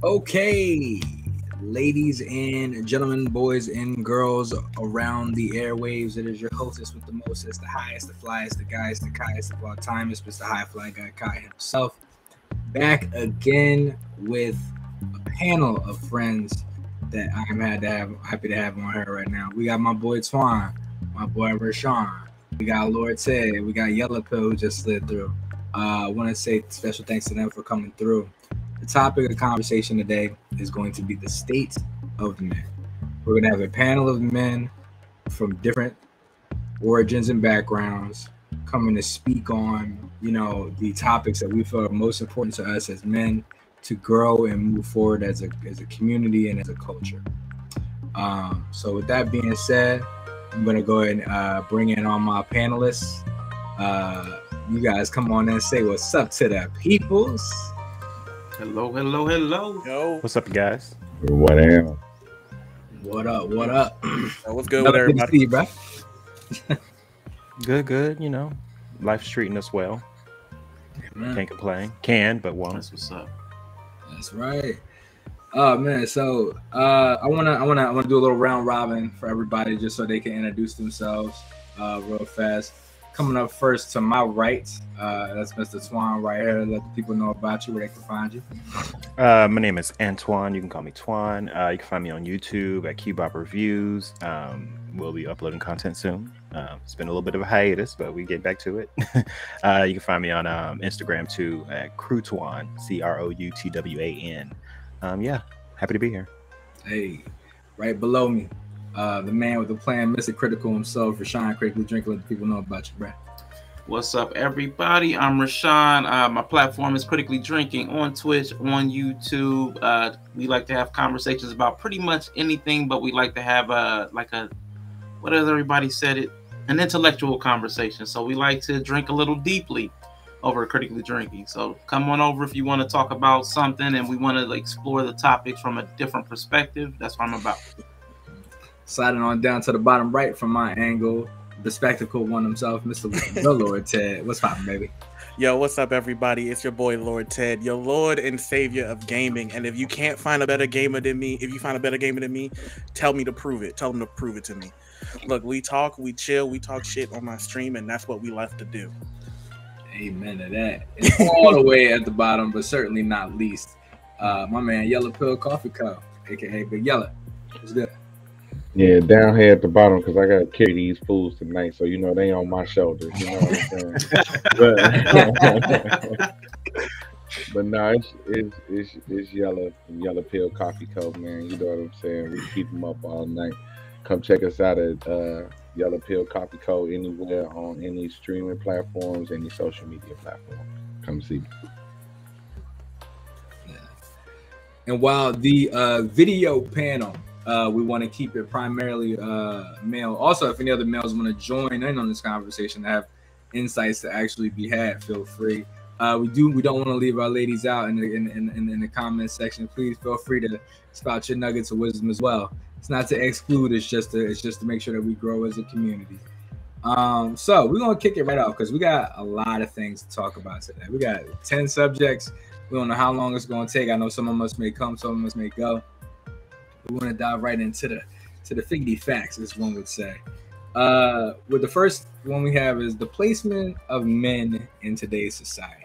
Okay, ladies and gentlemen, boys and girls around the airwaves, it is your hostess with the mostest, the highest, the flyest, the guyest, the kaiest of all time. It's Mr. HiFlyGuy Kai himself, back again with a panel of friends that I'm happy to have on here right now. We got my boy Twan, my boy Rashawn, we got Lord Ted, we got Yellow Pill who just slid through. I want to say special thanks to them for coming through. The topic of conversation today is going to be the state of men. We're going to have a panel of men from different origins and backgrounds coming to speak on, the topics that we feel are most important to us as men to grow and move forward as a community and as a culture. So with that being said, I'm going to go ahead and bring in all my panelists. You guys come on and say what's up to the peoples. Hello, hello, hello. Yo. What's up, guys? What am? What up? What up? What's good with everybody? See, bro. Good. Life's treating us well. Can't complain. But won't. That's what's up. That's right. Oh man, so I wanna do a little round robin for everybody just so they can introduce themselves real fast. Coming up first to my right, that's Mr. Twan right here. Let the people know about you, where they can find you. My name is Antoine. You can call me Twan. You can find me on YouTube at Cubop Reviews. We'll be uploading content soon. It's been a little bit of a hiatus, but we get back to it. You can find me on Instagram too at Croutwan, CROUTWAN. Yeah, happy to be here. Hey, right below me, the man with the plan, Mr. Critical himself, Rashawn. Critically Drinking. Let the people know about you, bro. What's up, everybody? I'm Rashawn. My platform is Critically Drinking on Twitch, on YouTube. We like to have conversations about pretty much anything, but we like to have what has everybody said it? An intellectual conversation. So we like to drink a little deeply over Critically Drinking. So come on over if you want to talk about something and we want to explore the topics from a different perspective. That's what I'm about. Sliding on down to the bottom right from my angle, the spectacle one himself, Mr. The Lord Ted. What's poppin', baby? Yo, what's up, everybody? It's your boy, Lord Ted, your Lord and Savior of gaming. And if you can't find a better gamer than me, tell me to prove it. Tell them to prove it to me. Look, we talk, we chill, we talk shit on my stream, and that's what we love to do. Amen to that. And all the way at the bottom, but certainly not least, my man, Yellow Pill Coffee Co., a.k.a. Big Yellow. What's good? Yeah, down here at the bottom because I gotta carry these fools tonight, so they on my shoulders. You know what I'm saying? but no, it's Yellow Pill Coffee Co. Man. You know what I'm saying? We keep them up all night. Come check us out at Yellow Pill Coffee Co. anywhere on any streaming platforms, any social media platform. Come see me. Yeah. And while the video panel, we want to keep it primarily male. Also, if any other males want to join in on this conversation to have insights to actually be had, feel free. We don't want to leave our ladies out in the comment section. Please feel free to spout your nuggets of wisdom as well. It's not to exclude. It's just to make sure that we grow as a community. So we're gonna kick it right off because we got a lot of things to talk about today. We got 10 subjects. We don't know how long it's gonna take. I know some of us may come, some of us may go. We want to dive right into the figgity facts, as one would say. With the first one we have is the placement of men in today's society.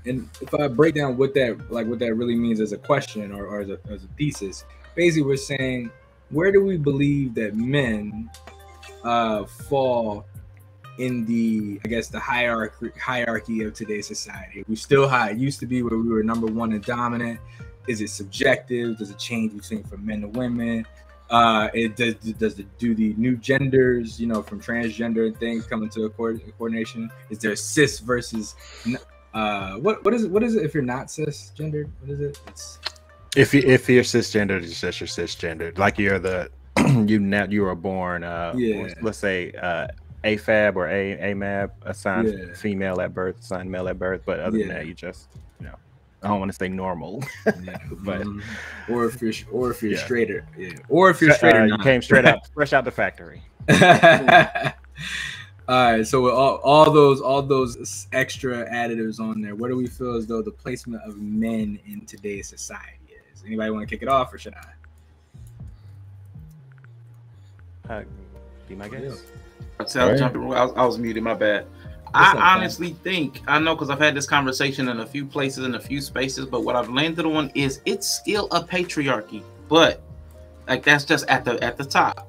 And if I break down what that really means as a question or as a thesis, basically we're saying, where do we believe that men fall in the hierarchy of today's society? Are we still high? It used to be where we were number one and dominant. Is it subjective? Does it change between from men to women? Do the new genders, from transgender and things come into a coordination? Is there cis versus what is it if you're not cisgendered? What is it? If you're cisgendered, it's just you're cisgendered. Like you're you were born let's say AFAB or AMAB, assigned female at birth, assigned male at birth, but other than that, you just I don't want to say normal, but or if you're straighter, or if you're straighter, you came fresh out the factory. All right, so with all those extra additives on there, what do we feel as though the placement of men in today's society is? Anybody want to kick it off, or should I? Be my guest. I was muted, my bad. I honestly think, I know because I've had this conversation in a few places, in a few spaces, but what I've landed on is it's still a patriarchy, but like that's just at the top.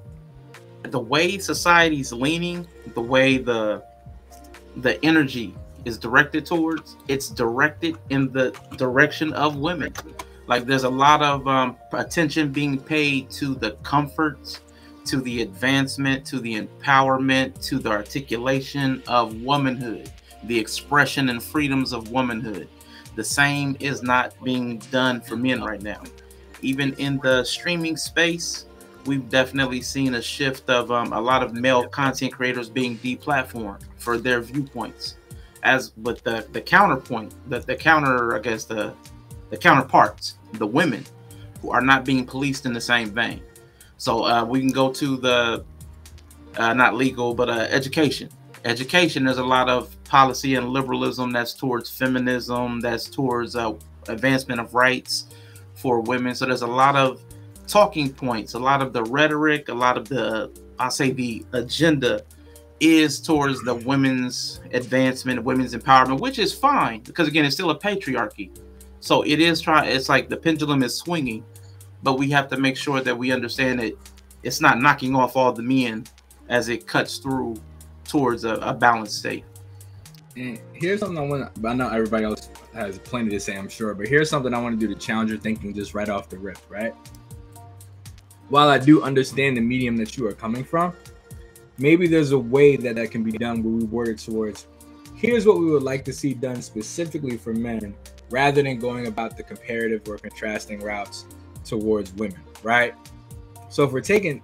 The way society's leaning, the way the energy is directed towards, it's directed in the direction of women. Like there's a lot of attention being paid to the comforts, to the advancement, to the empowerment, to the articulation of womanhood, the expression and freedoms of womanhood. The same is not being done for men right now. Even in the streaming space, we've definitely seen a shift of a lot of male content creators being deplatformed for their viewpoints. As with the counterpoint, the counterparts, the women who are not being policed in the same vein. So we can go to the not legal, but education. Education, there's a lot of policy and liberalism that's towards feminism, that's towards advancement of rights for women. So there's a lot of talking points, a lot of the rhetoric, a lot of the, I'll say the agenda is towards the women's advancement, women's empowerment, which is fine because again, it's still a patriarchy. So it is it's like the pendulum is swinging. But we have to make sure that we understand that it's not knocking off all the men as it cuts through towards a balanced state. And here's something I know everybody else has plenty to say, I'm sure, but here's something I want to do to challenge your thinking just right off the rip, right? While I do understand the medium that you are coming from, maybe there's a way that can be done where we word it towards, here's what we would like to see done specifically for men, rather than going about the comparative or contrasting routes towards women, right? So if we're taking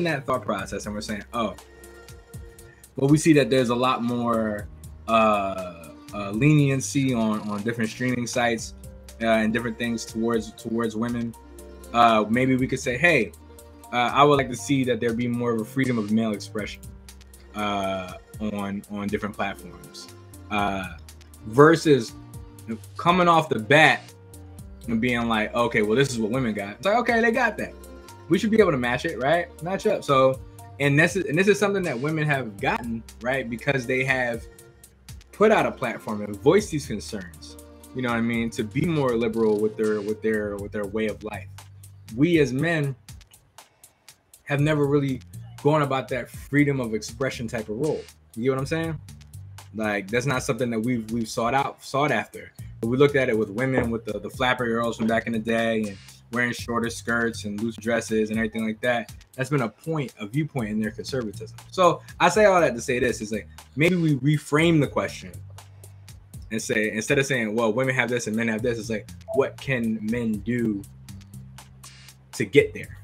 that thought process and we're saying, oh, well, we see that there's a lot more leniency on different streaming sites and different things towards women. Maybe we could say, hey, I would like to see that there be more of a freedom of male expression on different platforms versus coming off the bat and being like, okay, well, this is what women got. It's like, okay, they got that. We should be able to match it, right? Match up. So, and this is something that women have gotten, right? Because they have put out a platform and voiced these concerns. You know what I mean? To be more liberal with their way of life. We as men have never really gone about that freedom of expression type of role. You get what I'm saying? Like that's not something that we've sought after. But we looked at it with women, with the flapper girls from back in the day, and wearing shorter skirts and loose dresses and everything like that. That's been a viewpoint in their conservatism. So I say all that to say this is like maybe we reframe the question and say, instead of saying, well, women have this and men have this, it's like, what can men do to get there?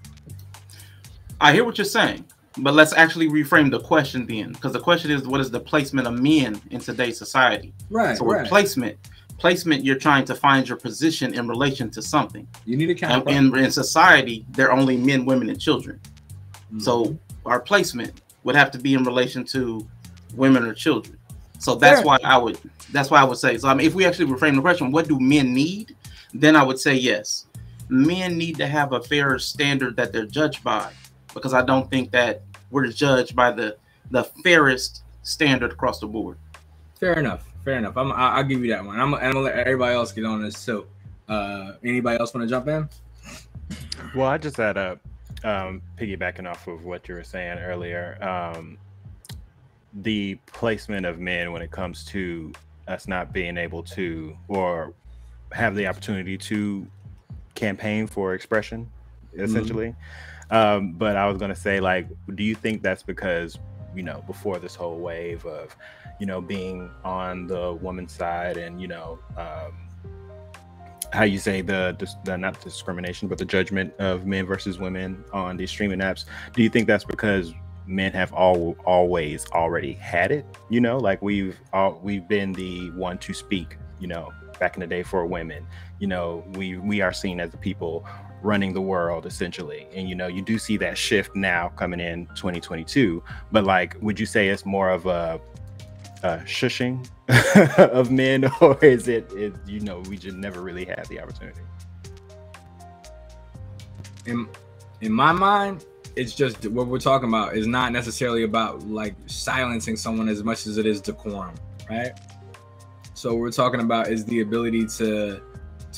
I hear what you're saying, but let's actually reframe the question then, because the question is, what is the placement of men in today's society? Right. So with placement, you're trying to find your position in relation to something. You need to count. In society, there are only men, women, and children. Mm-hmm. So our placement would have to be in relation to women or children. So that's why I would say. So I mean, if we actually reframe the question, what do men need? Then I would say yes. Men need to have a fairer standard that they're judged by, because I don't think that we're judged by the fairest standard across the board. Fair enough. I'll give you that one. I'm gonna let everybody else get on this too. Anybody else want to jump in? Well, I just had piggybacking off of what you were saying earlier. The placement of men when it comes to us not being able to or have the opportunity to campaign for expression, essentially. Mm-hmm. But I was gonna say, like, do you think that's because, you know, before this whole wave of, you know, being on the woman's side and, you know, how you say the not discrimination, but the judgment of men versus women on these streaming apps, do you think that's because men have always already had it? You know, like we've been the one to speak, you know, back in the day for women. You know, we are seen as the people running the world, essentially. And, you know, you do see that shift now coming in 2022. But, like, would you say it's more of a shushing of men, or is it, you know, we just never really had the opportunity? in my mind, it's just what we're talking about is not necessarily about like silencing someone as much as it is decorum, right? So what we're talking about is the ability to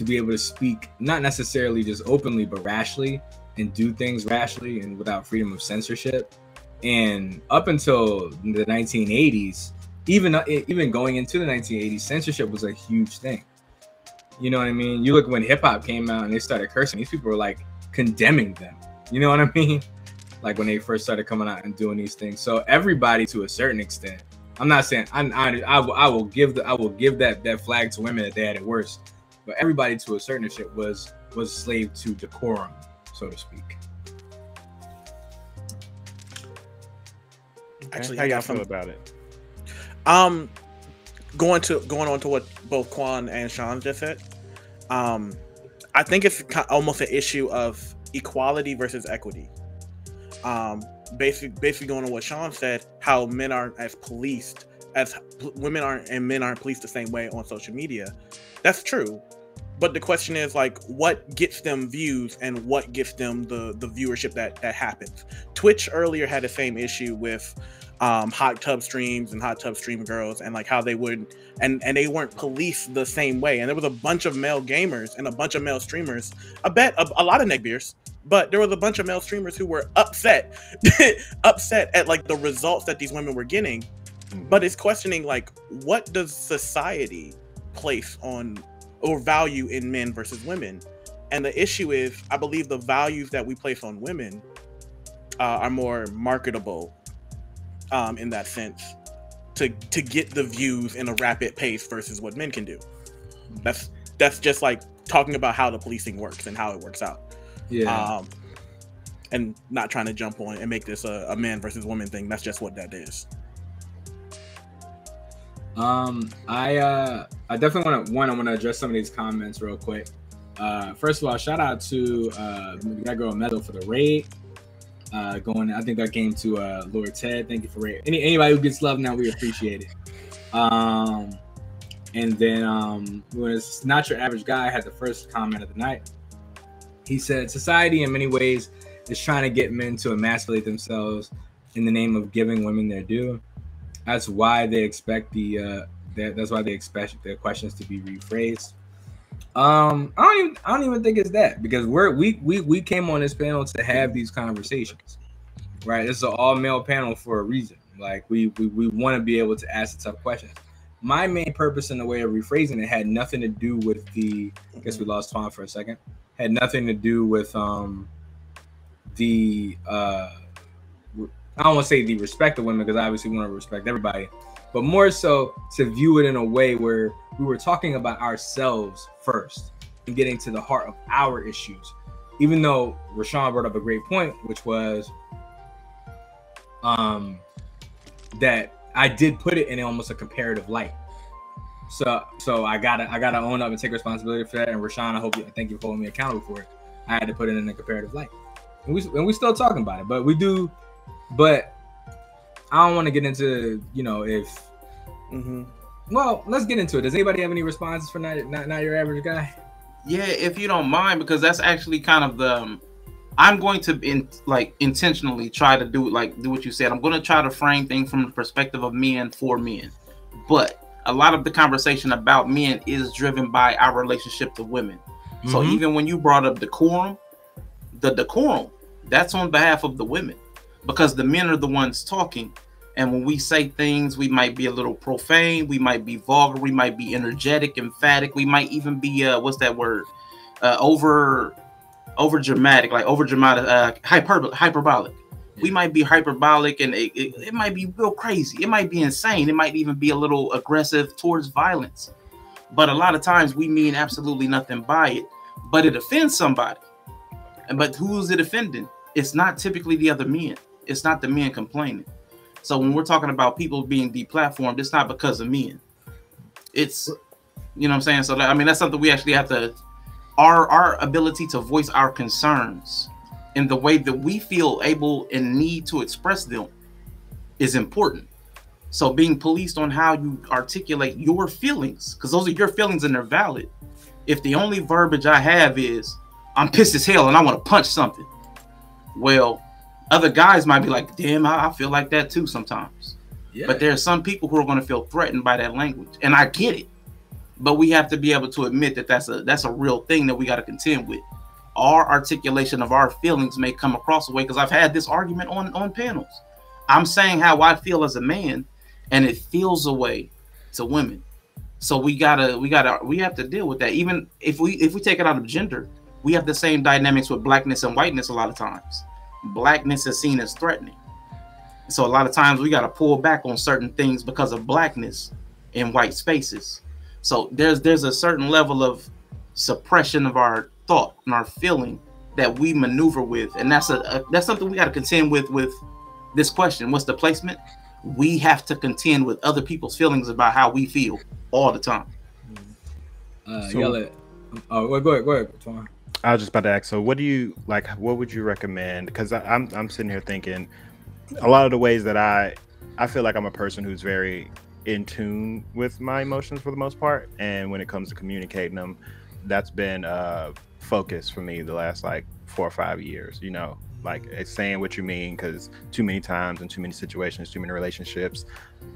be able to speak, not necessarily just openly, but rashly, and do things rashly and without freedom of censorship. And up until the 1980s, even going into the 1980s, censorship was a huge thing. You know what I mean? You look when hip hop came out and they started cursing, these people were like condemning them. You know what I mean? Like when they first started coming out and doing these things. So everybody, to a certain extent, I'm not saying I will give that flag to women that they had it worse, but everybody to a certain extent was slave to decorum, so to speak. Actually, how I y'all got feel something about it? Going on to what both Quan and Sean just said. I think it's almost an issue of equality versus equity. Basically going on what Sean said, how men aren't as policed as women aren't, and men aren't policed the same way on social media. That's true. But the question is, like, what gets them views and what gets them the viewership that happens? Twitch earlier had the same issue with hot tub streams and hot tub stream girls, and like how they would and they weren't policed the same way. And there was a bunch of male gamers and a bunch of male streamers. I bet a lot of neckbeards, but there was a bunch of male streamers who were upset at like the results that these women were getting. But it's questioning, like, what does society place on or value in men versus women? And the issue is, I believe the values that we place on women are more marketable in that sense, to get the views in a rapid pace versus what men can do. That's just like talking about how the policing works and how it works out. Yeah. And not trying to jump on and make this a man versus woman thing. That's just what that is. I definitely want to address some of these comments real quick. First of all, shout out to that girl Metal for the raid. I think that came to Lord Ted. Thank you for raid. Anybody who gets love now, we appreciate it. And then when it's Not Your Average Guy had the first comment of the night. He said, society in many ways is trying to get men to emasculate themselves in the name of giving women their due. That's why they expect that's why they expect their questions to be rephrased. I don't even think it's that, because we came on this panel to have these conversations, right? This is an all male panel for a reason. Like we want to be able to ask the tough questions. My main purpose in the way of rephrasing it had nothing to do with I guess we lost Tom for a second. Had nothing to do with I don't want to say the respect of women, because obviously we want to respect everybody, but more so to view it in a way where we were talking about ourselves first and getting to the heart of our issues. Even though Rashawn brought up a great point, which was that I did put it in almost a comparative light. So I gotta own up and take responsibility for that. And Rashawn, thank you for holding me accountable for it. I had to put it in a comparative light, and we still talking about it, but we do. But I don't want to get into, if. Well, let's get into it. Does anybody have any responses for not your average guy? Yeah, if you don't mind, because that's actually kind of I'm going to intentionally try to do what you said. I'm going to try to frame things from the perspective of men for men, but a lot of the conversation about men is driven by our relationship to women. Mm-hmm. So even when you brought up decorum, that's on behalf of the women, because the men are the ones talking. And when we say things, we might be a little profane, we might be vulgar, we might be energetic, emphatic, we might even be what's that word? Over dramatic, hyperbolic. We might be hyperbolic, and it might be real crazy. It might be insane. It might even be a little aggressive towards violence. But a lot of times we mean absolutely nothing by it, but it offends somebody. But who's it offending? It's not typically the other men. It's not the men complaining. So when we're talking about people being deplatformed, it's not because of men. It's, you know what I'm saying? So that's something we actually have to, our ability to voice our concerns in the way that we feel able and need to express them is important. So being policed on how you articulate your feelings, because those are your feelings and they're valid. If the only verbiage I have is, I'm pissed as hell and I want to punch something. Well, other guys might be like, damn, I feel like that too sometimes. Yeah. But there are some people who are going to feel threatened by that language, and I get it. But we have to be able to admit that that's a real thing that we got to contend with. Our articulation of our feelings may come across a way, because I've had this argument on panels. I'm saying how I feel as a man, and it feels a way to women. So we have to deal with that. Even if we take it out of gender, we have the same dynamics with blackness and whiteness a lot of times. Blackness is seen as threatening. So a lot of times we got to pull back on certain things because of blackness in white spaces. So there's a certain level of suppression of our thought and our feeling that we maneuver with, and that's something we got to contend with this question. What's the placement? We have to contend with other people's feelings about how we feel all the time. Go ahead. I was just about to ask. So, what do you like? What would you recommend? Because I'm sitting here thinking, a lot of the ways that I feel like I'm a person who's very in tune with my emotions for the most part, and when it comes to communicating them, that's been a focus for me the last like 4 or 5 years. You know, like it's saying what you mean, because too many times in too many situations, too many relationships,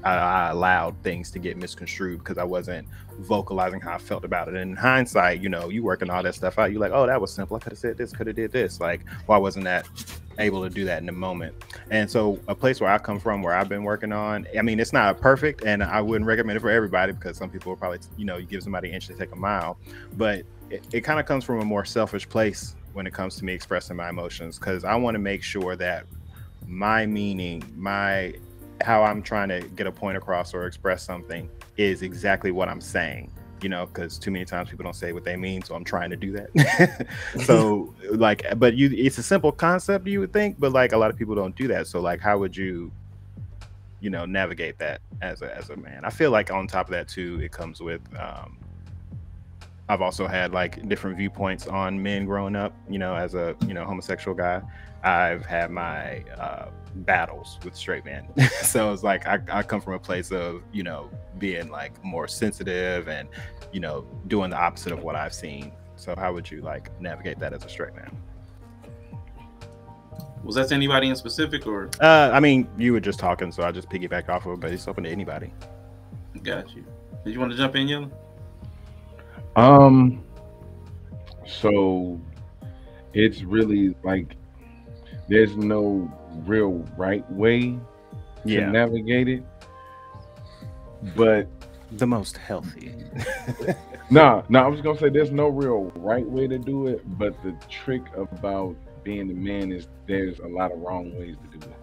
I allowed things to get misconstrued because I wasn't vocalizing how I felt about it. And in hindsight, you know, you working all that stuff out, you're like, oh, that was simple. I could have said this, could have did this. Like, why wasn't that able to do that in the moment? And so a place where I come from, where I've been working on, I mean, it's not perfect, and I wouldn't recommend it for everybody, because some people will probably, you know, you give somebody an inch to take a mile, but it kind of comes from a more selfish place when it comes to me expressing my emotions, because I want to make sure that my meaning, how I'm trying to get a point across or express something is exactly what I'm saying, you know, because too many times people don't say what they mean, so I'm trying to do that. So like, but it's a simple concept, you would think, but like a lot of people don't do that. So like, how would you know, navigate that as a man? I feel like on top of that too, it comes with I've also had like different viewpoints on men growing up, you know, as a, you know, homosexual guy. I've had my battles with straight men. So it's like I come from a place of, you know, being like more sensitive and, you know, doing the opposite of what I've seen. So how would you like navigate that as a straight man? Was that to anybody in specific, or? I mean, you were just talking, so I just piggyback off of it, but it's open to anybody. Got you. Did you want to jump in, Yellow? So it's really like there's no real right way to navigate it, but the most healthy. no, I was gonna say there's no real right way to do it, but the trick about being a man is there's a lot of wrong ways to do it.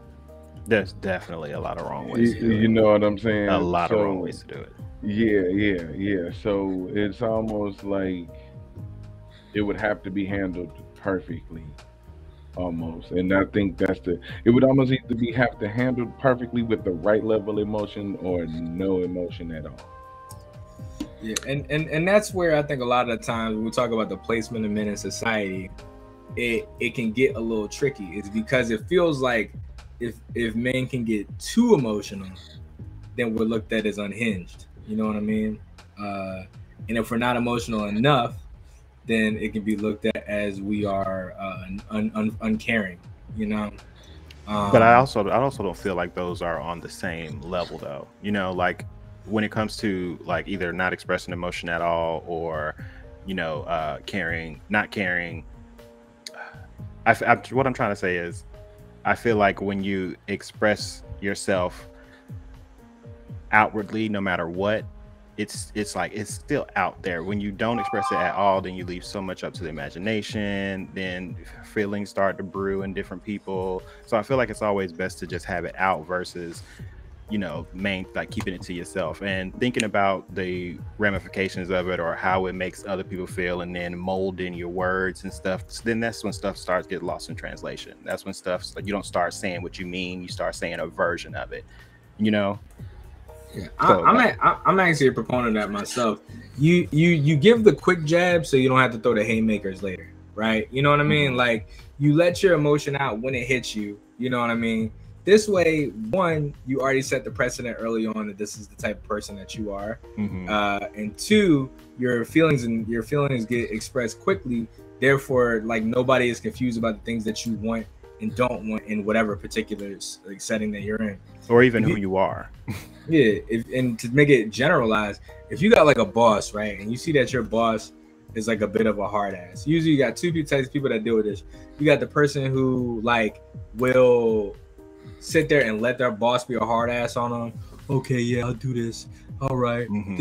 There's definitely a lot of wrong ways to do it. You know what I'm saying? A lot of wrong ways to do it. Yeah. So it's almost like it would have to be handled perfectly, almost. And I think it would almost either have to handled perfectly with the right level of emotion or no emotion at all. Yeah, and that's where I think a lot of the times when we talk about the placement of men in society, it can get a little tricky. It's because it feels like if men can get too emotional, then we're looked at as unhinged. You know what I mean? And if we're not emotional enough, then it can be looked at as we are uncaring. You know. But I also don't feel like those are on the same level, though. You know, like when it comes to like either not expressing emotion at all, or you know, not caring. What I'm trying to say is, I feel like when you express yourself outwardly, no matter what, it's like it's still out there. When you don't express it at all, then you leave so much up to the imagination, then feelings start to brew in different people. So I feel like it's always best to just have it out versus, you know, keeping it to yourself and thinking about the ramifications of it or how it makes other people feel, and then molding your words and stuff. So then that's when stuff starts to get lost in translation. That's when stuff, like, you don't start saying what you mean, you start saying a version of it, you know. Yeah, I'm actually a proponent of that myself. You give the quick jab so you don't have to throw the haymakers later, right? You know what I mean? Like, you let your emotion out when it hits you. You know what I mean? This way, one, you already set the precedent early on that this is the type of person that you are, and two, your feelings get expressed quickly Therefore, like, nobody is confused about the things that you want and don't want in whatever particular like setting that you're in, or even who you are. Yeah, and to make it generalized, if you got like a boss, right, and you see that your boss is like a bit of a hard ass, usually you got two types of people that deal with this. You got the person who like will sit there and let their boss be a hard ass on them. Okay, yeah, I'll do this. All right, and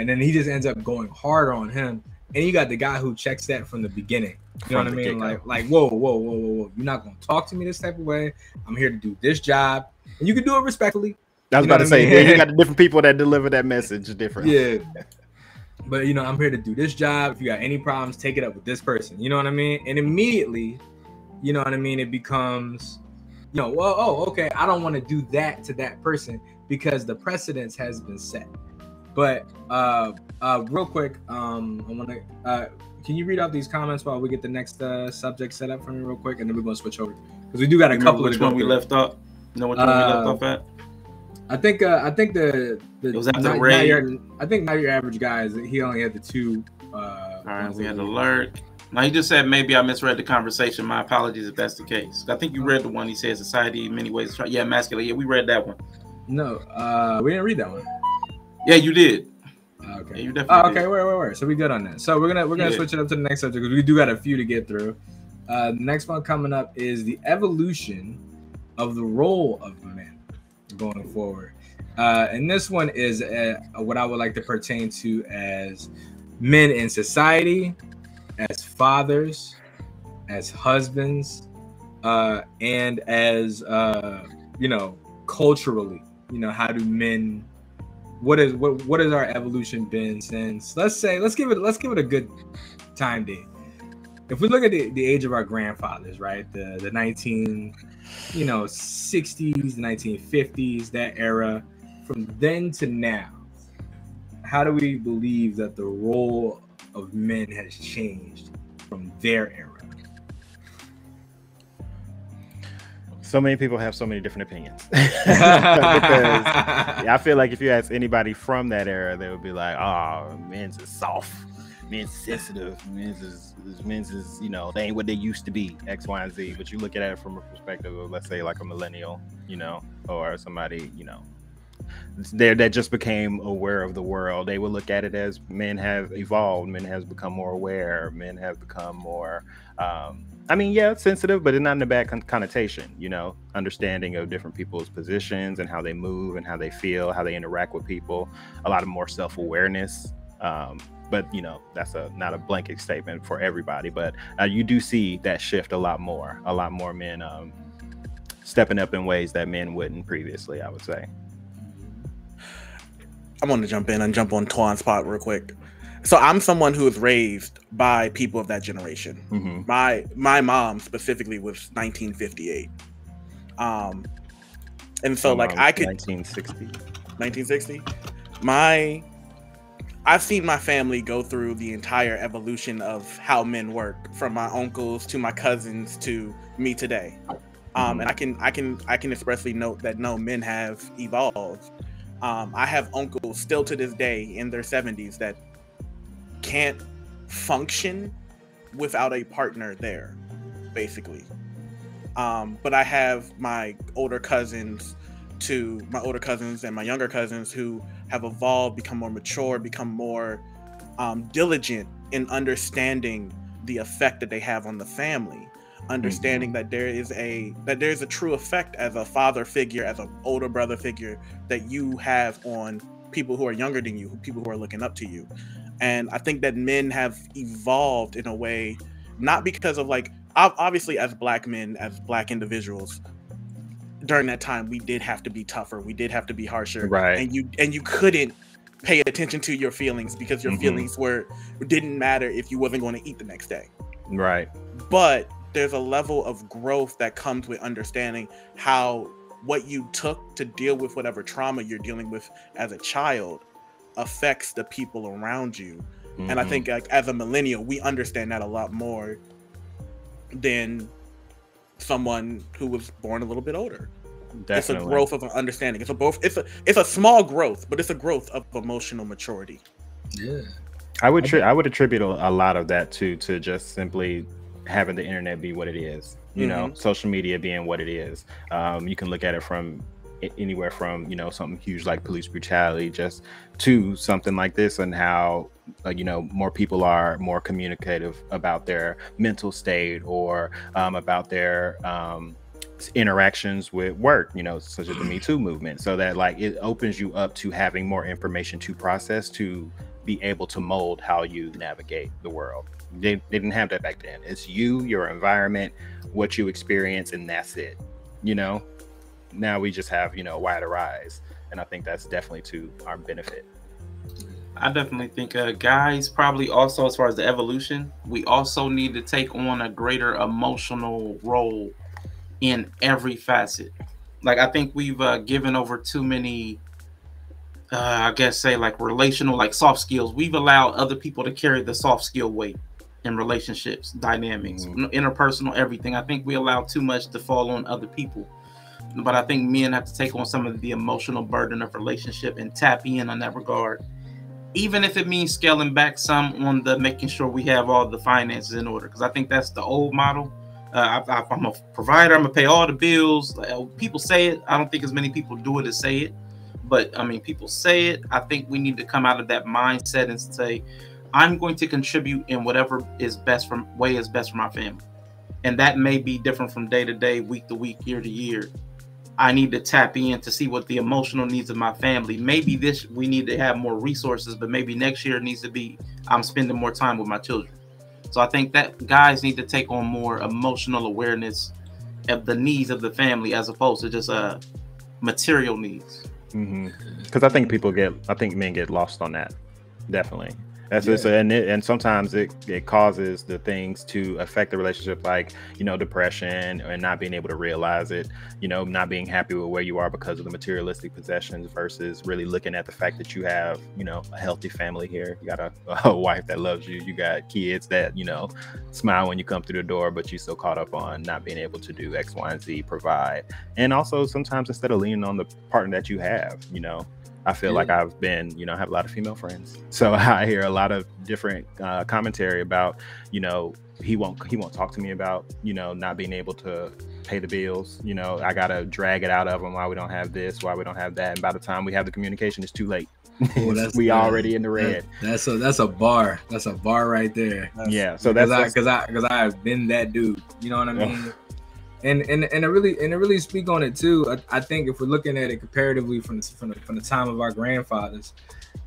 then he just ends up going harder on him. And you got the guy who checks that from the beginning. You know what I mean? Like, whoa. You're not gonna talk to me this type of way. I'm here to do this job, and you can do it respectfully. I was about to say, you got the different people that deliver that message differently. Yeah, but you know, I'm here to do this job. If you got any problems, take it up with this person. You know what I mean? And immediately, you know what I mean, it becomes, you know, well, oh, okay, I don't want to do that to that person because the precedence has been set. But real quick, I want to. Can you read out these comments while we get the next subject set up for me real quick, and then we're gonna switch over because we do got a couple. Which one we left off? You know which one we left off at? I think the it was after Ray. I think Not Your Average Guy he only had the two. All right, we had alert. Now he just said maybe I misread the conversation. My apologies if that's the case. I think you read the one he said society in many ways. Yeah, masculine. Yeah, we read that one. No, we didn't read that one. Yeah, you did. Okay. Yeah, you definitely okay, wait. So we good on that. So we're gonna switch it up to the next subject because we do got a few to get through. The next one coming up is the evolution of the role of men going forward. And this one is what I would like to pertain to as men in society, as fathers, as husbands, and as you know, culturally. You know, how do men? What has our evolution been since? Let's give it a good time date. If we look at the age of our grandfathers, right, the 1960s, the 1950s, that era, from then to now, how do we believe that the role of men has changed from their era? So many people have so many different opinions. Because I feel like if you ask anybody from that era, they would be like, oh, men's is soft, men's sensitive, men's is, you know, they ain't what they used to be, X, Y, and Z. But you look at it from a perspective of, let's say, like a millennial, you know, or somebody, you know, that just became aware of the world. They would look at it as men have evolved, men have become more aware, men have become more I mean, yeah, sensitive, but not in a bad connotation, you know, understanding of different people's positions and how they move and how they feel, how they interact with people, a lot of more self-awareness. But, you know, that's not a blanket statement for everybody, but you do see that shift a lot more men stepping up in ways that men wouldn't previously, I would say. I'm going to jump in and jump on Twan's spot real quick. So I'm someone who was raised by people of that generation. Mm-hmm. My mom specifically was 1958. And so like I could 1960. I've seen my family go through the entire evolution of how men work, from my uncles to my cousins to me today. And I can expressly note that no, men have evolved. I have uncles still to this day in their 70s that can't function without a partner there, basically. But I have my older cousins and my younger cousins who have evolved, become more mature, become more diligent in understanding the effect that they have on the family, understanding that there is a true effect as a father figure, as an older brother figure that you have on people who are younger than you, people who are looking up to you. And I think that men have evolved in a way, not because of like, obviously as black men, as black individuals, during that time, we did have to be tougher. We did have to be harsher. Right. And you couldn't pay attention to your feelings because your feelings didn't matter if you wasn't going to eat the next day. Right. But there's a level of growth that comes with understanding how what you took to deal with whatever trauma you're dealing with as a child affects the people around you. And I think like as a millennial, we understand that a lot more than someone who was born a little bit older. Definitely. It's a growth of an understanding. It's a small growth, but it's a growth of emotional maturity. Yeah. I would attribute a lot of that to just simply having the internet be what it is. You know, social media being what it is. You can look at it from anywhere from, you know, something huge like police brutality just to something like this, and how you know, more people are more communicative about their mental state, or about their interactions with work, you know, such as the Me Too movement. So that like it opens you up to having more information to process, to be able to mold how you navigate the world. They didn't have that back then. It's you, your environment, what you experience, and that's it. You know, now we just have, you know, wider eyes, and I think that's definitely to our benefit. I definitely think guys probably also, as far as the evolution, we also need to take on a greater emotional role in every facet. Like I think we've given over too many I guess say like relational, like soft skills. We've allowed other people to carry the soft skill weight in relationships, dynamics, interpersonal, everything. I think we allow too much to fall on other people. But I think men have to take on some of the emotional burden of relationship and tap in on that regard. Even if it means scaling back some on the making sure we have all the finances in order. Because I think that's the old model. I'm a provider. I'm going to pay all the bills. People say it. I don't think as many people do it as say it. But, I mean, people say it. I think we need to come out of that mindset and say, I'm going to contribute in whatever is best for my family. And that may be different from day to day, week to week, year to year. I need to tap in to see what the emotional needs of my family. Maybe we need to have more resources, but maybe next year it needs to be I'm spending more time with my children. So I think that guys need to take on more emotional awareness of the needs of the family as opposed to just material needs. Because I think men get lost on that. Definitely. That's just, and sometimes it causes the things to affect the relationship, like, you know, depression and not being able to realize it, you know, not being happy with where you are because of the materialistic possessions versus really looking at the fact that you have, you know, a healthy family here. You got a wife that loves you. You got kids that, you know, smile when you come through the door, but you still caught up on not being able to do X, Y, and Z, provide. And also sometimes instead of leaning on the partner that you have, you know, I feel like I've been, you know, I have a lot of female friends. So I hear a lot of different commentary about, you know, he won't talk to me about, you know, not being able to pay the bills. You know, I got to drag it out of him why we don't have this, why we don't have that. And by the time we have the communication, it's too late. We already in the red. That's a bar. That's a bar right there. So because I have been that dude. You know what I mean? And I really speak on it too. I think if we're looking at it comparatively from the time of our grandfathers,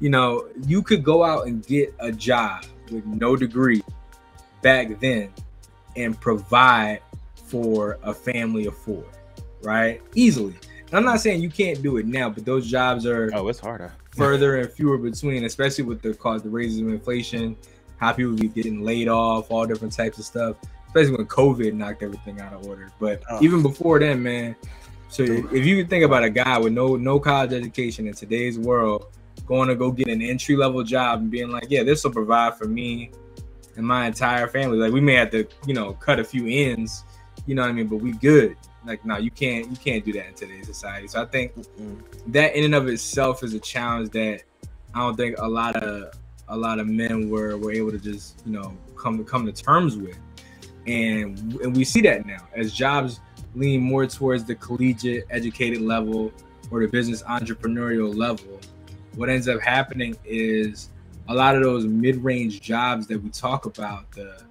you know, you could go out and get a job with no degree back then and provide for a family of four, right? Easily. And I'm not saying you can't do it now, but those jobs are it's harder, further and fewer between, especially with the raises of inflation, how people be getting laid off, all different types of stuff. Especially when COVID knocked everything out of order. But even before then, man. So if you think about a guy with no college education in today's world, going to go get an entry-level job and being like, yeah, this will provide for me and my entire family. Like, we may have to, you know, cut a few ends, you know what I mean? But we good. Like, no, you can't do that in today's society. So I think that in and of itself is a challenge that I don't think a lot of men were able to just, you know, come to terms with. And we see that now as jobs lean more towards the collegiate educated level or the business entrepreneurial level. What ends up happening is a lot of those mid-range jobs that we talk about, the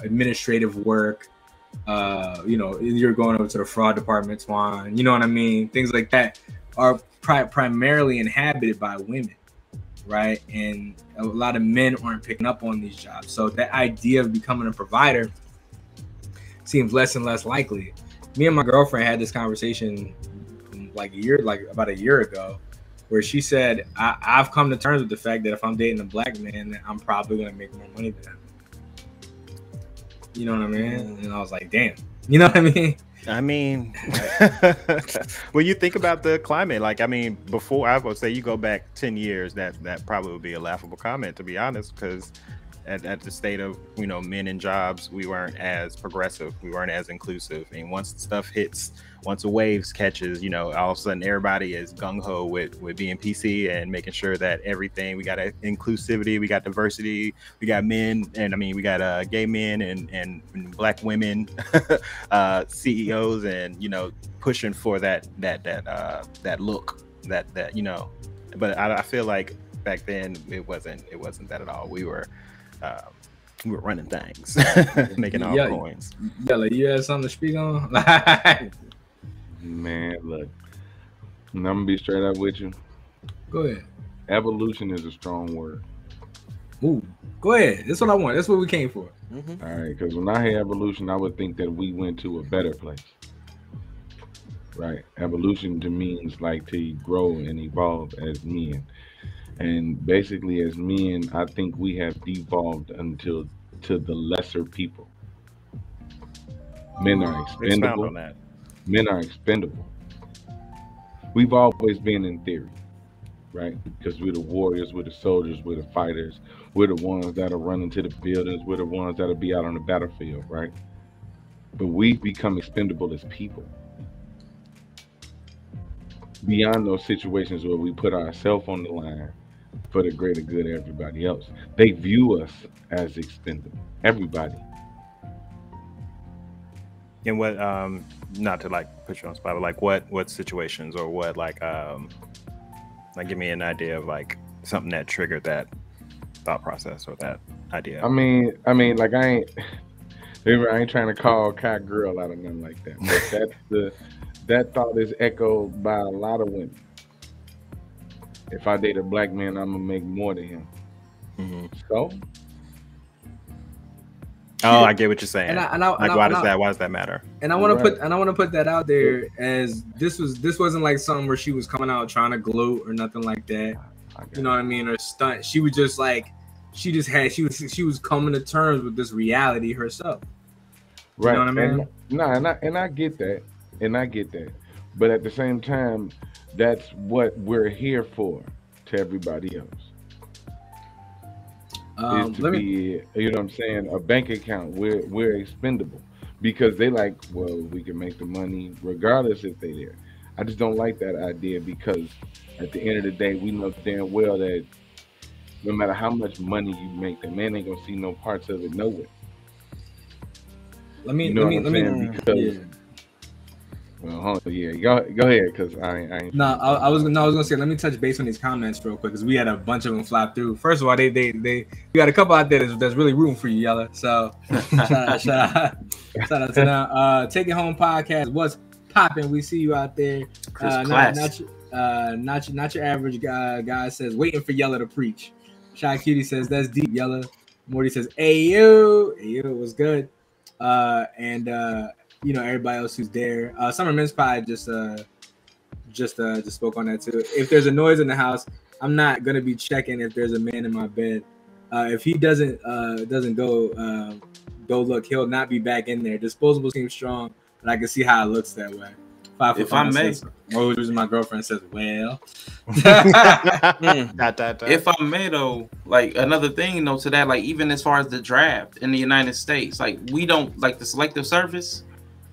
administrative work, you know, you're going over to the fraud department, Twan, you know what I mean? Things like that are primarily inhabited by women. Right, and a lot of men aren't picking up on these jobs, so that idea of becoming a provider seems less and less likely. Me and my girlfriend had this conversation about a year ago, where she said, I've come to terms with the fact that if I'm dating a black man, that I'm probably gonna make more money than him. You know what I mean? And I was like, damn. You know what I mean? I mean, when you think about the climate, like, I mean, before I would say you go back 10 years, that probably would be a laughable comment, to be honest, because at the state of, you know, men in jobs, we weren't as progressive, we weren't as inclusive. And once the stuff hits, once the waves catches, you know, all of a sudden everybody is gung-ho with being PC and making sure that everything, we got inclusivity, we got diversity, we got men, and I mean we got gay men and black women CEOs, and you know, pushing for that look, that you know. But I feel like back then it wasn't that at all. We were running things, making all coins. Yella, you have something to speak on? Man, look, I'm gonna be straight up with you. Go ahead. Evolution is a strong word. Ooh, go ahead. That's what I want. That's what we came for. All right, because when I hear evolution, I would think that we went to a better place. Right? Evolution to me means like to grow and evolve as men. And basically, as men, I think we have devolved to the lesser people. Men are expendable. Men are expendable. We've always been in theory, right? Because we're the warriors, we're the soldiers, we're the fighters, we're the ones that are running to the buildings, we're the ones that'll be out on the battlefield, right? But we've become expendable as people. Beyond those situations where we put ourselves on the line for the greater good of everybody else, they view us as expendable. Everybody. And what, not to like put you on the spot, but like what situations, or what like give me an idea of like something that triggered that thought process or that idea. I mean, like I ain't trying to call Kai girl out of nothing like that. But that thought is echoed by a lot of women. If I date a black man, I'm gonna make more than him. Mm-hmm. So. Oh, I get what you're saying. Why does that matter? And I want to put that out there, as this wasn't like something where she was coming out trying to gloat or nothing like that. You know what I mean? Or stunt. She was just like, she was coming to terms with this reality herself. Right. You know what I mean? And I get that. But at the same time, that's what we're here for to everybody else. Is to be, you know what I'm saying, a bank account. We're expendable because they like, well, we can make the money regardless if they're there. I just don't like that idea, because at the end of the day, we know damn well that no matter how much money you make, the man ain't gonna see no parts of it nowhere. Let me. Well, hold on, yeah, go ahead, because I ain't. No, I was gonna say, let me touch base on these comments real quick, because we had a bunch of them fly through. First of all, we got a couple out there that's really rooting for you, Yella. So shout out to them. Take It Home podcast, what's popping? We see you out there. Not your average guy says waiting for Yella to preach. Shy Cutie says that's deep, Yella. Morty says ayo, was good. You know, everybody else who's there. Summer Mince Pie just spoke on that too. If there's a noise in the house, I'm not gonna be checking if there's a man in my bed. If he doesn't go look, he'll not be back in there. Disposable seems strong, but I can see how it looks that way. If I may, my girlfriend says, well. If I may though, like another thing though to that, like even as far as the draft in the United States, like we don't like the selective service.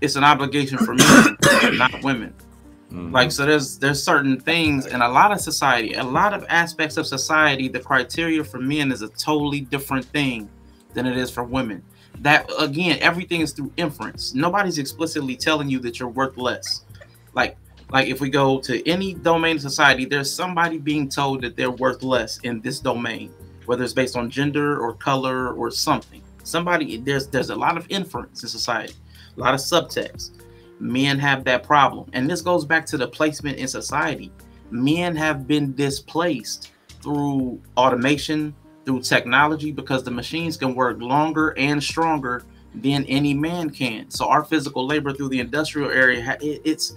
It's an obligation for men, not women. Mm-hmm. Like, so there's certain things in a lot of society, a lot of aspects of society, the criteria for men is a totally different thing than it is for women. That, again, everything is through inference. Nobody's explicitly telling you that you're worth less. Like if we go to any domain of society, there's somebody being told that they're worth less in this domain, whether it's based on gender or color or something. There's a lot of inference in society. A lot of subtext. Men have that problem. And this goes back to the placement in society. Men have been displaced through automation, through technology, because the machines can work longer and stronger than any man can. So our physical labor through the industrial area, it's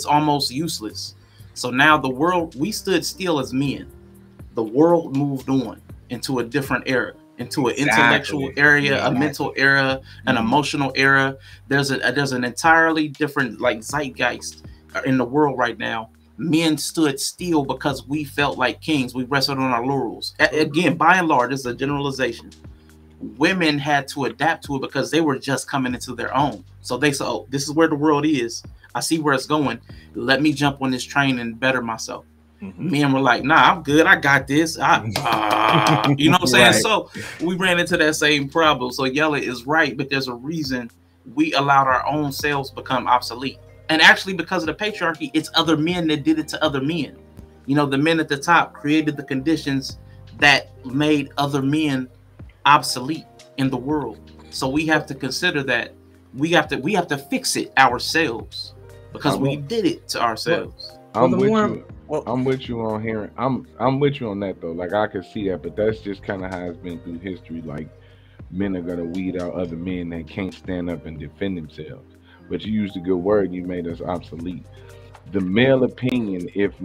almost useless. So now the world, we stood still as men. The world moved on into a different era. Into an intellectual area, a mental era, an emotional era. There's an entirely different like zeitgeist in the world right now. Men stood still because we felt like kings. We rested on our laurels. Again, by and large, it's a generalization. women had to adapt to it because they were just coming into their own. So they said, oh, this is where the world is. I see where it's going. Let me jump on this train and better myself. Men were like, nah, I'm good. I got this. You know what I'm saying? Right. So we ran into that same problem. So Yella is right, but there's a reason we allowed our own selves become obsolete. And actually, because of the patriarchy, it's other men that did it to other men. You know, the men at the top created the conditions that made other men obsolete in the world. So we have to consider that we have to fix it ourselves because we did it to ourselves. I'm with you on hearing. I'm with you on that though. Like I can see that, but that's just kind of how it's been through history. Like men are gonna weed out other men that can't stand up and defend themselves. But you used a good word. You made us obsolete. The male opinion, if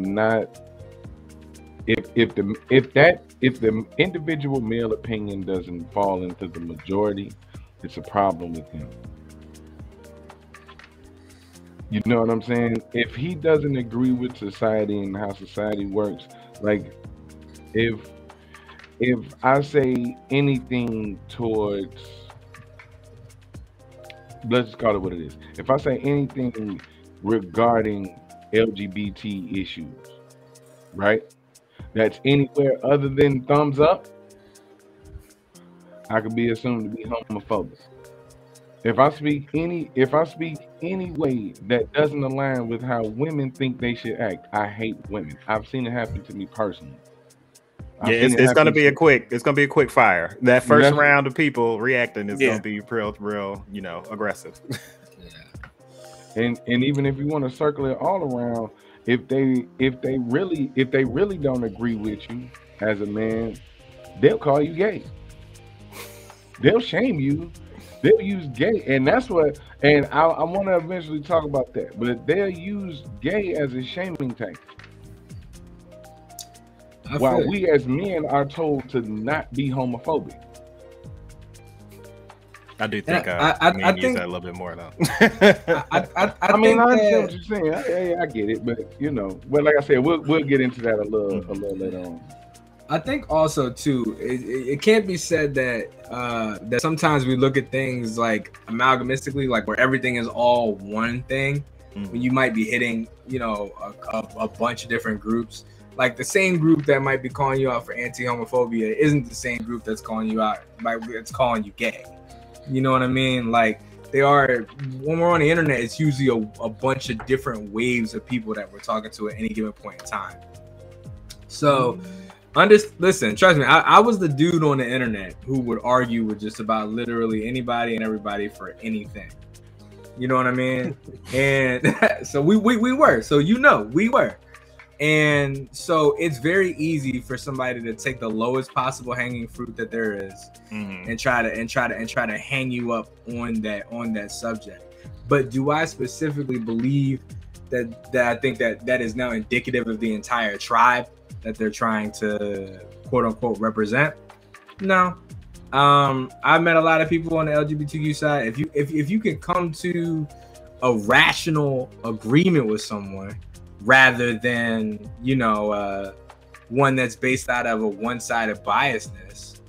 the individual male opinion doesn't fall into the majority, it's a problem with him. You know what I'm saying? If he doesn't agree with society and how society works, like if I say anything towards, let's just call it what it is. If I say anything regarding LGBT issues, right? That's anywhere other than thumbs up, I could be assumed to be homophobic. If I speak any way that doesn't align with how women think they should act, I hate women. I've seen it happen to me personally. It's gonna be a quick fire. That first round of people reacting is gonna be real, aggressive. And even if you want to circle it all around, if they really don't agree with you as a man, they'll call you gay. They'll shame you. They'll use gay, and that's what. And I want to eventually talk about that. But they'll use gay as a shaming tactic, while we as men are told to not be homophobic. I do think I think use that a little bit more though. I mean, I understand what you're saying. I get it, but but like I said, we'll get into that a little later on. I think also too, it can't be said that that sometimes we look at things like amalgamistically, like where everything is all one thing, when you might be hitting, a bunch of different groups. Like the same group that might be calling you out for anti-homophobia isn't the same group that's calling you out, it's calling you gay. You know what I mean? Like they are, when we're on the internet, it's usually a bunch of different waves of people that we're talking to at any given point in time. So listen, trust me, I was the dude on the internet who would argue with just about literally anybody and everybody for anything. You know what I mean? And so we were. So we were. And so it's very easy for somebody to take the lowest possible hanging fruit that there is and try to hang you up on that subject. But do I specifically believe that I think that is now indicative of the entire tribe that they're trying to quote unquote represent? No. I've met a lot of people on the LGBTQ side. If you can come to a rational agreement with someone rather than one that's based out of a one-sided biasness,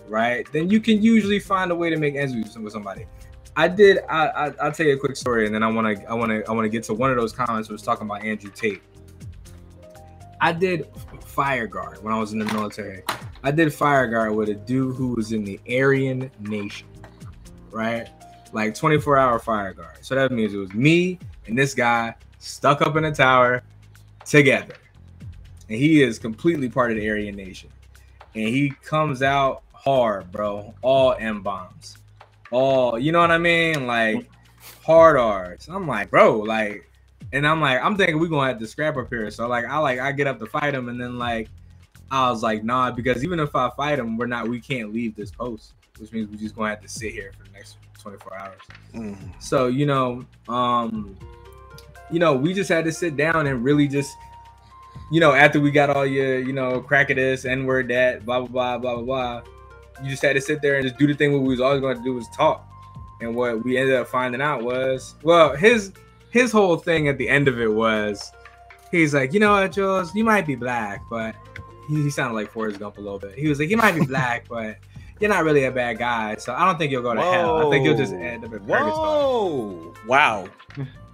right, then you can usually find a way to make ends meet with somebody. I'll tell you a quick story, and then I want to get to one of those comments that was talking about Andrew Tate. I did fire guard when I was in the military. I did fire guard with a dude who was in the Aryan Nation, right? Like 24-hour fire guard. So that means it was me and this guy stuck up in a tower together. And he is completely part of the Aryan Nation. And he comes out hard, bro. All M-bombs. All, you know what I mean? Like, hard R's. I'm like, bro, like, and I'm thinking we're gonna have to scrap up here. So I get up to fight him, and then I was like, nah, because even if I fight him, we can't leave this post, which means we're just gonna have to sit here for the next 24 hours. So we just had to sit down and really just, after we got all your, crack at this, N-word that, blah, blah, blah, blah, blah, blah, you just had to sit there and just do the thing what we was always going to do was talk. And what we ended up finding out was, well, his whole thing at the end of it was, he's like, you know what, Jules, you might be black, but he sounded like Forrest Gump a little bit. He was like, you might be black, but you're not really a bad guy, so I don't think you'll go to hell. I think you'll just end up in purgatory. Whoa! Wow.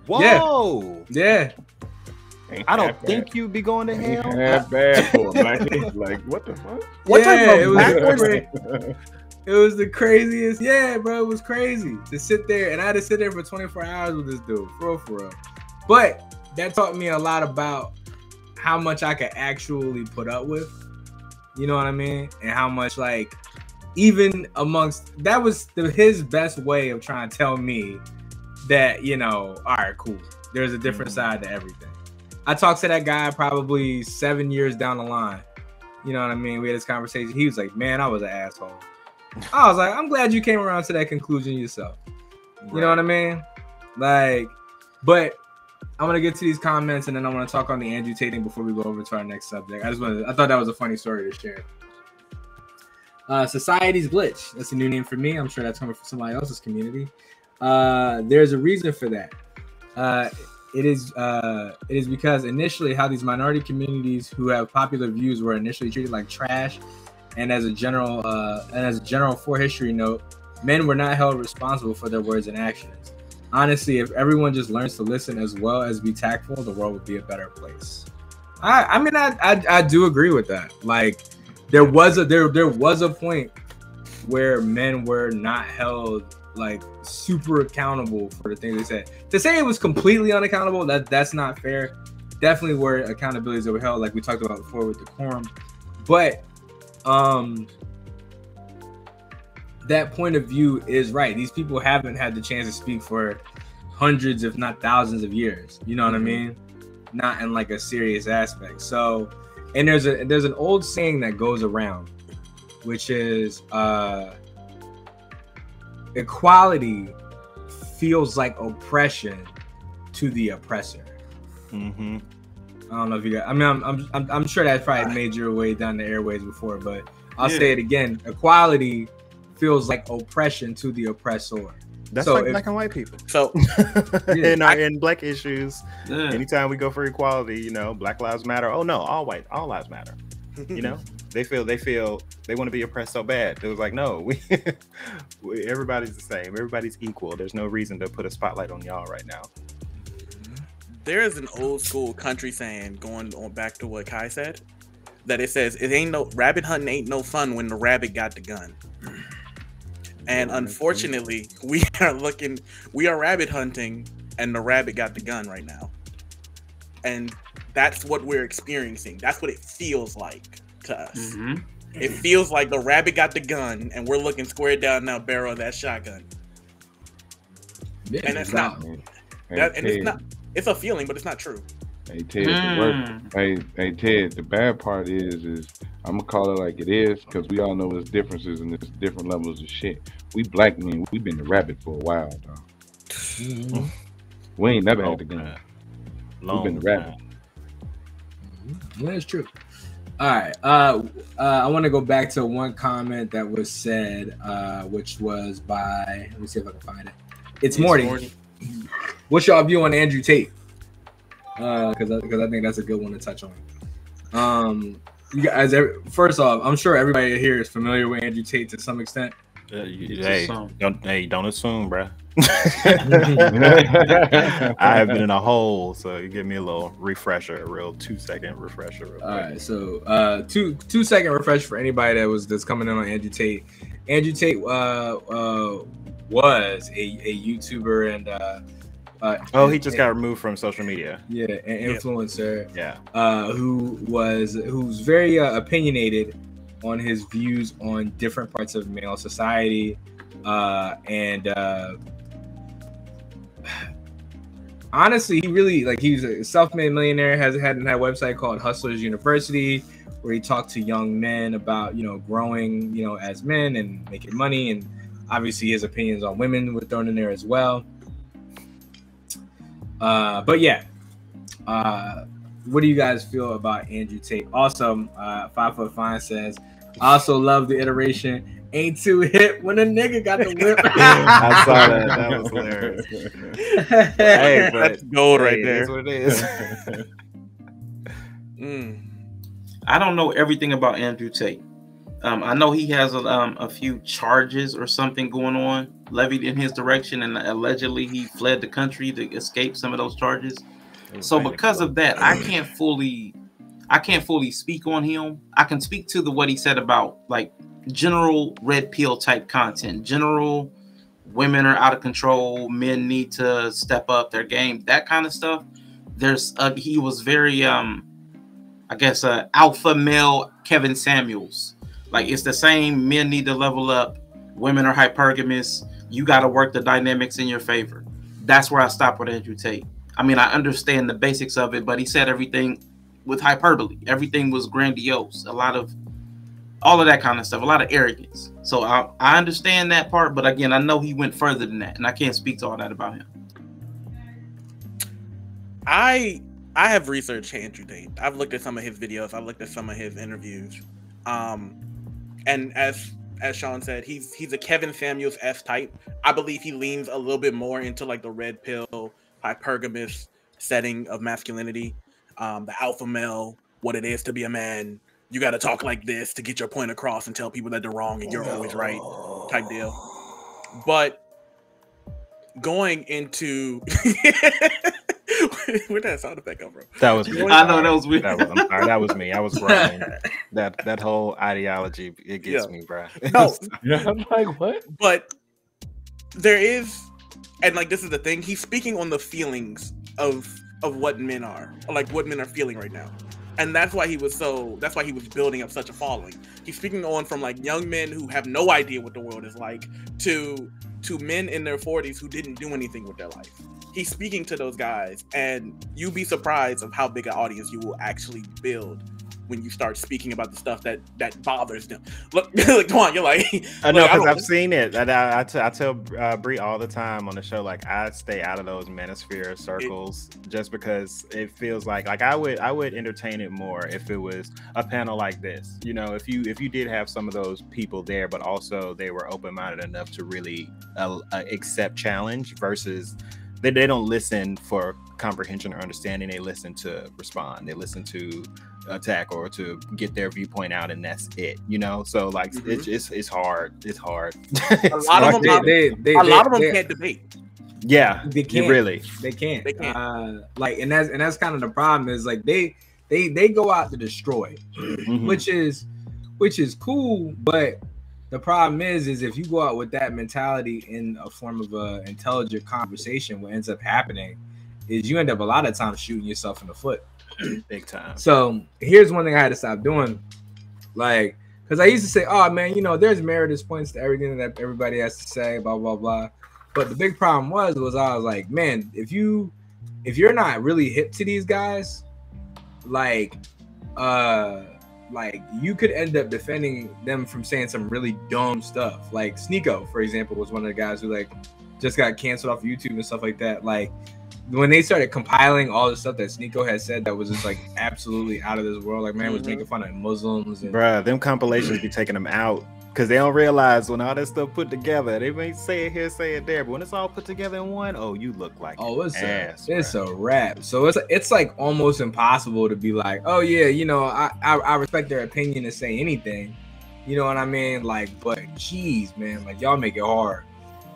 Whoa! Yeah. Ain't I don't that bad. think you'd be going to Ain't hell. that bad for a black man. Like, what the fuck? What Yeah, type it of was backwards? great. It was the craziest. Yeah, bro, it was crazy to sit there, and I had to sit there for 24 hours with this dude, for real. But that taught me a lot about how much I could actually put up with. You know what I mean? And how much, like, even amongst that was his best way of trying to tell me that, you know, all right, cool. There's a different side to everything. I talked to that guy probably 7 years down the line. You know what I mean? We had this conversation. He was like, man, I was an asshole. I was like, I'm glad you came around to that conclusion yourself. You know what I mean? Like, but I'm going to get to these comments and then I want to talk on the Andrew Tate thing before we go over to our next subject. I thought that was a funny story to share. Society's glitch. That's a new name for me. I'm sure that's coming from somebody else's community. There's a reason for that. It is because initially how these minority communities who have popular views were initially treated like trash, and as a general for history note, men were not held responsible for their words and actions. Honestly, if everyone just learns to listen as well as be tactful, the world would be a better place. I mean, I do agree with that. Like, there was a point where men were not held like super accountable for the things they said. To say it was completely unaccountable, that's not fair. Definitely were accountabilities that were held, like we talked about before with decorum. But that point of view is right. These people haven't had the chance to speak for hundreds, if not thousands of years. You know what I mean? Not in like a serious aspect. So, and there's an old saying that goes around, which is equality feels like oppression to the oppressor. Mm-hmm. I don't know if you guys. I mean, I'm sure that's probably made your way down the airways before, but I'll say it again. Equality feels like oppression to the oppressor. That's so like black and white people. So in black issues, anytime we go for equality, you know, Black Lives Matter. Oh no, all lives matter. You know, they want to be oppressed so bad. It was like, no, we everybody's the same. Everybody's equal. There's no reason to put a spotlight on y'all right now. there is an old school country saying, going on back to what Kai said, that it says it ain't no rabbit hunting ain't no fun when the rabbit got the gun. And unfortunately, we are rabbit hunting and the rabbit got the gun right now. And that's what we're experiencing. That's what it feels like to us. Mm-hmm. It feels like the rabbit got the gun and we're looking square down that barrel of that shotgun. Yeah, and that's not. It's a feeling, but it's not true. Hey Ted, hey Ted, the bad part is I'm gonna call it like it is, because we all know there's differences and there's different levels of shit. We black men, we've been the rabbit for a while, dog. Mm-hmm. We ain't never had the gun. We've been the rabbit. Yeah, that's true. All right. I want to go back to one comment that was said, which was by, let me see if I can find it. It's Morty. What's y'all view on Andrew Tate? Because I think that's a good one to touch on. You guys, first off, I'm sure everybody here is familiar with Andrew Tate to some extent. Don't assume, bro. I have been in a hole, so you give me a little refresher, a real 2-second refresher. All right, so 2-second refresher for anybody that's coming in on Andrew Tate. Andrew Tate was a YouTuber and he just got removed from social media. Yeah, an influencer. Yeah, who's very opinionated on his views on different parts of male society, and honestly, he really he's a self-made millionaire. Had a website called Hustlers University, where he talked to young men about growing as men and making money, and obviously his opinions on women were thrown in there as well. But yeah, what do you guys feel about Andrew Tate? Also, 5 Foot Fine says, I also love the iteration. Ain't too hip when a nigga got the whip. I saw that. That was hilarious. Hey, that's gold right there. That's what it is. I don't know everything about Andrew Tate. I know he has a few charges or something going on levied in his direction, and allegedly he fled the country to escape some of those charges. So because of that, I can't fully speak on him. I can speak to what he said about like general red pill type content, general women are out of control, men need to step up their game, that kind of stuff. He was very I guess alpha male Kevin Samuels. Like it's the same, men need to level up, women are hypergamous, you got to work the dynamics in your favor. That's where I stop with Andrew Tate. I mean, I understand the basics of it, but he said everything with hyperbole. Everything was grandiose. All of that kind of stuff, a lot of arrogance. So I understand that part, but again, I know he went further than that, and I can't speak to all that about him. I have researched Andrew Tate. I've looked at some of his videos. I've looked at some of his interviews. And as Sean said, he's a Kevin Samuels-esque type. I believe he leans a little bit more into like the red pill, hypergamous setting of masculinity, the alpha male, what it is to be a man. You got to talk like this to get your point across and tell people that they're wrong and you're always right type deal. But going into where'd that sound effect come from? That was me. I know that was weird. I'm sorry, that was me. I was wrong. That whole ideology, it gets me, bro. No, I'm like, what? but there is, and like this is the thing. He's speaking on the feelings of what men are, or like what men are feeling right now, and that's why he was building up such a following. He's speaking on from like young men who have no idea what the world is like to men in their 40s who didn't do anything with their life. He's speaking to those guys, and you'd be surprised of how big an audience you will actually build when you start speaking about the stuff that bothers them. Look, come on, you're like, I know, because I've seen it. I tell Bree all the time on the show, like I stay out of those manosphere circles just because it feels like I would entertain it more if it was a panel like this. You know, if you did have some of those people there, but also they were open-minded enough to really accept challenge versus they don't listen for comprehension or understanding. They listen to respond. They listen to attack or to get their viewpoint out, and that's it. You know, so like it's hard. It's hard. A lot of them can't debate. Yeah, they can't. Really, they can't. They can't. Like, and that's kind of the problem. Is like they go out to destroy, which is cool, but the problem is if you go out with that mentality in a form of a intelligent conversation, what ends up happening is you end up a lot of times shooting yourself in the foot. Big time. So here's one thing I had to stop doing, like, because I used to say, oh man, you know, there's meritorious points to everything that everybody has to say, blah blah blah. But the big problem was I was like, man, if you're not really hip to these guys, like you could end up defending them from saying some really dumb stuff. Like Sneeko, for example, was one of the guys who like just got canceled off YouTube and stuff like that. Like when they started compiling all the stuff that Sneeko had said that was just like absolutely out of this world, like man was making fun of Muslims and bruh, them compilations be taking them out because they don't realize when all that stuff put together, they may say it here, say it there, but when it's all put together in one, oh, you look like it's a wrap. So it's like almost impossible to be like, oh yeah, you know, I respect their opinion to say anything, you know what I mean? Like, but geez, man, like y'all make it hard.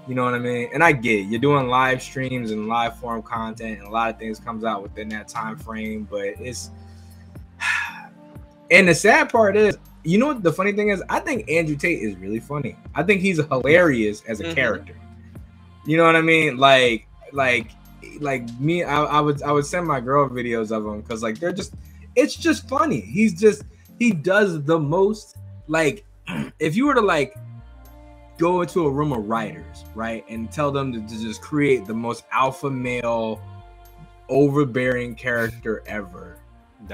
You know what I mean? And I get it. You're doing live streams and live form content, and a lot of things comes out within that time frame. But it's, and the sad part is, you know what the funny thing is? I think Andrew Tate is really funny. I think he's hilarious as a character. You know what I mean? Like me, I would send my girl videos of him because like it's just funny. He does the most. Like if you were to like go into a room of writers, right, and tell them to just create the most alpha male, overbearing character ever,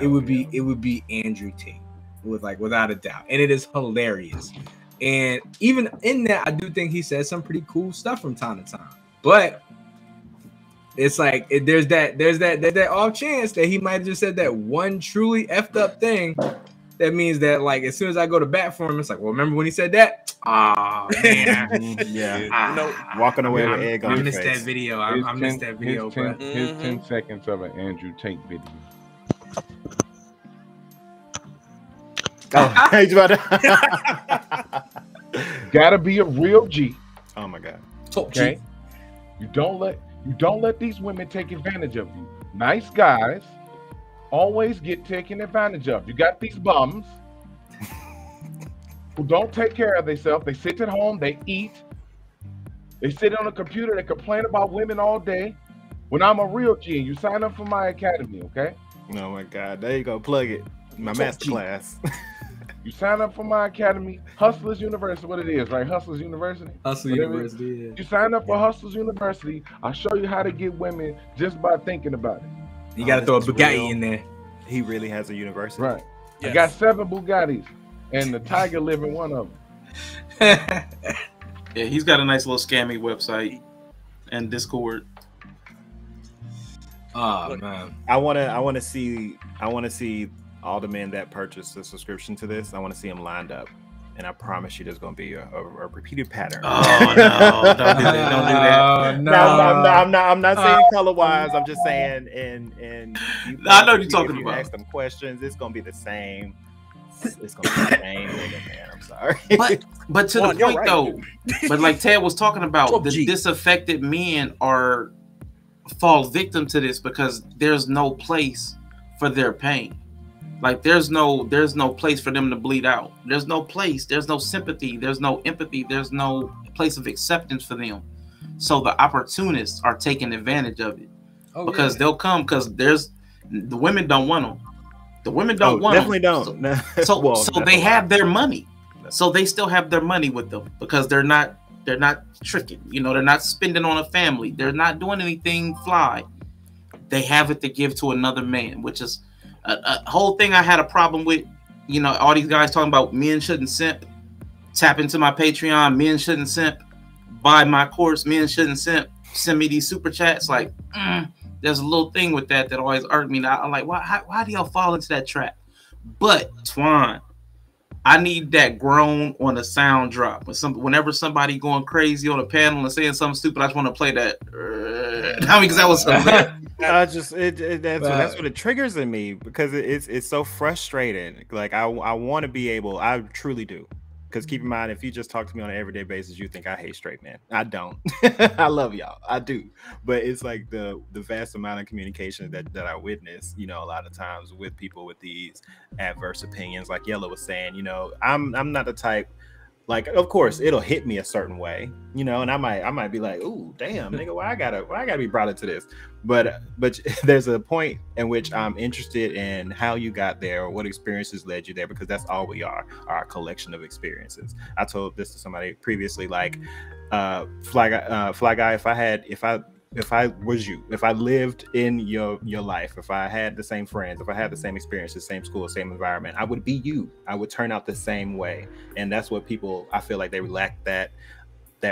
it would be Andrew Tate, without a doubt, and it is hilarious. And even in that, I do think he says some pretty cool stuff from time to time, but it's like there's that off chance that he might have just said that one truly effed up thing. That means that, like, as soon as I go to bat for him, it's like, well, remember when he said that? Oh, man. Yeah. Walking away with egg on I your missed face. that video. I missed that video, bro. Here's 10 seconds of an Andrew Tate video. Oh, he's about to... gotta be a real G. Oh my God. Top Okay. G. You don't let these women take advantage of you. Nice guys always get taken advantage of. You got these bums who don't take care of themselves. They sit at home, they eat, they sit on a computer, they complain about women all day. When I'm a real G, you sign up for my academy, okay? Oh my God. There you go. Plug it. My master class. You sign up for my academy, Hustlers University, what it is, right? Hustlers University. Hustle University. Yeah. You sign up for Hustlers University. I'll show you how to get women just by thinking about it. You got to throw a this is Bugatti real. in there. He really has a university. Right. Yes. I got 7 Bugattis, and the Tiger live in one of them. Yeah, he's got a nice little scammy website and Discord. Oh man. I wanna see all the men that purchased the subscription to this. I want to see them lined up, and I promise you, there's gonna be a repeated pattern. Oh no! Don't do that! Don't do that! No, I'm not saying color wise. I'm just saying, and I know what you're talking if you about. ask them questions, it's gonna be the same. It's gonna be the same nigga, man. I'm sorry. But to Juan, the you're point right. though, but like Ted was talking about, Top the G. disaffected men fall victim to this because there's no place for their pain. Like there's no place for them to bleed out. There's no place. There's no sympathy. There's no empathy. There's no place of acceptance for them. So the opportunists are taking advantage of it because they'll come because the women don't want them. The women don't want definitely them. don't. So Well, so that's they a have lie. their money. So they still have their money with them because they're not tricking. You know, they're not spending on a family. They're not doing anything fly. They have it to give to another man, which is a whole thing I had a problem with. You know, all these guys talking about men shouldn't simp. Tap into my Patreon. Men shouldn't simp. Buy my course. Men shouldn't simp. Send me these super chats. Like, there's a little thing with that always irked me. I'm like, why do y'all fall into that trap? But Twan, I need that groan on a sound drop. Whenever somebody going crazy on a panel and saying something stupid, I just want to play that. I mean, because that was That's what it triggers in me because it's so frustrating. Like I want to be able, I truly do. Because keep in mind, if you just talk to me on an everyday basis, you think I hate straight men. I don't. I love y'all. I do. But it's like the vast amount of communication that I witness, you know, a lot of times with people with these adverse opinions, like Yellow was saying, you know, I'm not the type. Like, of course, it'll hit me a certain way, you know, and I might be like, "Ooh, damn, nigga, why I gotta be brought into this?" But there's a point in which I'm interested in how you got there or what experiences led you there, because that's all we are a collection of experiences. I told this to somebody previously, like, Fly Guy, if I was you, if I lived in your life, if I had the same friends, if I had the same experiences, same school, same environment, I would be you. I would turn out the same way. And that's what people, I feel like they lack that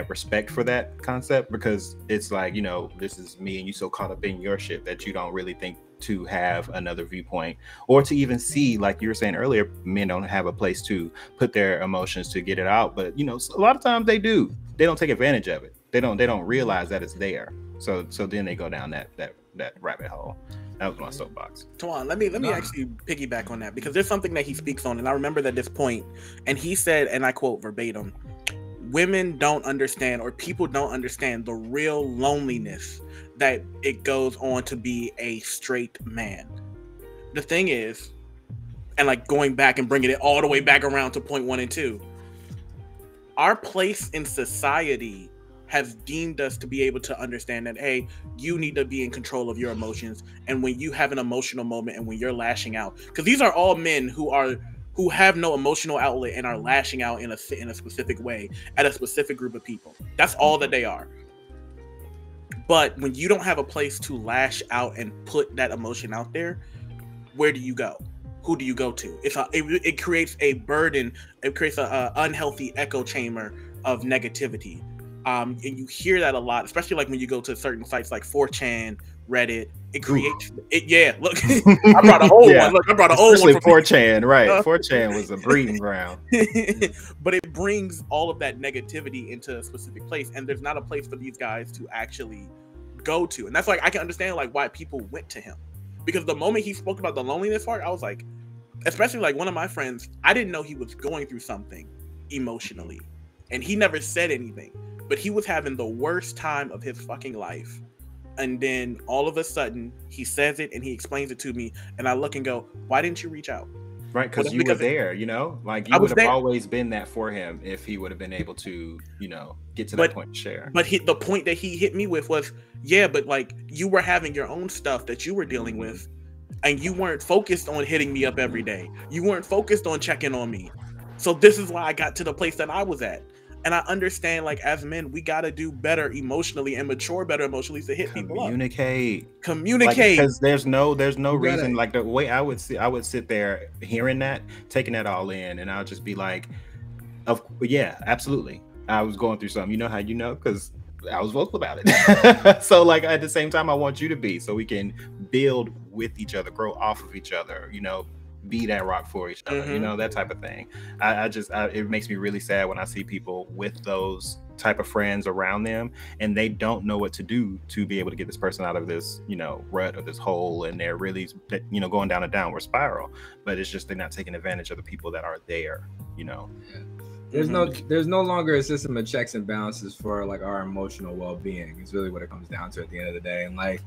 respect for that concept, because it's like, you know, this is me and you so caught up in your shit that you don't really think to have another viewpoint or to even see, like you were saying earlier, men don't have a place to put their emotions to get it out. But, you know, a lot of times they do. They don't take advantage of it. They don't realize that it's there. So then they go down that rabbit hole. That was my soapbox. Twan, let me actually piggyback on that, because there's something that he speaks on, and I remember that this point, and he said, and I quote verbatim, "Women don't understand, or people don't understand, the real loneliness that it goes on to be a straight man." The thing is, and like going back and bringing it all the way back around to point 1 and 2, our place in society has deemed us to be able to understand that, hey, you need to be in control of your emotions, and when you have an emotional moment and when you're lashing out, because these are all men who have no emotional outlet and are lashing out in a specific way at a specific group of people. That's all that they are. But when you don't have a place to lash out and put that emotion out there, where do you go? Who do you go to? It creates a burden. It creates an unhealthy echo chamber of negativity. And you hear that a lot, especially like when you go to certain sites like 4chan, Reddit. It creates it. Yeah, look, I brought a whole one. Look, I brought a whole one. 4chan, right? 4chan was a breeding ground. But it brings all of that negativity into a specific place, and there's not a place for these guys to actually go to. And that's like, I can understand like why people went to him, because the moment he spoke about the loneliness part, I was like, especially like one of my friends, I didn't know he was going through something emotionally. and he never said anything, but he was having the worst time of his fucking life. And then all of a sudden he says it and he explains it to me, and I look and go, why didn't you reach out? Right, because you were there, you know, like you would have always been that for him if he would have been able to, you know, get to that point to share. But the point that he hit me with was, yeah, but like you were having your own stuff that you were dealing with, and you weren't focused on hitting me up every day. You weren't focused on checking on me. So this is why I got to the place that I was at. And I understand, like, as men, we got to do better emotionally and mature better emotionally to hit people up. Communicate. Like, because there's no reason. Like the way I would sit there hearing that, taking that all in, and I'll just be like, yeah, absolutely. I was going through something. You know how you know? Because I was vocal about it. So like at the same time, I want you to be, so we can build with each other, grow off of each other, you know, be that rock for each other, you know, that type of thing. It makes me really sad when I see people with those type of friends around them and they don't know what to do to be able to get this person out of this, you know, rut or this hole, and they're really, you know, going down a downward spiral. But it's just they're not taking advantage of the people that are there, you know. There's no longer a system of checks and balances for like our emotional well-being. It's really what it comes down to at the end of the day. And like,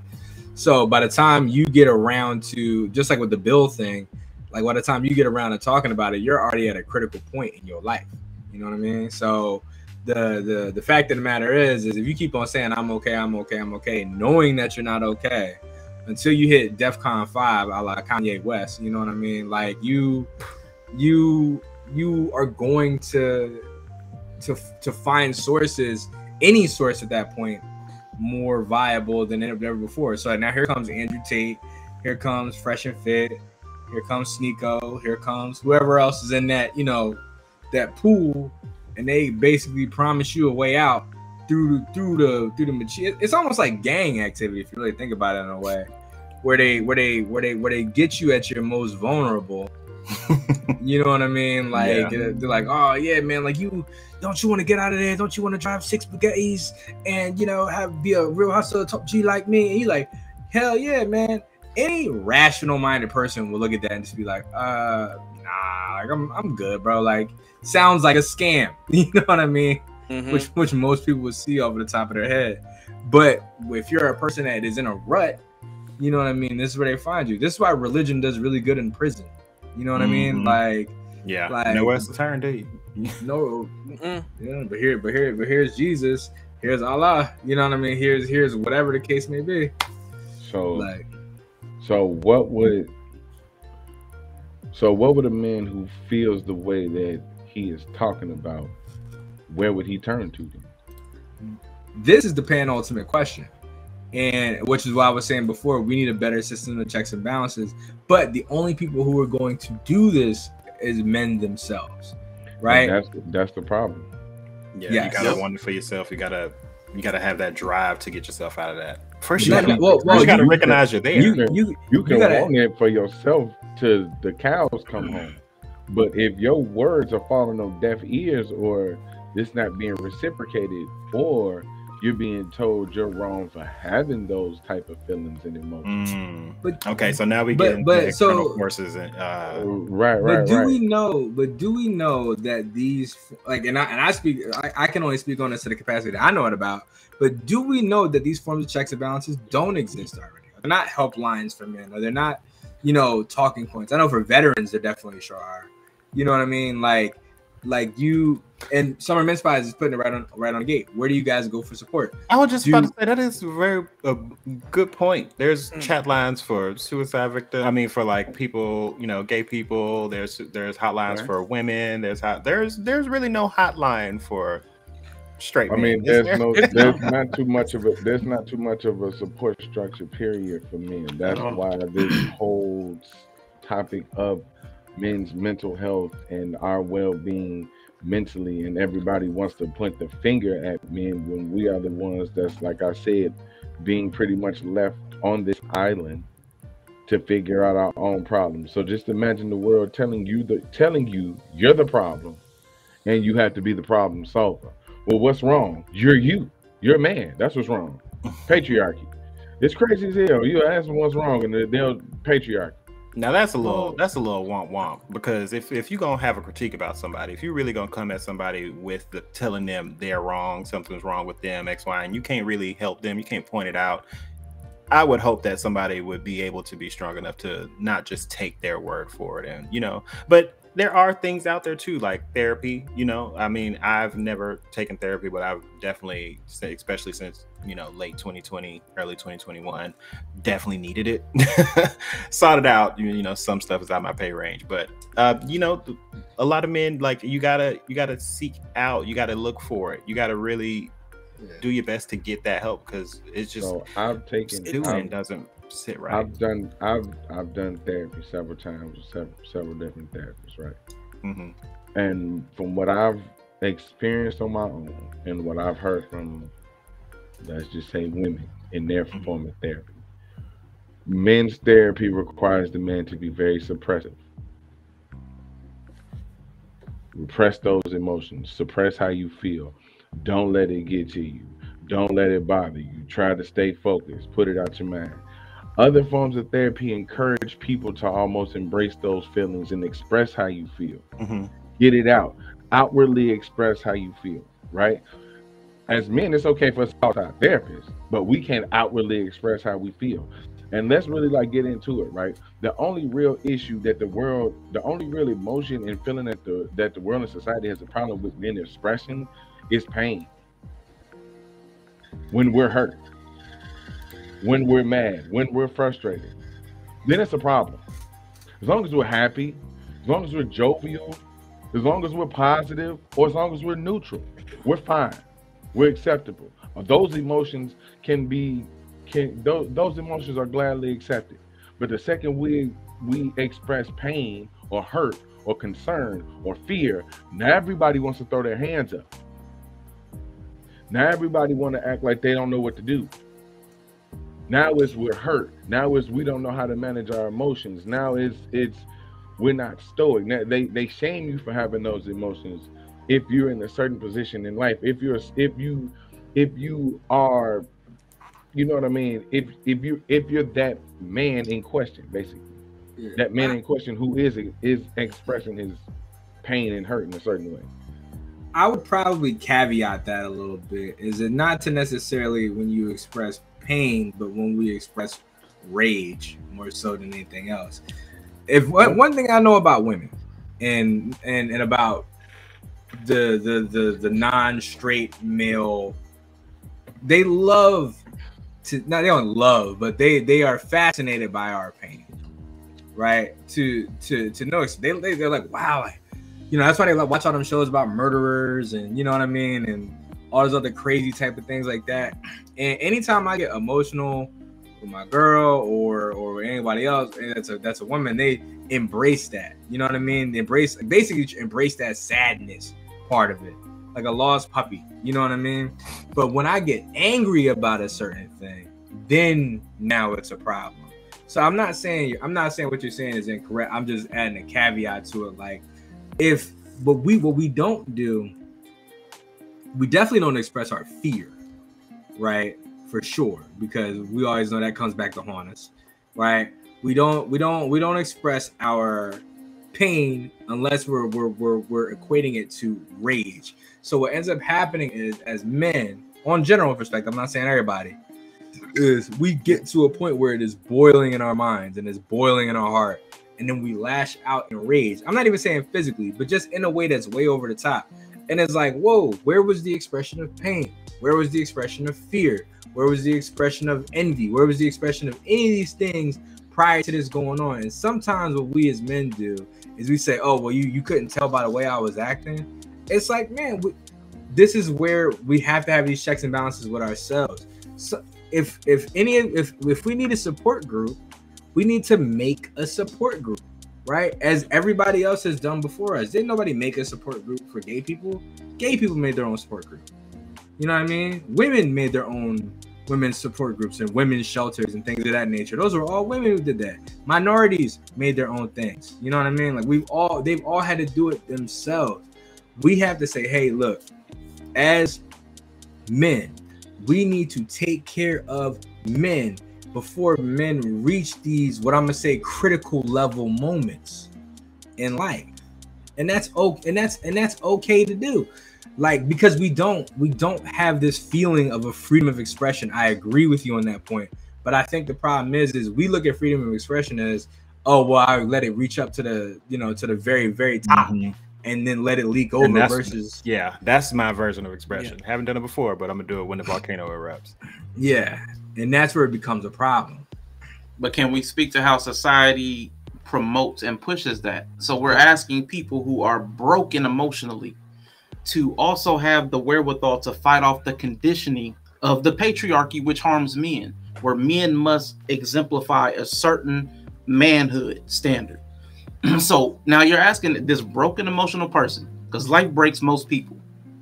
so by the time you get around to, just like with the bill thing, like by the time you get around to talking about it, you're already at a critical point in your life. You know what I mean? So the fact of the matter is if you keep on saying I'm okay, knowing that you're not okay until you hit DEFCON 5 a la Kanye West, you know what I mean? Like you are going to find sources, any source at that point, more viable than ever before. So now here comes Andrew Tate, here comes Fresh and Fit, here comes Sneeko, here comes whoever else is in that, you know, that pool, and they basically promise you a way out through the machine. It's almost like gang activity if you really think about it in a way, where they get you at your most vulnerable. You know what I mean? Like they're like, oh yeah, man, like you want to get out of there? Don't you want to drive 6 Bugattis and, you know, be a real hustler, top G like me? And you like, hell yeah, man. Any rational minded person will look at that and just be like, nah, like I'm good, bro. Like sounds like a scam. You know what I mean? Which most people would see over the top of their head. But if you're a person that is in a rut, you know what I mean? This is where they find you. This is why religion does really good in prison. You know what I mean? Like, yeah, like nowhere else to turn, do you? No, yeah, but here's Jesus, here's Allah. You know what I mean? Here's whatever the case may be. So what would a man who feels the way that he is talking about, where would he turn to then? This is the penultimate question. And which is why I was saying before, we need a better system of checks and balances. But the only people who are going to do this is men themselves, right? And that's the problem. Yeah, you gotta want it for yourself. You gotta have that drive to get yourself out of that. First, you gotta recognize you're there. You can want it for yourself till the cows come home. But if your words are falling on deaf ears, or it's not being reciprocated, or you're being told you're wrong for having those type of feelings and emotions. Okay, so now we get into external forces and right. Do we know that these, like, and I speak, I can only speak on this to the capacity that I know it about. But do we know that these forms of checks and balances don't exist already? They're not helplines for men, or they're not, you know, talking points. I know for veterans, they definitely sure are. You know what I mean? Like you and Summer Men's Spies is putting it right on the gate. Where do you guys go for support? I was just about to say that is a good point. There's chat lines for suicide victims. I mean, for like people, you know, gay people. There's hotlines for women. There's really no hotline for straight men. I mean, there's not too much of a support structure period for men. That's why this whole topic of men's mental health and our well-being mentally, and everybody wants to point the finger at men when we are the ones that's, like I said, being pretty much left on this island to figure out our own problems. So just imagine the world telling you you're the problem and you have to be the problem solver. Well, what's wrong? You're a man. That's what's wrong. Patriarchy. It's crazy as hell. You ask them what's wrong and they'll patriarchy. Now that's a little womp womp, because if you're gonna have a critique about somebody, if you're really gonna come at somebody with telling them they're wrong, something's wrong with them, X, Y, and you can't really help them, you can't point it out. I would hope that somebody would be able to be strong enough to not just take their word for it, and but there are things out there too, like therapy. I mean, I've never taken therapy, but I've definitely, especially since late 2020, early 2021, definitely needed it. Sought it out. Some stuff is out of my pay range, but a lot of men, like, you gotta seek out, you gotta look for it, you gotta really do your best to get that help, because it's just it doesn't sit right. I've done therapy several times with several different therapists, right? Mm-hmm. And from what I've experienced on my own and what I've heard from, let's just say, women in their form of therapy, men's therapy requires the man to be very suppressive. Repress those emotions, suppress how you feel. Don't let it get to you. Don't let it bother you. Try to stay focused. Put it out your mind. Other forms of therapy encourage people to almost embrace those feelings and express how you feel. Mm-hmm. Get it out. Outwardly express how you feel, right? As men, it's okay for us to talk to our therapists, but we can't outwardly express how we feel. And let's really get into it, right? The only real issue that the only real emotion and feeling that the world and society has a problem with men expressing is pain. When we're hurt, when we're mad, when we're frustrated, then it's a problem. As long as we're happy, as long as we're jovial, as long as we're positive, or as long as we're neutral, we're fine. We're acceptable. Those emotions those emotions are gladly accepted. But the second we express pain or hurt or concern or fear, now everybody wants to throw their hands up. Now everybody want to act like they don't know what to do. Now we're hurt. Now we don't know how to manage our emotions. Now we're not stoic. Now they shame you for having those emotions if you're in a certain position in life. If you are, you know what I mean? If you're that man in question, basically, that man in question who is expressing his pain and hurt in a certain way. I would probably caveat that a little bit. Is it not to necessarily when you express pain, but when we express rage more so than anything else. If one thing I know about women and about the non-straight male, they love to, not they don't love, but they are fascinated by our pain, right? To know they're like, wow, that's why they like watch all them shows about murderers and what I mean, and all those other crazy type of things like that. And anytime I get emotional with my girl or anybody else, and that's a woman, they embrace that. You know what I mean? They basically embrace that sadness part of it, like a lost puppy. You know what I mean? But when I get angry about a certain thing, then now it's a problem. So I'm not saying what you're saying is incorrect. I'm just adding a caveat to it. Like, what we don't do, we definitely don't express our fear, right? For sure, because we always know that comes back to haunt us, right? We don't express our pain unless we're equating it to rage. So what ends up happening is, as men, on general perspective, I'm not saying everybody, is we get to a point where it is boiling in our minds and it's boiling in our heart, and then we lash out in rage. I'm not even saying physically, but just in a way that's way over the top. And it's like, whoa, where was the expression of pain? Where was the expression of fear? Where was the expression of envy? Where was the expression of any of these things prior to this going on? And sometimes what we as men do is we say, oh, well, you couldn't tell by the way I was acting. It's like, man, this is where we have to have these checks and balances with ourselves. So if we need a support group, we need to make a support group, right? As everybody else has done before us. Didn't nobody make a support group for gay people? Gay people made their own support group. You know what I mean? Women made their own women's support groups and women's shelters and things of that nature. Those were all women who did that. Minorities made their own things. You know what I mean? Like they've all had to do it themselves. We have to say, hey, look, as men, we need to take care of men before men reach these, what I'm gonna say, critical level moments in life. And that's okay, and that's okay to do. Like, because we don't have this feeling of a freedom of expression. I agree with you on that point. But I think the problem is we look at freedom of expression as, oh, well, I let it reach up to the, to the very, very top, and then let it leak over versus. Yeah, that's my version of expression. Yeah. Haven't done it before, but I'm gonna do it when the volcano erupts. Yeah, and that's where it becomes a problem. But can we speak to how society promotes and pushes that? So we're asking people who are broken emotionally to also have the wherewithal to fight off the conditioning of the patriarchy, which harms men, where men must exemplify a certain manhood standard. So now you're asking this broken emotional person, because life breaks most people.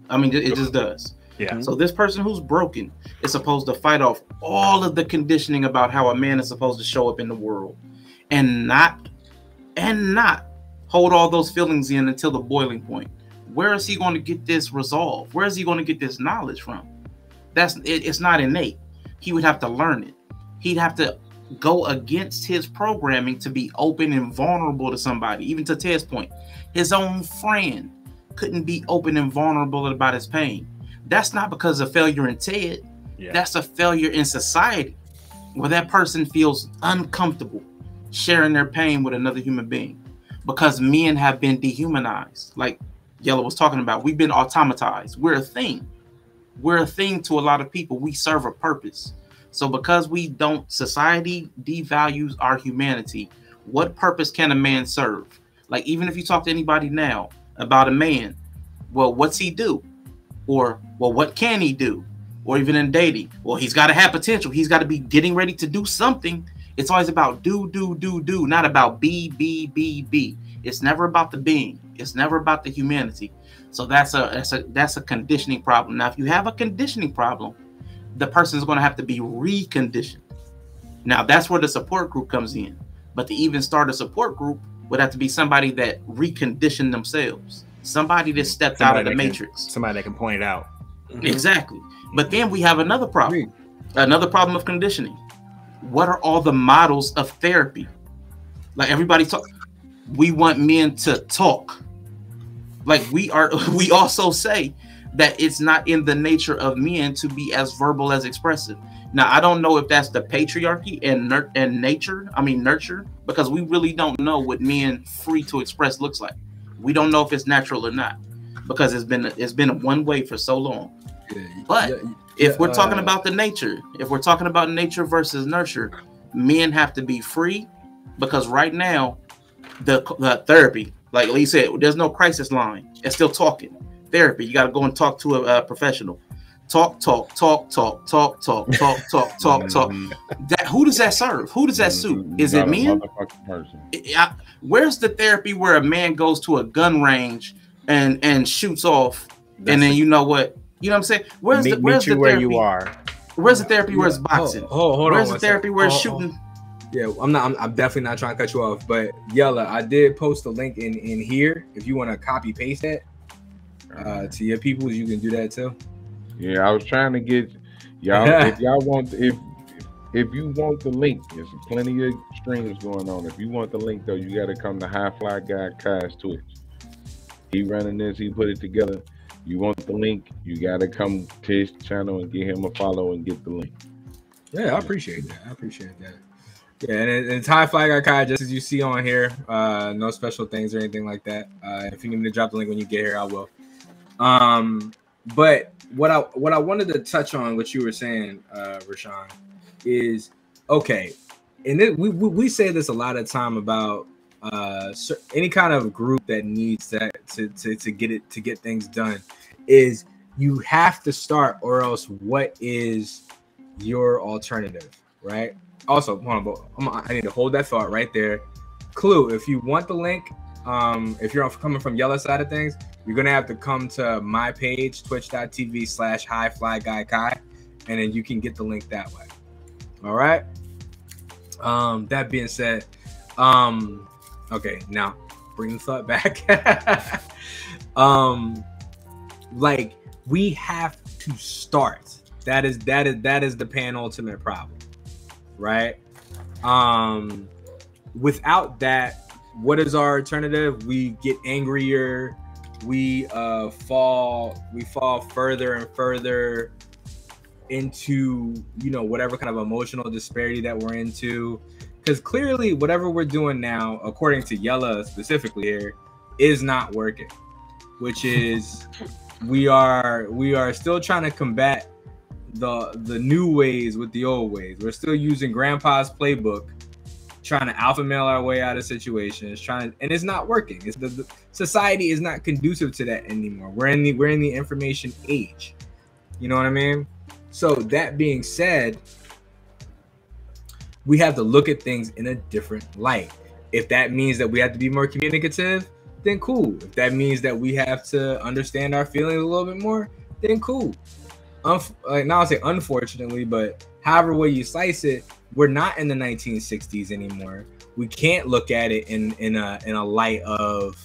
I mean, it just does. Yeah. So this person who's broken is supposed to fight off all of the conditioning about how a man is supposed to show up in the world, and not hold all those feelings in until the boiling point. Where is he going to get this resolve? Where is he going to get this knowledge from? It's not innate. He would have to learn it. He'd have to go against his programming to be open and vulnerable to somebody. Even to Ted's point, his own friend couldn't be open and vulnerable about his pain. That's not because of failure in Ted. Yeah. That's a failure in society, where that person feels uncomfortable sharing their pain with another human being, because men have been dehumanized. Like Yellow was talking about, we've been automatized. We're a thing. We're a thing to a lot of people. We serve a purpose. So because society devalues our humanity, what purpose can a man serve? Like, even if you talk to anybody now about a man, well, what's he do? Or, well, what can he do? Or even in dating, well, he's got to have potential. He's got to be getting ready to do something. It's always about do, not about be. It's never about the being. It's never about the humanity. So that's a conditioning problem. Now, if you have a conditioning problem, the person is going to have to be reconditioned. Now, that's where the support group comes in. But to even start a support group would have to be somebody that reconditioned themselves. Somebody that stepped out of the matrix. Somebody that can point it out. Exactly. But then we have another problem. Another problem of conditioning. What are all the models of therapy? Like, everybody talk. We want men to talk. Like, we also say that it's not in the nature of men to be as verbal as expressive. Now, I don't know if that's the patriarchy and nurture, because we really don't know what men free to express looks like. We don't know if it's natural or not, because it's been one way for so long. But if we're talking about the nature, if we're talking about nature versus nurture, men have to be free, because right now, the therapy, like Lee said, there's no crisis line. It's still talking. Therapy, you got to go and talk to a professional. Talk. That, who does that serve? Who does that suit? Is it men? Where's the therapy where a man goes to a gun range and shoots off, and then you know what I'm saying? Where's the therapy where you are? Where's the therapy where it's boxing? Where's the therapy where it's shooting? Yeah, I'm definitely not trying to cut you off, but Yella, I did post a link in here. If you want to copy paste that to your people, you can do that too. Yeah, I was trying to get y'all. If y'all want, if you want the link, there's plenty of streams going on. If you want the link though, you got to come to HiFlyGuy Kai's Twitch. He running this. He put it together. You want the link? You got to come to his channel and give him a follow and get the link. Yeah, I appreciate that. Yeah, and it's HiFlyGuy Kai, just as you see on here. No special things or anything like that. If you need me to drop the link when you get here, I will. But what I wanted to touch on, what you were saying, Rashawn, is okay. And we say this a lot of time about any kind of group that needs to get things done, is you have to start, or else what is your alternative, right? Also, hold on, I need to hold that thought right there. Clue: if you want the link, if you're coming from Yellow side of things, you're gonna have to come to my page, twitch.tv/HiFlyGuy Kai, and then you can get the link that way. All right. That being said, okay, now bring the thought back. Like, we have to start. That is the penultimate problem. right? Without that, what is our alternative? We get angrier. We fall further and further into, you know, whatever kind of emotional disparity that we're into. Because clearly, whatever we're doing now, according to Yella specifically here, is not working. Which is, we are still trying to combat the new ways with the old ways. We're still using Grandpa's playbook, trying to alpha male our way out of situations, and it's not working. It's the society is not conducive to that anymore. We're in the information age. You know what I mean? So that being said, we have to look at things in a different light. If that means that we have to be more communicative, then cool. If that means that we have to understand our feelings a little bit more, then cool. Now I'll say unfortunately, but however way you slice it, we're not in the 1960s anymore. We can't look at it in a light of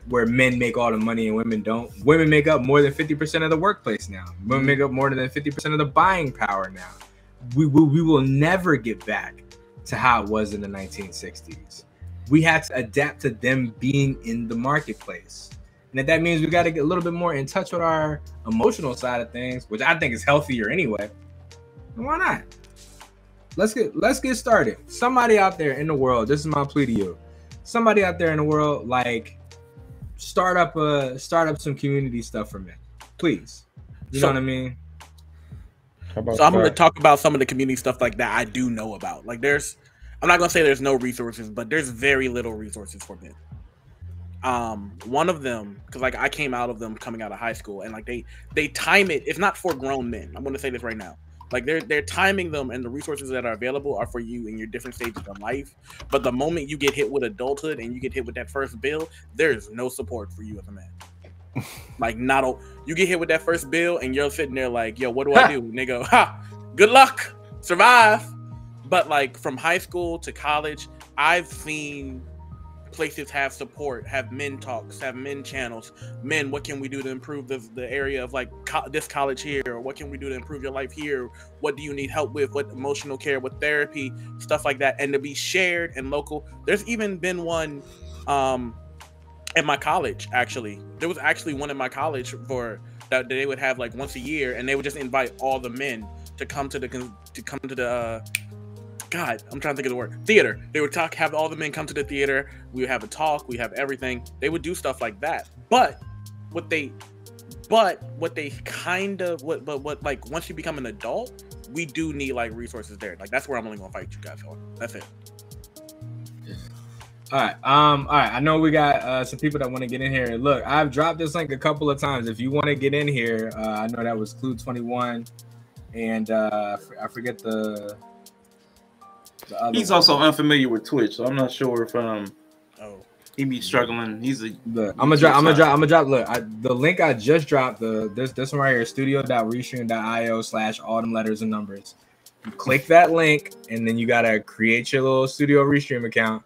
where men make all the money and women don't. Women make up more than 50% of the workplace now. Women make up more than 50% of the buying power now. We will never get back to how it was in the 1960s. We have to adapt to them being in the marketplace. And if that means we got to get a little bit more in touch with our emotional side of things, which I think is healthier anyway, then why not? Let's get started. Somebody out there in the world, this is my plea to you. Somebody out there in the world, like, start up some community stuff for men, please. You know what I mean? So I'm going to talk about some of the community stuff like that I do know about. Like, I'm not going to say there's no resources, but there's very little resources for men. One of them, because like I came out of them coming out of high school, and like they time it. It's not for grown men. I'm going to say this right now. Like they're timing them, and the resources that are available are for you in your different stages of life. But the moment you get hit with adulthood and you get hit with that first bill, there's no support for you as a man. Like you get hit with that first bill, and you're sitting there like, yo, what do I do? And they go, ha, good luck, survive. But like from high school to college, I've seen places have support, have men talks, have men channels. Men, what can we do to improve the area of like this college here? Or what can we do to improve your life here? What do you need help with? What emotional care, what therapy, stuff like that. And to be shared and local. There's even been one at my college, actually. There was actually one in my college for that they would have like once a year, and they would just invite all the men to come to the God, I'm trying to think of the word. Theater. They would have all the men come to the theater. We would have a talk. We have everything. They would do stuff like that. But what like once you become an adult, we do need like resources there. Like that's where I'm only gonna fight you guys on. That's it. All right. I know we got some people that want to get in here. Look, I've dropped this link a couple of times. If you want to get in here, I know that was Clue 21, and I forget the He's also unfamiliar with Twitch, so I'm not sure if he be struggling. I'm gonna drop. Look, the link I just dropped, this one right here, studio.restream.io/ all them letters and numbers. You click that link, and then you gotta create your little Studio Restream account.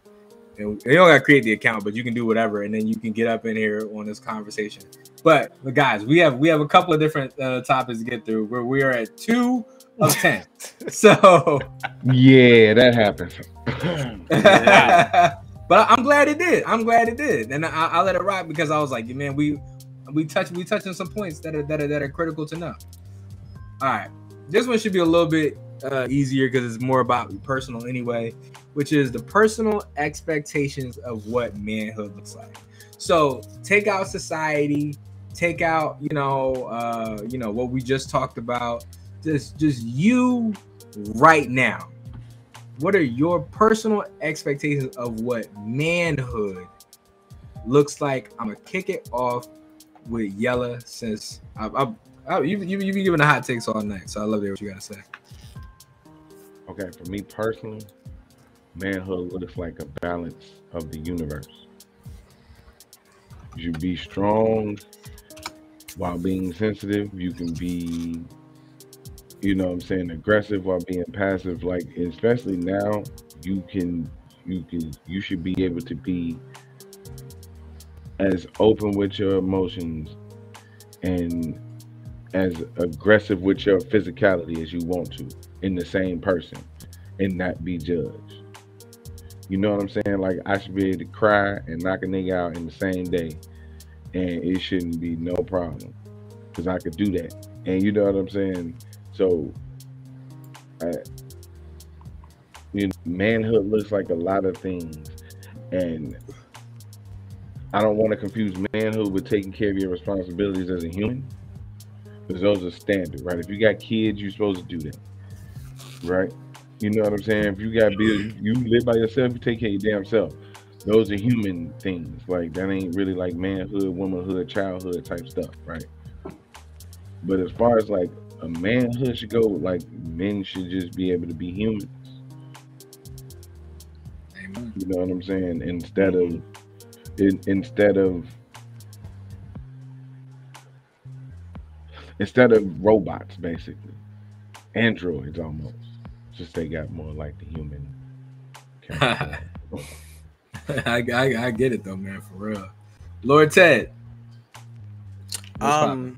And you don't gotta create the account, but you can do whatever, and then you can get up in here on this conversation. But guys, we have a couple of different topics to get through. We are at 2 of 10. So yeah, that happens. But I'm glad it did. And I let it rock because I was like, man, we touching some points that are critical to know. All right, this one should be a little bit easier because it's more about personal anyway, which is the personal expectations of what manhood looks like. So take out society, take out what we just talked about. Just you right now. What are your personal expectations of what manhood looks like? I'm gonna kick it off with Yella, since you've been giving the hot takes all night, so I love to hear what you gotta say. Okay, for me personally, manhood looks like a balance of the universe. You be strong while being sensitive. You can be, aggressive while being passive. Like, especially now, you should be able to be as open with your emotions and as aggressive with your physicality as you want to in the same person and not be judged. You know what I'm saying? Like, I should be able to cry and knock a nigga out in the same day, and it shouldn't be no problem because I could do that. And you know what I'm saying? So, manhood looks like a lot of things, and I don't want to confuse manhood with taking care of your responsibilities as a human, because those are standard, right? If you got kids, you're supposed to do that, right? You know what I'm saying? If you got bills, you live by yourself, you take care of your damn self. Those are human things. Like, that ain't really like manhood, womanhood, childhood type stuff, right? But as far as like a manhood should go, like, men should just be able to be human. Amen. You know what I'm saying? Instead of robots, basically, androids almost. Just they got more like the human character. I get it though, man, for real. Lord Ted. I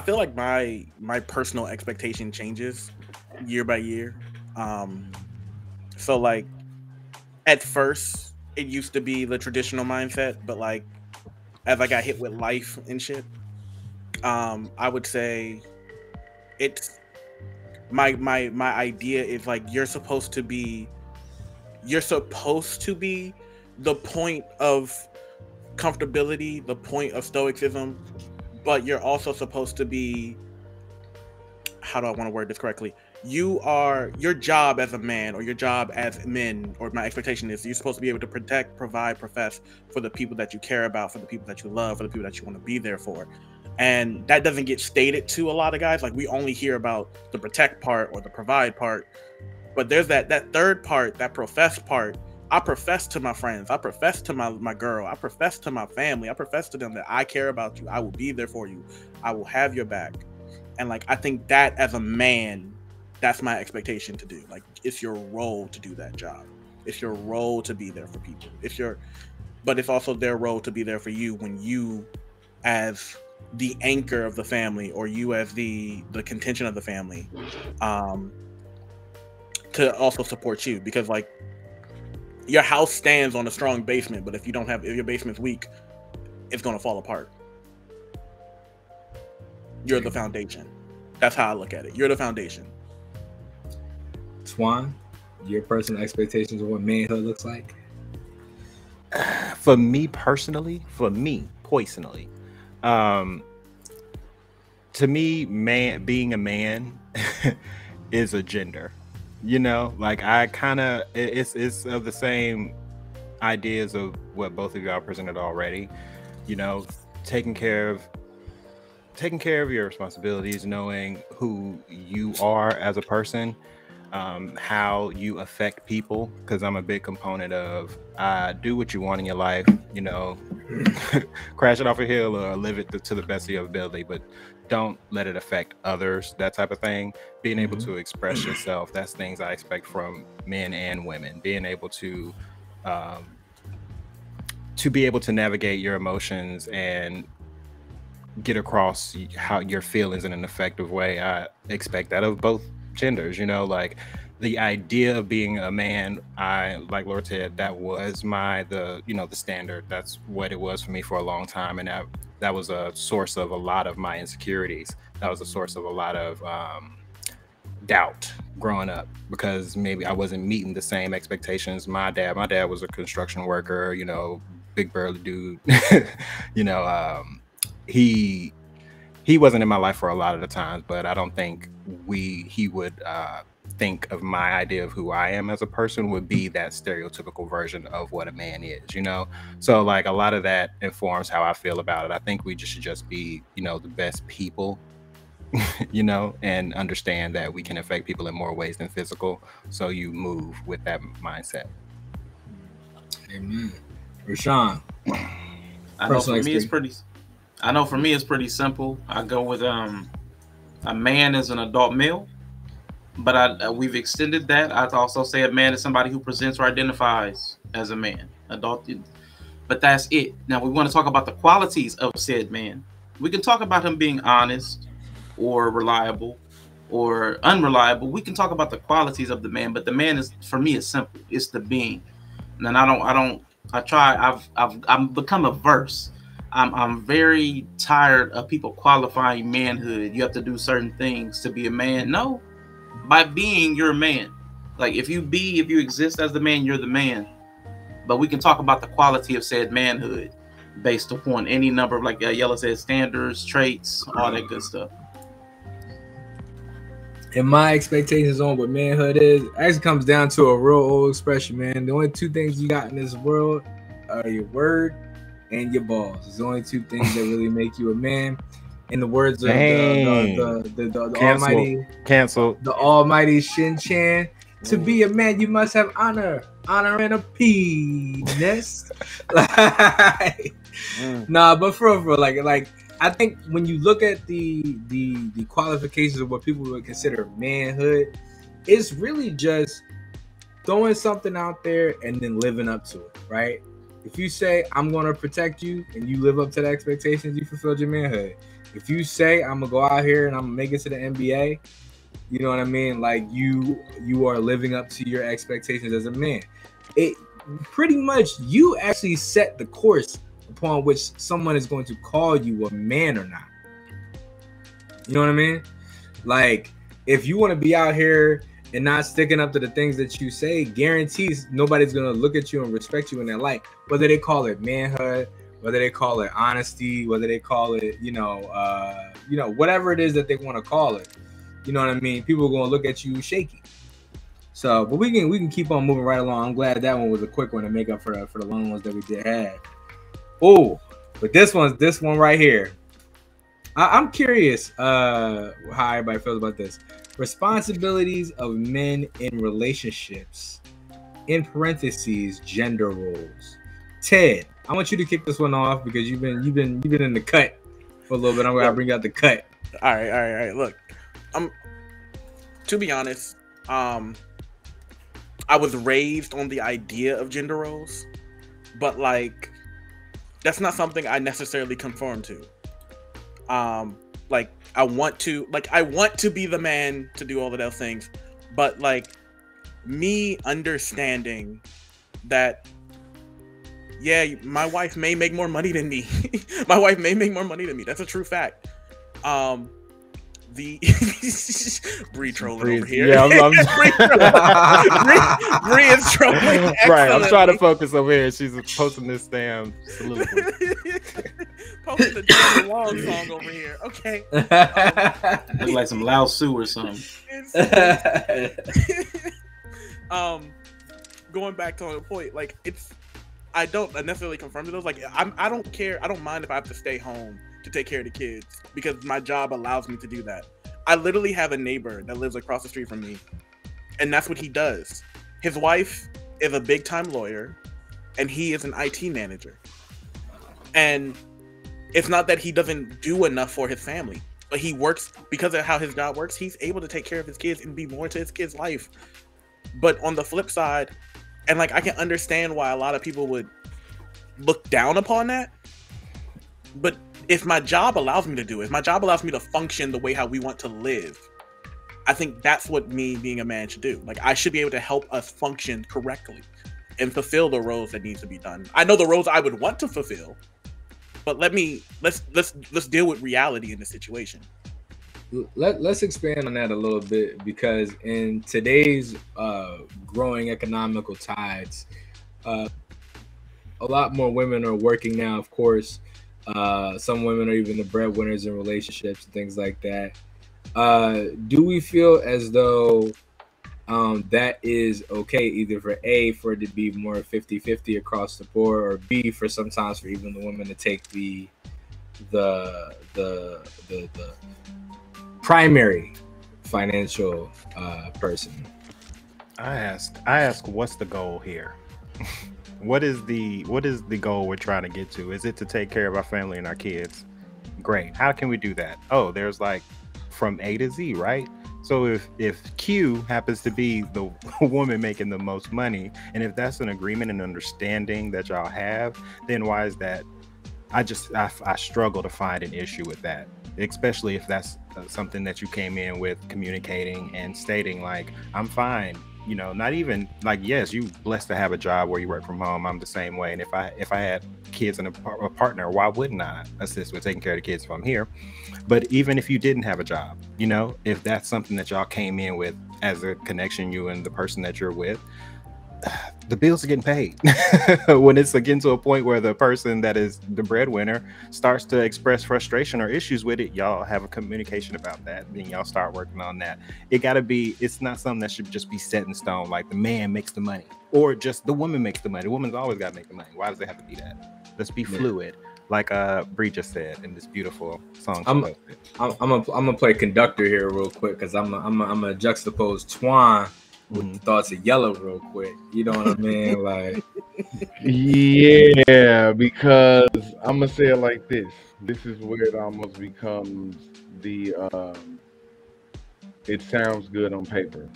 feel like my personal expectation changes year by year. So like at first it used to be the traditional mindset, but like as I got hit with life and shit, I would say it's my idea is like you're supposed to be the point of comfortability, the point of stoicism, but you're also supposed to be, how do I want to word this correctly? Your job as a man, or your job as men, or my expectation is you're supposed to be able to protect, provide, profess for the people that you care about, for the people that you love, for the people that you want to be there for. And that doesn't get stated to a lot of guys. Like, we only hear about the protect part or the provide part, but there's that third part, that profess part. I profess to my friends, I profess to my girl, I profess to my family, I profess to them that I care about you, I will be there for you, I will have your back. And like, I think that as a man, that's my expectation to do. Like, it's your role to do that job. It's your role to be there for people. But it's also their role to be there for you when you, as the anchor of the family, or you as the contention of the family, to also support you. Because like, your house stands on a strong basement, but if your basement's weak, it's gonna fall apart. You're the foundation. That's how I look at it. You're the foundation. Twan, your personal expectations of what manhood looks like? For me personally, to me, being a man is a gender. You know, like, I kind of, it's of the same ideas of what both of y'all presented already. You know, taking care of your responsibilities, knowing who you are as a person, how you affect people, because I'm a big component of do what you want in your life, you know, crash it off a hill or live it to the best of your ability, but don't let it affect others, that type of thing. Being able to express yourself, that's things I expect from men and women. Being able to be able to navigate your emotions and get across how your feelings in an effective way, I expect that of both genders. You know, like, the idea of being a man, like Lord Ted, that was the standard. That's what it was for me for a long time, and that was a source of a lot of my insecurities. That was a source of a lot of doubt growing up, because maybe I wasn't meeting the same expectations. My dad was a construction worker, you know, big burly dude. You know, he wasn't in my life for a lot of the times, but I don't think he would think of my idea of who I am as a person would be that stereotypical version of what a man is, you know? So like, a lot of that informs how I feel about it. I think we should just be, you know, the best people, you know, and understand that we can affect people in more ways than physical. So you move with that mindset. Amen. Rashawn. I know for me it's pretty simple. I go with a man is an adult male, but we've extended that. I'd also say a man is somebody who presents or identifies as a man, adult. But that's it. Now we want to talk about the qualities of said man. We can talk about him being honest or reliable or unreliable. We can talk about the qualities of the man, but the man is, for me, is simple. It's the being. And I've become averse. I'm very tired of people qualifying manhood. You have to do certain things to be a man. No, by being, you're a man. Like if you exist as the man, you're the man. But we can talk about the quality of said manhood based upon any number of, like Yella said, standards, traits, all that good stuff. And my expectations on what manhood is actually comes down to a real old expression, man. The only two things you got in this world are your word and your balls. It's the only two things that really make you a man. In the words of the almighty Shin Chan, to be a man, you must have honor and a penis. Nah, but for real, like I think when you look at the qualifications of what people would consider manhood, it's really just throwing something out there and then living up to it, right? If you say I'm gonna protect you and you live up to the expectations, you fulfilled your manhood. If you say I'm gonna go out here and I'm gonna make it to the NBA, you know what I mean? Like you are living up to your expectations as a man. It pretty much, you actually set the course upon which someone is going to call you a man or not. You know what I mean? Like if you want to be out here and not sticking up to the things that you say, guarantees nobody's gonna look at you and respect you in that light. Whether they call it manhood, whether they call it honesty, whether they call it, whatever it is that they want to call it. You know what I mean? People are gonna look at you shaky. So, but we can keep on moving right along. I'm glad that one was a quick one to make up for the long ones that we did have. Oh, but this one right here. I'm curious how everybody feels about this. Responsibilities of men in relationships. In parentheses, gender roles. Ted, I want you to kick this one off because you've been in the cut for a little bit. I'm gonna bring out the cut. All right. Look, to be honest, I was raised on the idea of gender roles, but like that's not something I necessarily conform to. Like I want to be the man to do all of those things, but like me understanding that, yeah, my wife may make more money than me. My wife may make more money than me. That's a true fact. The Bree trolling over here. Yeah, Bree is trolling. Right, I'm trying to focus over here. She's posting this damn soliloquy. Posting the damn long song over here. Okay. Look like some Lao Su or something. Going back to the point, like I don't necessarily confirm to those. Like I don't care. I don't mind if I have to stay home to take care of the kids because my job allows me to do that. I literally have a neighbor that lives across the street from me, and that's what he does. His wife is a big time lawyer, and he is an IT manager. And it's not that he doesn't do enough for his family, but he works because of how his job works. He's able to take care of his kids and be more to his kids' life. But on the flip side, and like I can understand why a lot of people would look down upon that, but if my job allows me to do it, if my job allows me to function the way how we want to live, I think that's what me being a man should do. Like I should be able to help us function correctly and fulfill the roles that needs to be done. I know the roles I would want to fulfill, but let's deal with reality in the situation. Let's expand on that a little bit, because in today's growing economical tides, a lot more women are working now, of course. Some women are even the breadwinners in relationships and things like that. Do we feel as though that is okay, either for A, for it to be more 50-50 across the board, or B, for sometimes for even the women to take the primary financial person? I ask what's the goal here? What is the goal we're trying to get to? Is it to take care of our family and our kids? Great. How can we do that? Oh, there's like from A to Z, right? So if Q happens to be the woman making the most money, and if that's an agreement and understanding that y'all have, then why is that I struggle to find an issue with that, especially if that's something that you came in with communicating and stating like, I'm fine. You know, not even like, yes, you blessed to have a job where you work from home. I'm the same way. And if I had kids and a partner, why wouldn't I assist with taking care of the kids if I'm here? But even if you didn't have a job, you know, if that's something that y'all came in with as a connection, you and the person that you're with, the bills are getting paid. When it's getting to a point where the person that is the breadwinner starts to express frustration or issues with it, y'all have a communication about that, then y'all start working on that. It's not something that should just be set in stone, like the man makes the money or just the woman makes the money. The woman's always got to make the money. Why does it have to be that? Let's be fluid, like Bree just said in this beautiful song. I'm gonna play conductor here real quick, because I'm gonna juxtapose Twan with the thoughts of Yellow real quick. You know what I mean? Like, yeah, because I'm gonna say it like this. This is where it almost becomes the it sounds good on paper,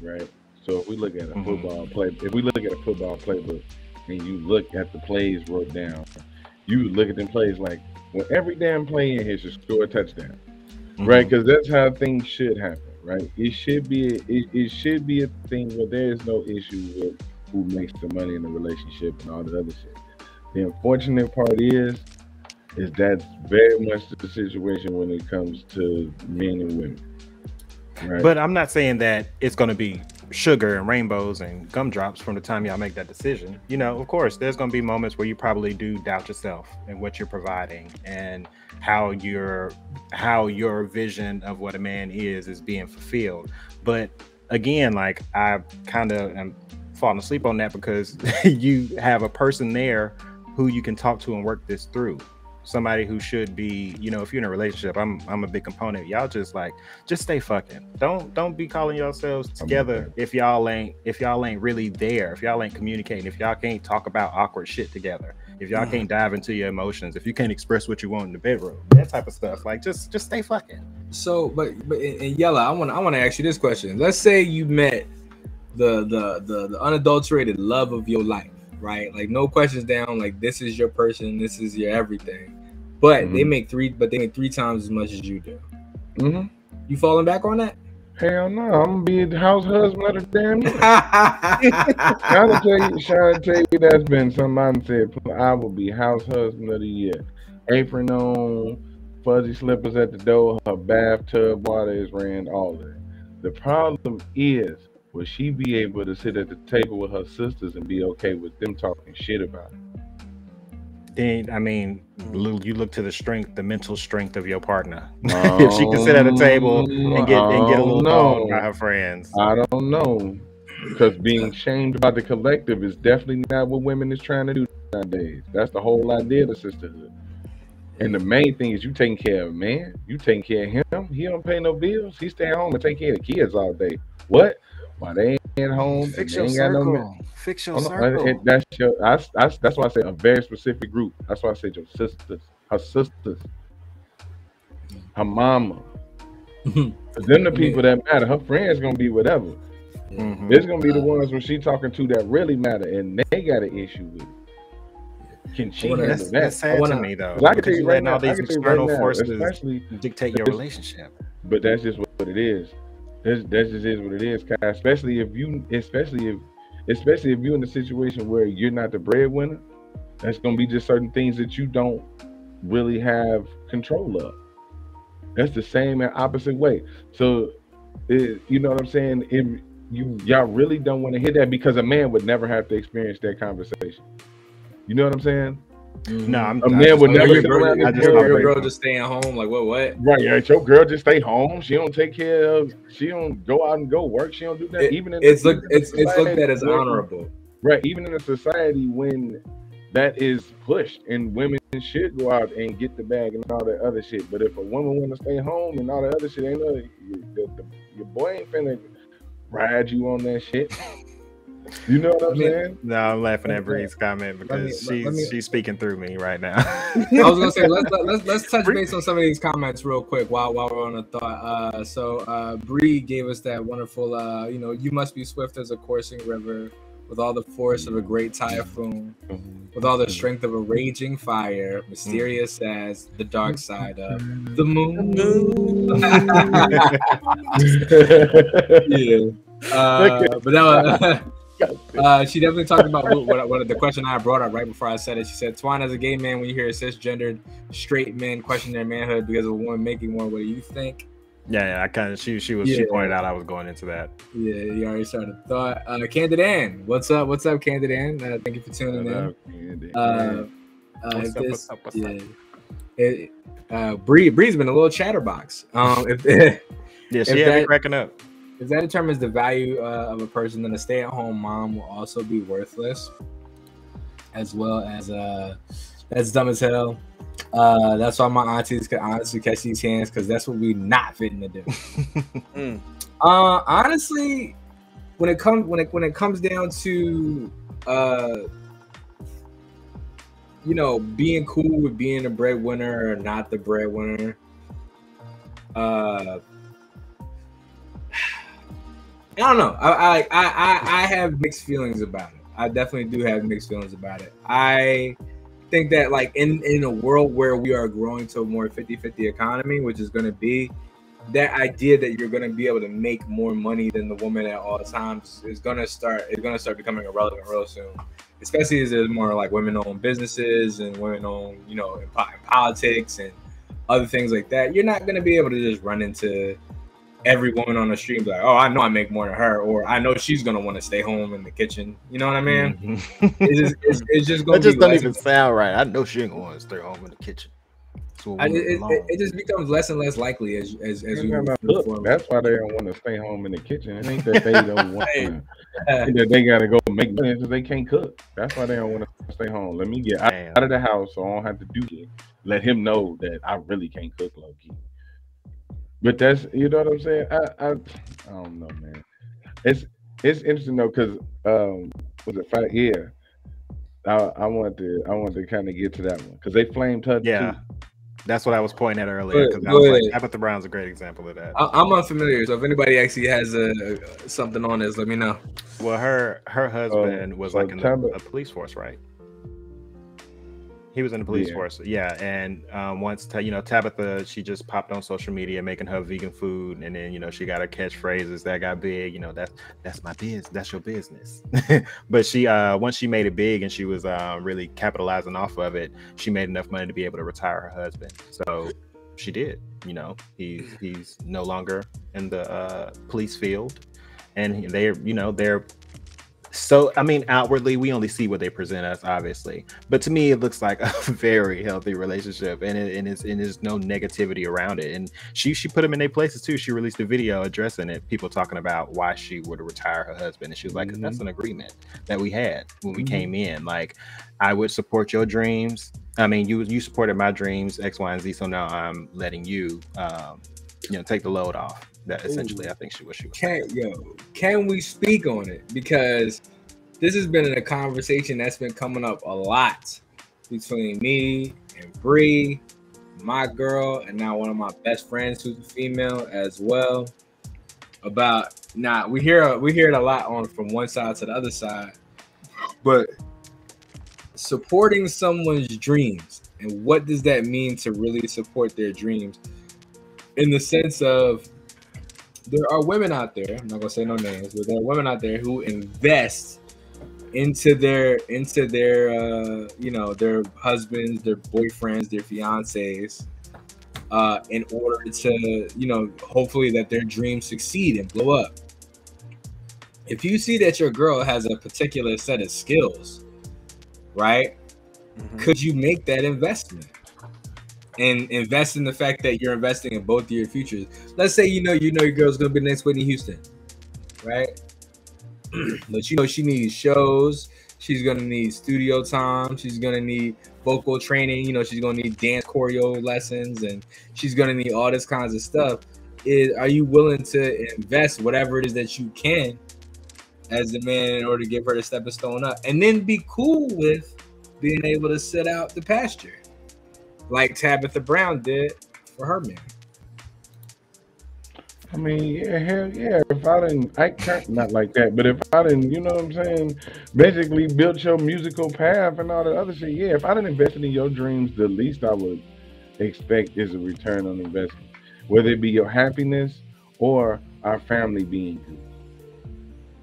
right? So if we look at a football playbook, and you look at the plays wrote down, you look at them plays like, well, every damn play in here should score a touchdown, right? Because that's how things should happen. Right, it should be a thing where there is no issue with who makes the money in the relationship and all the other shit. The unfortunate part is that's very much the situation when it comes to men and women. Right? But I'm not saying that it's going to be sugar and rainbows and gumdrops from the time y'all make that decision. You know, of course, there's going to be moments where you probably do doubt yourself and what you're providing and how your vision of what a man is being fulfilled. But again, like, I kind of am falling asleep on that, because you have a person there who you can talk to and work this through. Somebody who should be, you know, if you're in a relationship, I'm a big component. Y'all just stay fucking. Don't be calling yourselves together if y'all ain't really there, if y'all ain't communicating, if y'all can't talk about awkward shit together, if y'all can't dive into your emotions, if you can't express what you want in the bedroom, that type of stuff. Like, just stay fucking. So, but in Yella, I want to ask you this question. Let's say you met the unadulterated love of your life, right? Like, no questions down. Like, this is your person. This is your everything. But they make three times as much as you do. You falling back on that? Hell no, I'm gonna be the house husband of the damn year. Trying to tell you that's been somebody said I will be house husband of the year. Apron on, fuzzy slippers at the door, her bathtub water is ran, all that. The problem is, will she be able to sit at the table with her sisters and be okay with them talking shit about it? Then, I mean, you look to the mental strength of your partner. If she can sit at a table and get a little known by her friends. I don't know, because being shamed by the collective is definitely not what women is trying to do nowadays. That's the whole idea of the sisterhood. And the main thing is you taking care of a man. You taking care of him. He don't pay no bills. He stay home and take care of the kids all day. What? Why they ain't home? Fix they your ain't circle. Got no Fix your circle. That's why I say a very specific group. That's why I said your sisters, her sisters, her mama. For them, the people that matter. Her friends gonna be whatever. There's gonna be the ones when she talking to that really matter, and they got an issue with it. Can she handle that? That's sad to me, though. I can tell you right now, all these external forces dictate your relationship. But that's just what it is. That just is what it is, Kai. Especially if you in a situation where you're not the breadwinner, that's gonna be just certain things that you don't really have control of. That's the same and opposite way. So, you know what I'm saying? If y'all really don't want to hear that, because a man would never have to experience that conversation. You know what I'm saying? No, a man would never. Your girl just staying home. Like what? Right, yeah. Your girl just stay home. She don't take care of. She don't go out and go work. She don't do that. It's looked at as honorable. Right, even in a society when that is pushed and women should go out and get the bag and all that other shit. But if a woman want to stay home and all that other shit, ain't no, your boy ain't finna ride you on that shit. You know what I'm saying? No, I'm laughing at Bree's comment because she's speaking through me right now. I was gonna say let's touch base on some of these comments real quick while we're on a thought. So Bree gave us that wonderful you must be swift as a coursing river with all the force of a great typhoon. with all the strength of a raging fire, mysterious as the dark side of the moon. Yeah. But that was, she definitely talked about what the question I brought up right before I said it. She said, Twan, as a gay man, when you hear cisgendered straight men question their manhood because of a woman making more, what do you think? Yeah, I kind of she pointed out I was going into that. Yeah, you already started the thought. Candid Ann, what's up? What's up, Candid Ann? Thank you for tuning in. Bree's been a little chatterbox. Yeah, she had me cracking up. If that determines the value of a person, then a stay-at-home mom will also be worthless, as well as that's dumb as hell. That's why my aunties could honestly catch these hands, because that's what we not fitting to do. Honestly, when it comes down to you know, being cool with being a breadwinner or not the breadwinner, I don't know. I have mixed feelings about it. I definitely do have mixed feelings about it. I think that, like, in a world where we are growing to a more 50-50 economy, which is going to be that idea that you're going to be able to make more money than the woman at all times is going to start becoming irrelevant real soon, especially as there's more like women-owned businesses and women-owned, you know, in politics and other things like that. You're not going to be able to just run into every woman on the street and be like, oh, I know I make more than her, or I know she's gonna want to stay home in the kitchen. You know what I mean? It's just gonna. That just don't even sound right. I know she ain't gonna want to stay home in the kitchen. It just becomes less and less likely as we move forward. That's why they don't want to stay home in the kitchen. It ain't that they don't want to. That they gotta go make money because they can't cook. That's why they don't want to stay home. Let me get out of the house so I don't have to do it. Let him know that I really can't cook, low key. But that's, you know what I'm saying? I don't know, man. It's interesting though, because was it fight? Yeah, I wanted to kind of get to that one because they flamed her too. That's what I was pointing at earlier. Because I was like, Tabitha Brown's a great example of that. I'm unfamiliar, so if anybody actually has something on this, let me know. Well, her husband was like in the police force, right? He was in the police force, and once Tabitha, she just popped on social media making her vegan food, and then she got her catchphrases that got big. That's my business, that's your business. But she once she made it big and she was really capitalizing off of it, she made enough money to be able to retire her husband. So she did. He's no longer in the police field, and they're. So, I mean, outwardly, we only see what they present us, obviously. But to me, it looks like a very healthy relationship, and there's no negativity around it. And she put them in their places, too. She released a video addressing it, people talking about why she would retire her husband. And she was like, that's an agreement that we had when we came in. Like, I would support your dreams. I mean, you supported my dreams, X, Y, and Z. So now I'm letting you, take the load off. That essentially, I think she was Can we speak on it? Because this has been a conversation that's been coming up a lot between me and Bree, my girl, and now one of my best friends who's a female as well. About we hear it a lot from one side to the other side, but supporting someone's dreams, and what does that mean to really support their dreams? In the sense of, there are women out there, I'm not gonna say no names, but there are women out there who invest into their their husbands, their boyfriends, their fiancés, in order to hopefully that their dreams succeed and blow up. If you see that your girl has a particular set of skills, right? Could you make that investment? And invest in the fact that you're investing in both of your futures. Let's say your girl's gonna be the next Whitney Houston, right? But she needs shows, she's gonna need studio time, she's gonna need vocal training, she's gonna need dance choreo lessons, and she's gonna need all this kinds of stuff. Are you willing to invest whatever it is that you can as the man in order to give her the stepping stone up, and then be cool with being able to sit out the pasture, like Tabitha Brown did for her man? I mean, yeah, hell yeah. If I didn't, I can't, not like that, but if I didn't, you know what I'm saying, basically build your musical path and all that other shit, yeah, if I didn't invest in your dreams, the least I would expect is a return on investment, whether it be your happiness or our family being good.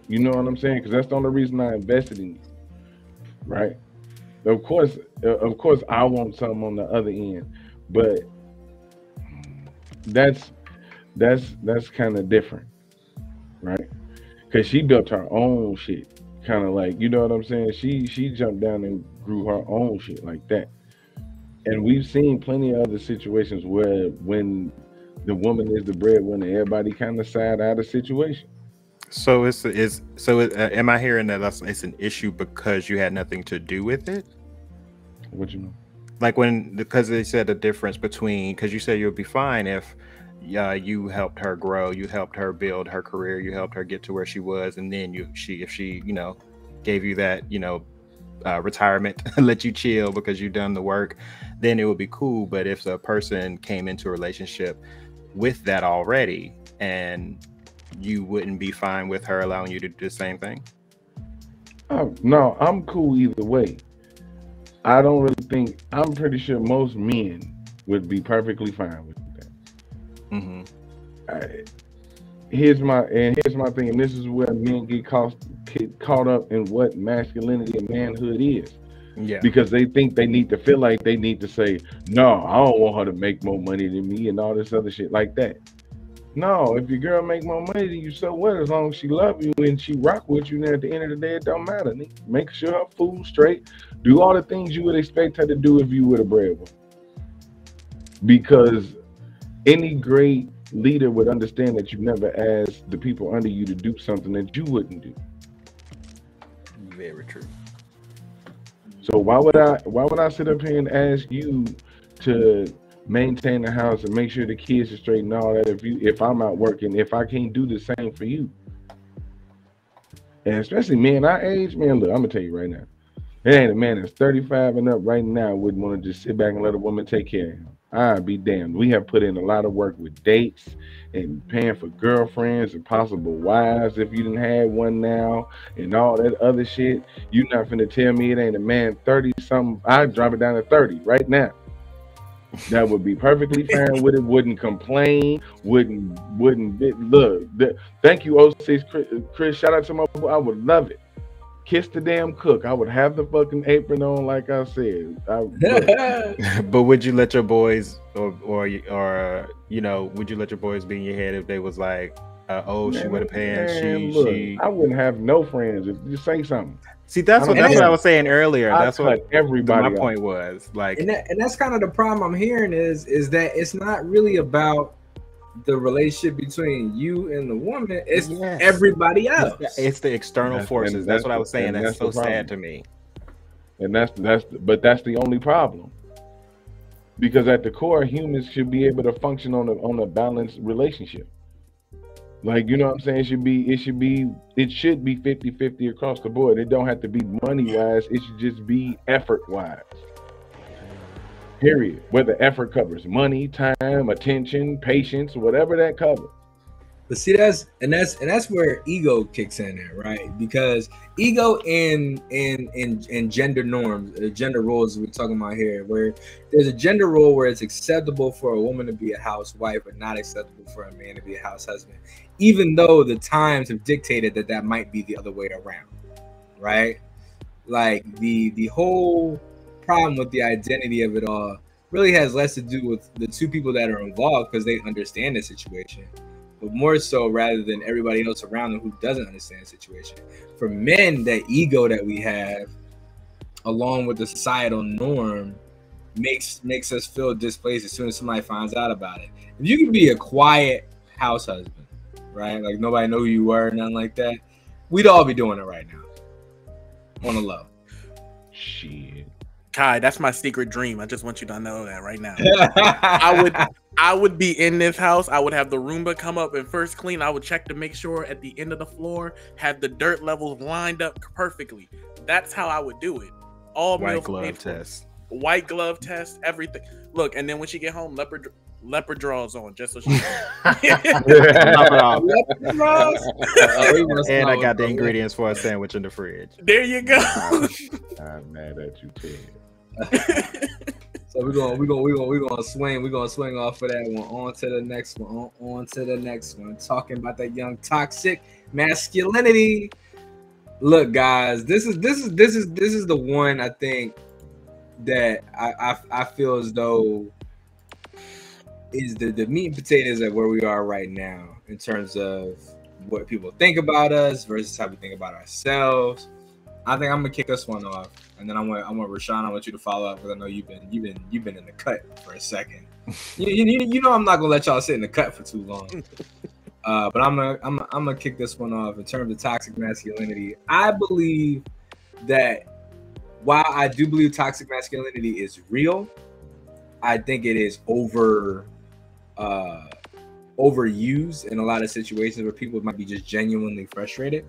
You know what I'm saying? Because that's the only reason I invested in you, right? Of course, I want something on the other end, but that's that's kind of different, right? Because she built her own shit, kind of like, you know what I'm saying. She jumped down and grew her own shit like that, and we've seen plenty of other situations where when the woman is the breadwinner, everybody kind of side out of the situation. So am I hearing that it's an issue because you had nothing to do with it? What you know? Like because they said the difference between, because you said you'll be fine if you helped her grow, you helped her build her career, you helped her get to where she was, and then if she gave you that retirement, let you chill because you've done the work, then it would be cool. But if the person came into a relationship with that already, and you wouldn't be fine with her allowing you to do the same thing? Oh, no, I'm cool either way. I don't really think, I'm pretty sure most men would be perfectly fine with that. Mm-hmm. Here's my thing, and this is where men get caught up in what masculinity and manhood is. Yeah. Because they think they need to feel like they need to say, no, I don't want her to make more money than me and all this other shit like that. No, if your girl make more money than you, so what? As long as she love you and she rock with you, then at the end of the day, it don't matter. Make sure her food straight. Do all the things you would expect her to do if you were a breadwinner. Because any great leader would understand that you never asked the people under you to do something that you wouldn't do. Very true. So why would I sit up here and ask you to maintain the house and make sure the kids are straight and all that if I'm out working, if I can't do the same for you? And especially men our age, man, look, I'm gonna tell you right now, there ain't a man that's 35 and up right now wouldn't want to just sit back and let a woman take care of him. I'd be damned. We have put in a lot of work with dates and paying for girlfriends and possible wives if you didn't have one now and all that other shit. You're not finna tell me it ain't a man 30 something. I'd drop it down to 30 right now. That would be perfectly fine with it. Wouldn't complain. Wouldn't look. Thank you, O6 Chris. Shout out to my boy. I would love it. Kiss the damn cook. I would have the fucking apron on, like I said. But would you let your boys, or would you let your boys be in your head if they was like, she wear the pants, I wouldn't have no friends if you say something. See, that's what I was saying earlier. That's what everybody. My point was like, and that's kind of the problem I'm hearing is that it's not really about the relationship between you and the woman. It's everybody else. It's the external forces. That's what I was saying. That's so sad to me. And that's the only problem. Because at the core, humans should be able to function on a balanced relationship. Like, you know what I'm saying? It should be 50-50 across the board. It don't have to be money wise. It should just be effort wise. Period. Whether effort covers money, time, attention, patience, whatever that covers. But see, that's where ego kicks in there, right? Because ego in gender norms, gender roles we're talking about here, where there's a gender role where it's acceptable for a woman to be a housewife, but not acceptable for a man to be a house husband, even though the times have dictated that might be the other way around, right? Like the whole problem with the identity of it all really has less to do with the two people that are involved because they understand the situation, but more so rather than everybody else around them who doesn't understand the situation. For men, that ego that we have, along with the societal norm, makes us feel displaced as soon as somebody finds out about it. If you could be a quiet house husband, right? Like nobody know who you were, nothing like that, we'd all be doing it right now. On the low. Shit. Kai, that's my secret dream. I just want you to know that right now. I would be in this house. I would have the Roomba come up and first clean. I would check to make sure at the end of the floor had the dirt levels lined up perfectly. That's how I would do it. All white glove test. White glove test, everything. Look, and then when she get home, leopard draws on, just so she. Leopard draws? And I got the ingredients for a sandwich in the fridge. There you go. I'm mad at you, Ted. So we're gonna swing off of that one. On to the next one. On to the next one. Talking about that young toxic masculinity. Look, guys, this is the one I think that I feel as though is the meat and potatoes of where we are right now in terms of what people think about us versus how we think about ourselves. I think I'm gonna kick this one off, and then I want Rashawn. I want you to follow up because I know you've been in the cut for a second. You know I'm not gonna let y'all sit in the cut for too long. But I'm gonna kick this one off in terms of toxic masculinity. I believe that while I do believe toxic masculinity is real, I think it is overused in a lot of situations where people might be just genuinely frustrated.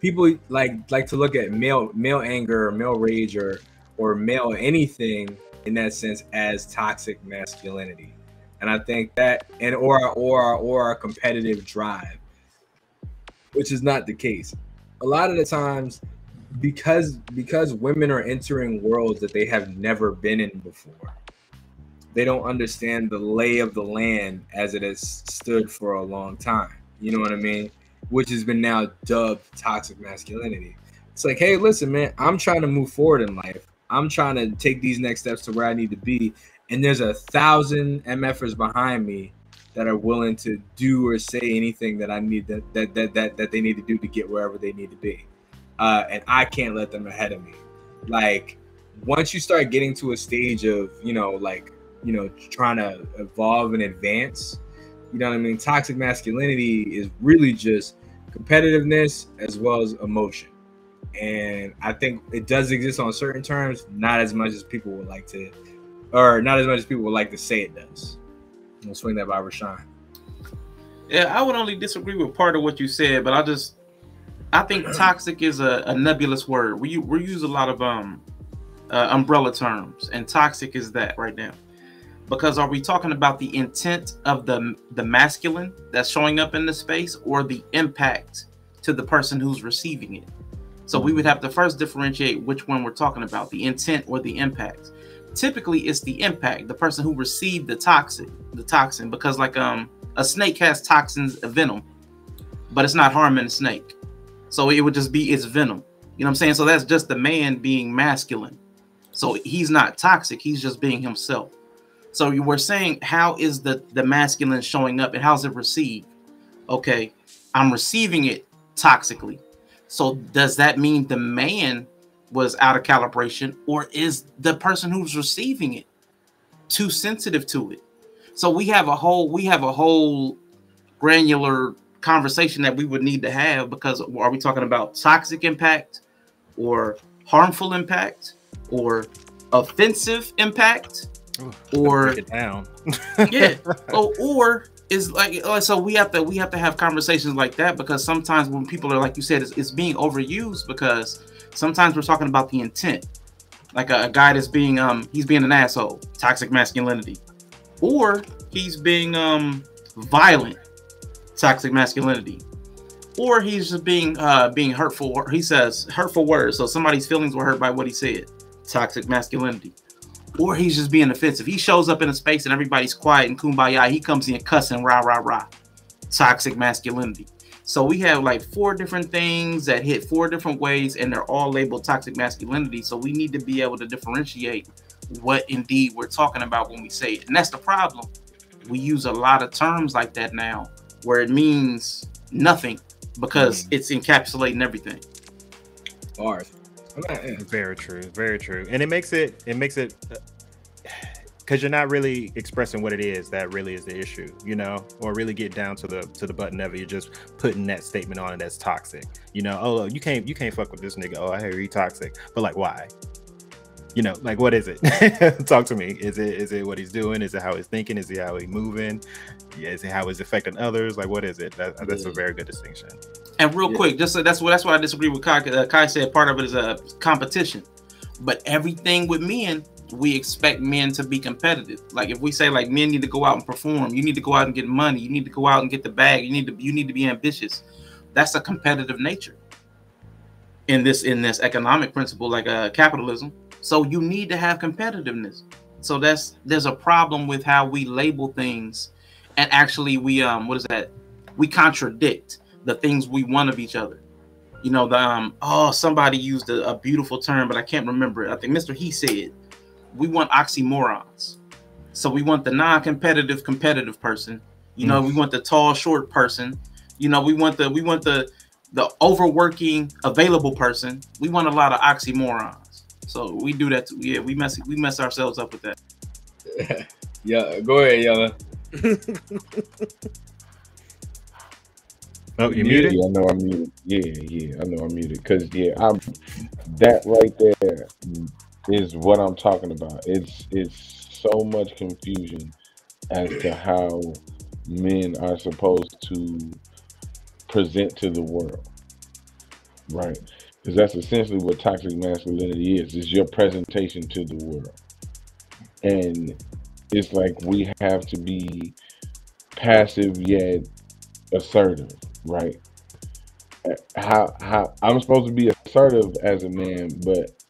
People like to look at male anger, or male rage, or male anything in that sense as toxic masculinity. And I think that or a competitive drive, which is not the case. A lot of the times, because women are entering worlds that they have never been in before, they don't understand the lay of the land as it has stood for a long time. You know what I mean? Which has been now dubbed toxic masculinity. It's like, hey, listen, man, I'm trying to move forward in life. I'm trying to take these next steps to where I need to be. And there's 1,000 MFers behind me that are willing to do or say anything that I need that they need to do to get wherever they need to be. And I can't let them ahead of me. Like, once you start getting to a stage of, trying to evolve and advance, you know what I mean? Toxic masculinity is really just competitiveness as well as emotion. And I think it does exist on certain terms, not as much as people would like to, or not as much as people would like to say it does. I'm gonna swing that by Rashawn. Yeah, I would only disagree with part of what you said, but I think toxic is a nebulous word. We use a lot of umbrella terms, and toxic is that right now. Because are we talking about the intent of the masculine that's showing up in the space, or the impact to the person who's receiving it? So we would have to first differentiate which one we're talking about, the intent or the impact. Typically, it's the impact, the person who received the toxin, because like a snake has toxins, a venom, but it's not harming the snake. So it would just be its venom. You know what I'm saying? So that's just the man being masculine. So he's not toxic. He's just being himself. So you were saying, how is the masculine showing up and how's it received? Okay, I'm receiving it toxically. So does that mean the man was out of calibration, or is the person who's receiving it too sensitive to it? So we have a whole granular conversation that we would need to have, because are we talking about toxic impact, or harmful impact, or offensive impact? Or break it down. Yeah. Or is like, so we have to have conversations like that, because sometimes when people are, like you said, it's being overused, because sometimes we're talking about the intent, like a guy that's being he's being an asshole, toxic masculinity, or he's being violent, toxic masculinity, or he's just being hurtful, or he says hurtful words, so somebody's feelings were hurt by what he said, toxic masculinity. Or he's just being offensive. He shows up in a space and everybody's quiet and kumbaya. He comes in cussing, rah, rah, rah. Toxic masculinity. So we have like 4 different things that hit 4 different ways, and they're all labeled toxic masculinity. So we need to be able to differentiate what indeed we're talking about when we say it. And that's the problem. We use a lot of terms like that now, where it means nothing because it's encapsulating everything. Bars. Very true, very true. And it makes it because you're not really expressing what it is that really is the issue, you know, or really get down to the button of it. You're just putting that statement on it that's toxic, you know. Oh, you can't fuck with this nigga. Oh, I hear he toxic, but like, why? You know, like, what is it? Talk to me. Is it what he's doing? Is it how he's thinking? Is it how he's moving? Yeah, is it how he's affecting others? Like, what is it? That's a very good distinction. And real quick, just so that's why I disagree with Kai. Kai said part of it is a competition, but everything with men we expect men to be competitive. Like if we say like men need to go out and perform, you need to go out and get money, you need to go out and get the bag, you need to be ambitious. That's a competitive nature in this economic principle, like capitalism. So you need to have competitiveness. So there's a problem with how we label things, and actually we we contradict the things we want of each other. You know, somebody used a beautiful term, but I can't remember it. I think Mr. He said we want oxymorons. So we want the non-competitive competitive person. You know, we want the tall short person. You know, we want the overworking available person. We want a lot of oxymorons. So we do that too. Yeah, we mess ourselves up with that. Yeah, go ahead, Yella. Oh, you muted? Yeah, I know I'm muted. Yeah, I know I'm muted. Because I'm that right there is what I'm talking about. It's so much confusion as to how men are supposed to present to the world, right? Because that's essentially what toxic masculinity is your presentation to the world. And it's like we have to be passive yet assertive, right? How I'm supposed to be assertive as a man, but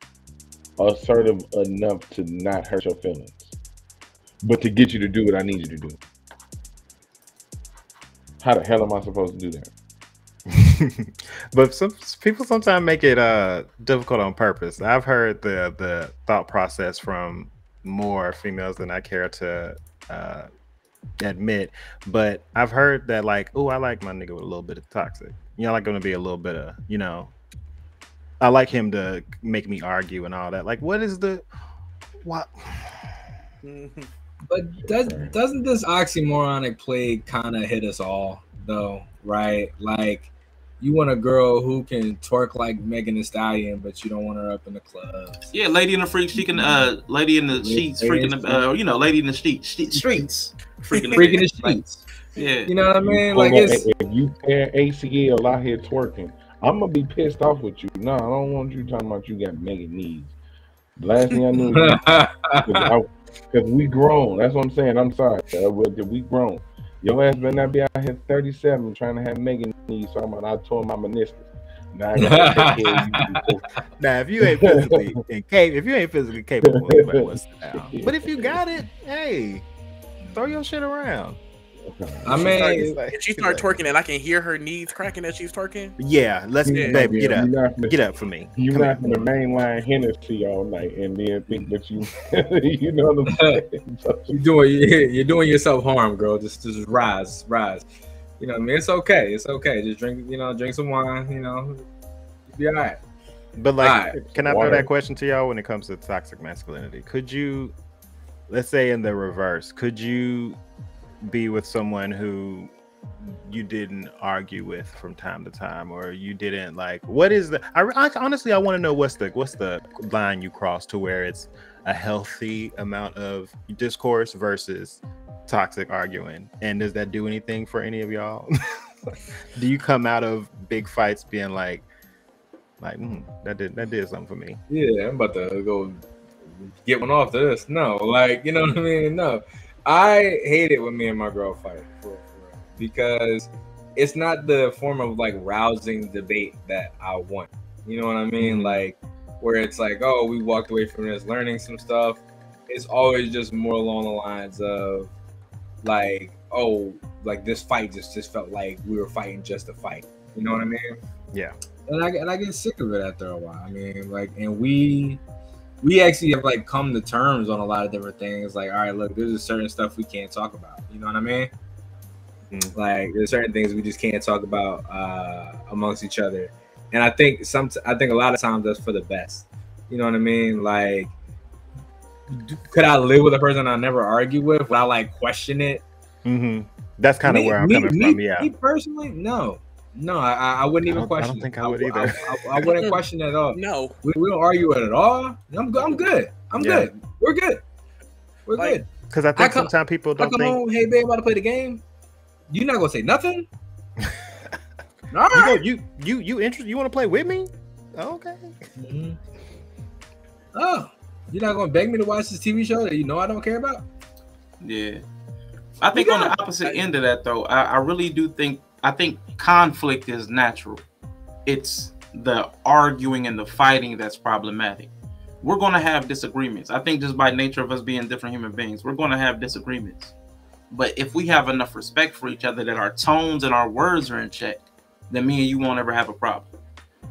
assertive enough to not hurt your feelings, but to get you to do what I need you to do. How the hell am I supposed to do that? But some people sometimes make it difficult on purpose. I've heard the thought process from more females than I care to admit, but I've heard that like, oh, I like my nigga with a little bit of toxic. You know, I like him to be a little bit of, you know, I like him to make me argue and all that. Like, what? But doesn't this oxymoronic plague kind of hit us all though, right? Like, you want a girl who can twerk like Megan Thee Stallion, but you don't want her up in the clubs. Yeah, lady in the freak, she can lady in the sheets, freaking you know, lady in the streets, freaking the sheets. Yeah, you know what I mean? Like, it's, if you pair ACL out here twerking, I'm gonna be pissed off with you. No, I don't want you talking about you got mega knees. The last thing I knew is because we grown. That's what I'm saying. I'm sorry, we grown. Your ass better not be out here 37 trying to have mega knees. So I tore my meniscus. Now I gotta take care of you. Now, if you ain't physically capable, you might want to sit down. But if you got it, hey, throw your shit around. I mean, if she start twerking and I can hear her knees cracking as she's twerking. Yeah, baby, get up for me. You're not gonna mainline Hennessy all night and then think that you, you know what I'm saying? You're doing yourself harm, girl. Just rise. You know what I mean? It's okay. Just drink some wine. You know, you'll be all right. But like, can I throw that question to y'all when it comes to toxic masculinity? Could you, let's say in the reverse, could you be with someone who you didn't argue with from time to time, or you didn't like? What is the? Honestly, I want to know what's the line you cross to where it's a healthy amount of discourse versus toxic arguing, and does that do anything for any of y'all? Do you come out of big fights being like that did something for me? Yeah, I'm about to go get one off this. No, like, you know what I mean? No. I hate it when me and my girl fight for real, because it's not the form of like rousing debate that I want. You know what I mean? Like, where it's like, oh, we walked away from this learning some stuff. It's always just more along the lines of like, oh, like this fight just felt like we were fighting just to fight. You know what I mean? Yeah. And I get sick of it after a while. I mean, like, and we actually have like come to terms on a lot of different things. Like, all right, look, there's certain stuff we can't talk about. You know what I mean? Like, there's certain things we just can't talk about amongst each other. And I think a lot of times that's for the best. You know what I mean? Like, could I live with a person I never argue with? Would I like question it? That's kind of where I'm coming from. Yeah. Me personally, no, I wouldn't even question. I don't think I would either. I wouldn't question it at all. No, we don't argue it at all. I'm good. I'm good. We're good. We're good. Because I think sometimes people don't think. Home, hey babe, about to play the game. You're not gonna say nothing. All right. You interested? You want to play with me? Oh, okay. Oh, You're not gonna beg me to watch this TV show that you know I don't care about? Yeah. I think on the opposite end of that, though, I really do think, I think conflict is natural. It's the arguing and the fighting that's problematic. We're going to have disagreements. I think just by nature of us being different human beings, we're going to have disagreements. But if we have enough respect for each other that our tones and our words are in check, then me and you won't ever have a problem.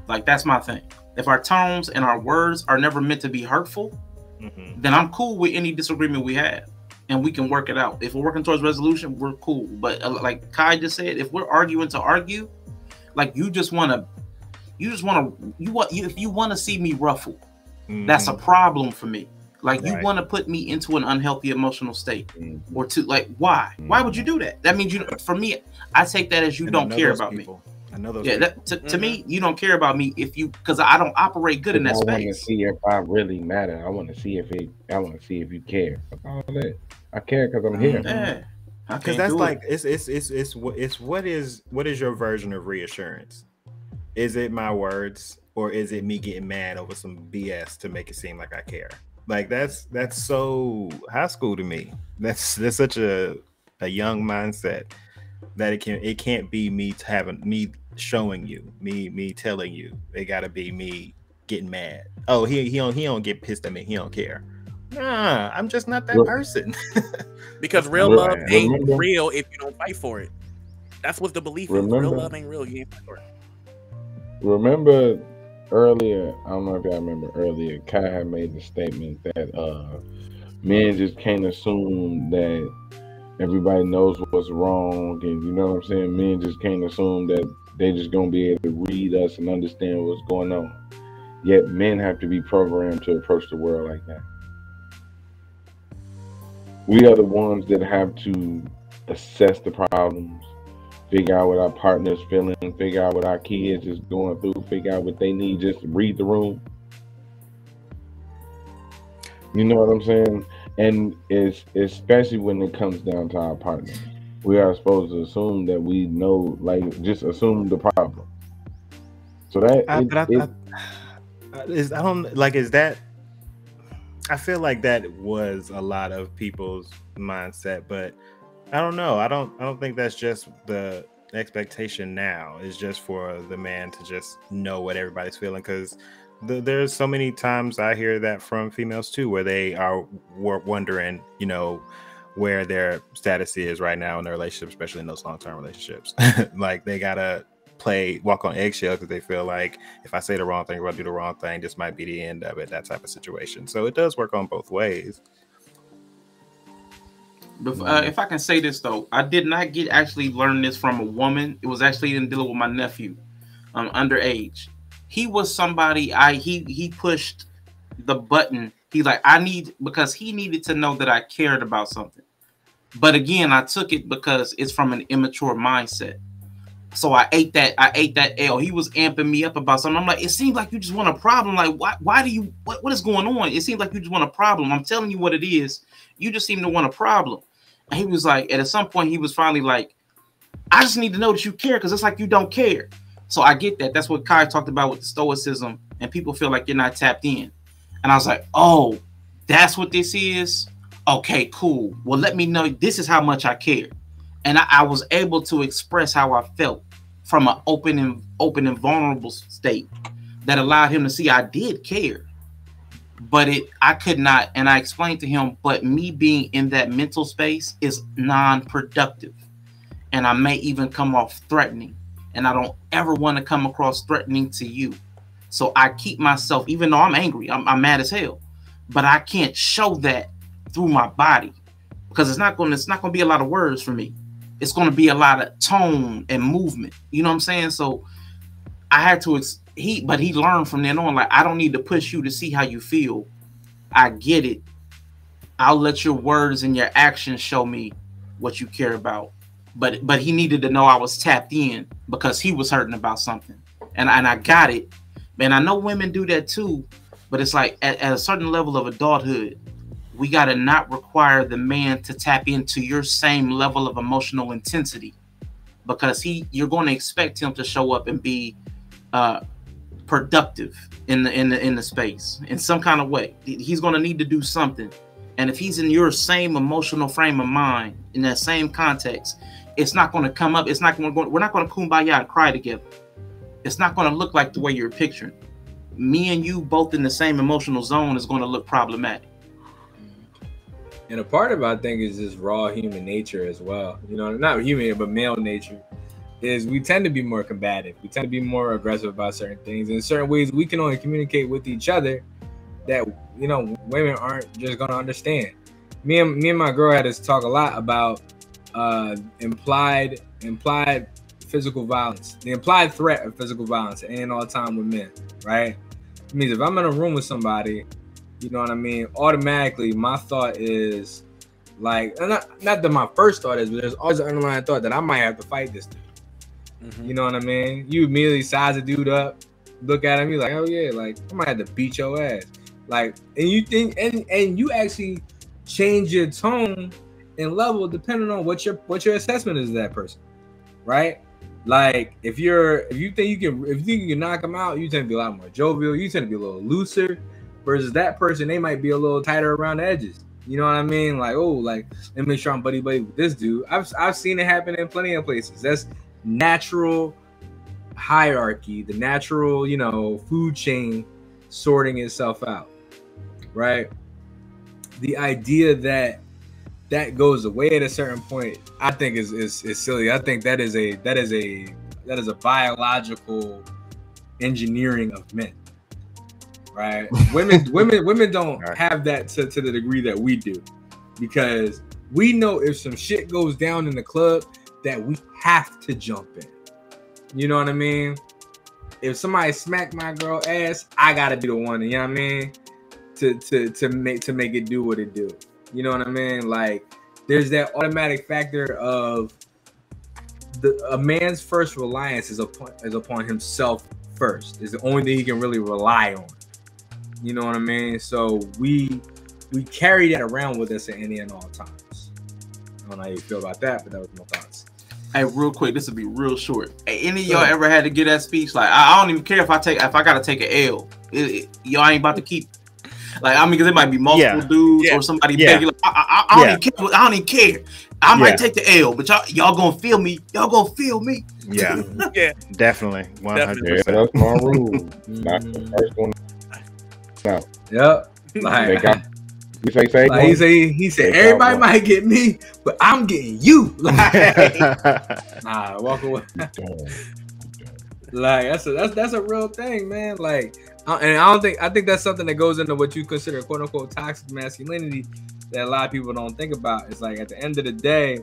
Like, that's my thing. If our tones and our words are never meant to be hurtful, then I'm cool with any disagreement we have. And we can work it out. If we're working towards resolution, we're cool. But like Kai just said, if we're arguing to argue, like if you want to see me ruffle, that's a problem for me. Like you want to put me into an unhealthy emotional state, or to like why? Why would you do that? That means you. For me, I take that as you don't care about me. I know those. Yeah, to me, you don't care about me because I don't operate good in that space. I want to see if I really matter. I want to see if you care. All that. I care because I'm here. Yeah, because that's like it's what is your version of reassurance? Is it my words, or is it me getting mad over some BS to make it seem like I care? Like that's so high school to me. That's such a young mindset that it can't be me showing you, me telling you. It gotta be me getting mad. Oh, he don't get pissed at me. He don't care. Nah, I'm just not that person. Because real love ain't real if you don't fight for it. That's what the belief is. Real love ain't real. You ain't fight for it. Remember earlier, I don't know if y'all remember earlier, Kai had made the statement that men just can't assume that everybody knows what's wrong, and you know what I'm saying? Men just can't assume that they just gonna be able to read us and understand what's going on. Yet men have to be programmed to approach the world like that. We are the ones that have to assess the problems, figure out what our partner's feeling, figure out what our kids is going through, figure out what they need, just read the room. You know what I'm saying? And it's especially when it comes down to our partner. We are supposed to assume that we know, like, just assume the problem. So that I feel like that was a lot of people's mindset, but I don't know. I don't think that's just the expectation now. It's just for the man to just know what everybody's feeling, because there's so many times I hear that from females too, where they are wondering, you know, where their status is right now in their relationship, especially in those long-term relationships. Like they gotta walk on eggshells because they feel like if I say the wrong thing or I do the wrong thing, this might be the end of it, that type of situation. So it does work on both ways. If I can say this though, I did not actually learn this from a woman. It was actually in dealing with my nephew, underage. He was somebody he pushed the button. Because he needed to know that I cared about something. But again, I took it because it's from an immature mindset. So I ate that L. He was amping me up about something. I'm like, it seems like you just want a problem. Like, why do you, what is going on? It seems like you just want a problem. I'm telling you what it is. You just seem to want a problem. And he was like, at some point, he was finally like, I just need to know that you care, because it's like you don't care. So I get that. That's what Kai talked about with the stoicism, and people feel like you're not tapped in. And I was like, oh, that's what this is? Okay, cool. Well, let me know this is how much I care. And I was able to express how I felt from an open and vulnerable state that allowed him to see I did care. But I could not, and I explained to him, but me being in that mental space is non-productive. And I may even come off threatening. And I don't ever want to come across threatening to you. So I keep myself, even though I'm angry, I'm mad as hell, but I can't show that through my body, because it's not going to be a lot of words for me. It's going to be a lot of tone and movement. You know what I'm saying? So I had to, but he learned from then on, like, I don't need to push you to see how you feel. I get it. I'll let your words and your actions show me what you care about. But he needed to know I was tapped in because he was hurting about something. And I got it. And I know women do that too, but it's like at a certain level of adulthood, we got to not require the man to tap into your same level of emotional intensity, because you're going to expect him to show up and be productive in the space in some kind of way. He's going to need to do something. And if he's in your same emotional frame of mind, in that same context, it's not going to come up. It's not going to. We're not going to kumbaya and cry together. It's not going to look like the way you're picturing. Me and you both in the same emotional zone is going to look problematic. And a part of it, I think, is just raw human nature as well. You know, not human, but male nature. Is we tend to be more combative. We tend to be more aggressive about certain things. In certain ways, we can only communicate with each other that, you know, women aren't just gonna understand. Me and my girl had to talk a lot about implied physical violence, the implied threat of physical violence and all the time with men, right? It means if I'm in a room with somebody, you know what I mean, automatically my thought is like, not that my first thought is, but there's always an underlying thought that I might have to fight this dude. Mm-hmm. You know what I mean? You immediately size a dude up, look at him, you're like, oh yeah, like I might have to beat your ass. Like, and you think, and you actually change your tone and level depending on what your assessment is of that person, right? Like, if you think you can knock him out, you tend to be a lot more jovial. You tend to be a little looser, versus that person, they might be a little tighter around the edges. You know what I mean? Like, oh, like let me make sure I'm buddy with this dude. I've seen it happen in plenty of places. That's natural hierarchy, the natural, you know, food chain sorting itself out, right? The idea that goes away at a certain point, I think is silly. I think that is a biological engineering of men, right? Women don't have that to the degree that we do, because we know if some shit goes down in the club that we have to jump in. You know what I mean? If somebody smack my girl ass, I gotta be the one, you know what I mean? To make it do what it do. You know what I mean? Like, there's that automatic factor of a man's first reliance is upon himself first. Is the only thing he can really rely on. You know what I mean? So we carry that around with us at any and all times. I don't know how you feel about that, but that was my thoughts. Hey, real quick, this will be real short. Hey, any of y'all ever had to get that speech? Like, I don't even care if I gotta take an L. Y'all ain't about to keep. Like, I mean, because it might be multiple dudes or somebody begging. Like, I don't even care. I might take the L, but y'all gonna feel me. Y'all gonna feel me. Yeah, yeah, definitely, 100%. Yeah, that's my rule. Not the first one. No. Yep. Like, he said everybody might get me, but I'm getting you. Like, nah, walk away. Like, that's a real thing, man. Like, and I think that's something that goes into what you consider quote unquote toxic masculinity that a lot of people don't think about. It's like, at the end of the day,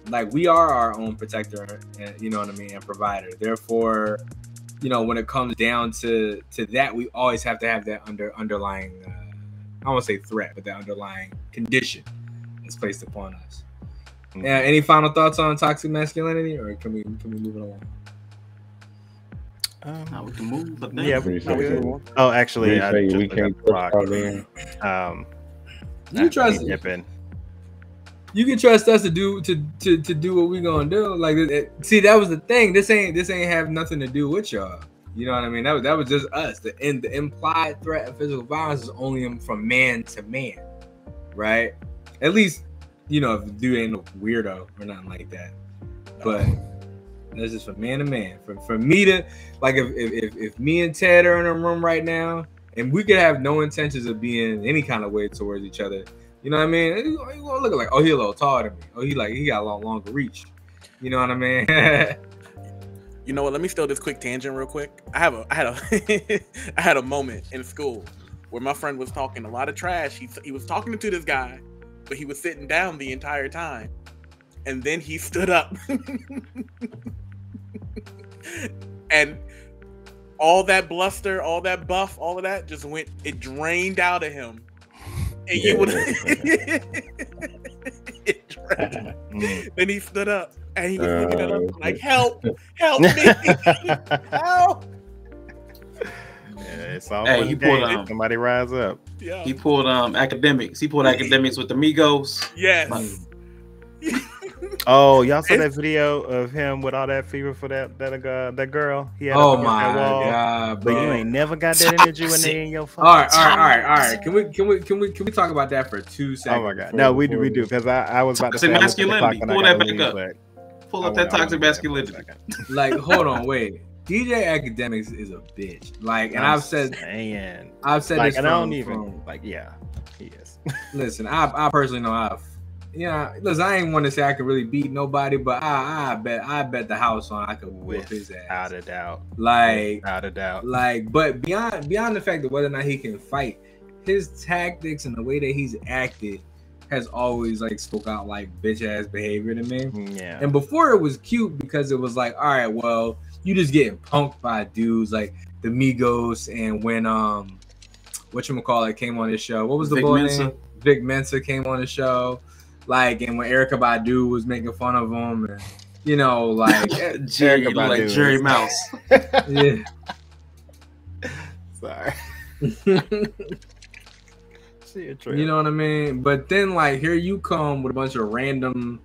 like, we are our own protector, and you know what I mean, and provider. Therefore, you know, when it comes down to that, we always have to have that underlying I won't say threat, but that underlying condition is placed upon us. Mm-hmm. Any final thoughts on toxic masculinity, or can we move it along? Now we can move, but yeah. Oh, actually, we can't you trust you can trust us to do what we gonna do. Like, see, that was the thing. This ain't have nothing to do with y'all. You know what I mean? That was just us. The implied threat of physical violence is only from man to man, right? At least, you know, if the dude ain't no weirdo or nothing like that. But that's just from man to man. For me to, like, if me and Ted are in a room right now, and we could have no intentions of being any kind of way towards each other, you know what I mean? You gonna look like, oh, he a little taller than me. Oh, he got a lot longer reach. You know what I mean? You know what? Let me steal this quick tangent real quick. I had a moment in school where my friend was talking a lot of trash. He was talking to this guy, but he was sitting down the entire time, and then he stood up, and all that bluster, all that buff, all of that just went. It drained out of him, and you would. It drained. Then he stood up. And he was looking at us like, help me, help. Yeah, it's all he pulled somebody rise up. Yeah. He pulled academics. He pulled academics with the Migos. Yes. Oh, y'all saw that video of him with all that fever for that girl? He had Oh up against that my wall. god, But bro! you ain't never got that energy when they in your phone. All right. Can we talk about that for 2 seconds? Oh my god, no, we do because I was about to say masculinity. Pull that back up. But Pull up that toxic masculinity. Like, hold on, wait. DJ Academics is a bitch. Like, and I've said like, this. And I don't even like. Yeah, he is. Listen, I personally know listen, I ain't want to say I could really beat nobody, but I bet the house on I could whip his ass. Without a doubt. Like, without a doubt. Like, but beyond the fact of whether or not he can fight, his tactics and the way that he's acted has always like spoke out like bitch ass behavior to me. Yeah. And before it was cute because it was like, all right, well, you just getting punked by dudes like the Migos, and when whatchamacallit came on this show. What was the boy name? Vic Mensa came on the show. Like, and when Erykah Badu was making fun of him, and you know, like Jerry Mouse. Yeah. Sorry. You know what I mean? But then, like, here you come with a bunch of random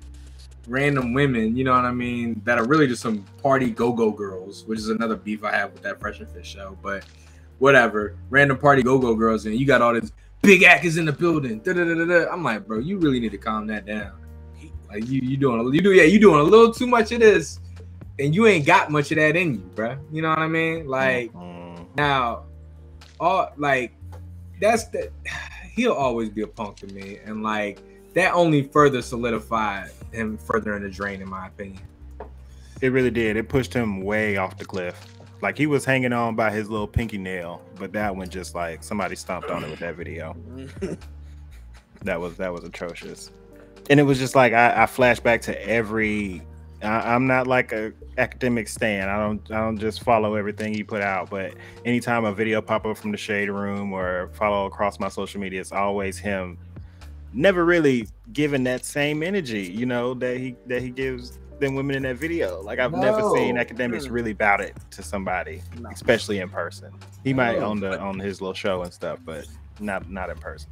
women, you know what I mean, that are really just some party go-go girls, which is another beef I have with that Fresh and Fit show. But whatever, random party go-go girls, and you got all this big actors in the building. I'm like, bro, you really need to calm that down. Like, you doing a little too much of this, and you ain't got much of that in you, bro. You know what I mean? Like, now, all like that's that. He'll always be a punk to me, and like that only further solidified him further in the drain, in my opinion. It really did. It pushed him way off the cliff. Like, he was hanging on by his little pinky nail, but that one just like somebody stomped on it with that video. That was atrocious. And it was just like I flash back to every. I'm not like a academic stan. I don't just follow everything he put out, but anytime a video pop up from the Shade Room or follow across my social media, it's always him. Never really given that same energy, you know, that he gives them women in that video. Like, I've never seen academics really bout it to somebody, especially in person. He might on his little show and stuff, but not in person.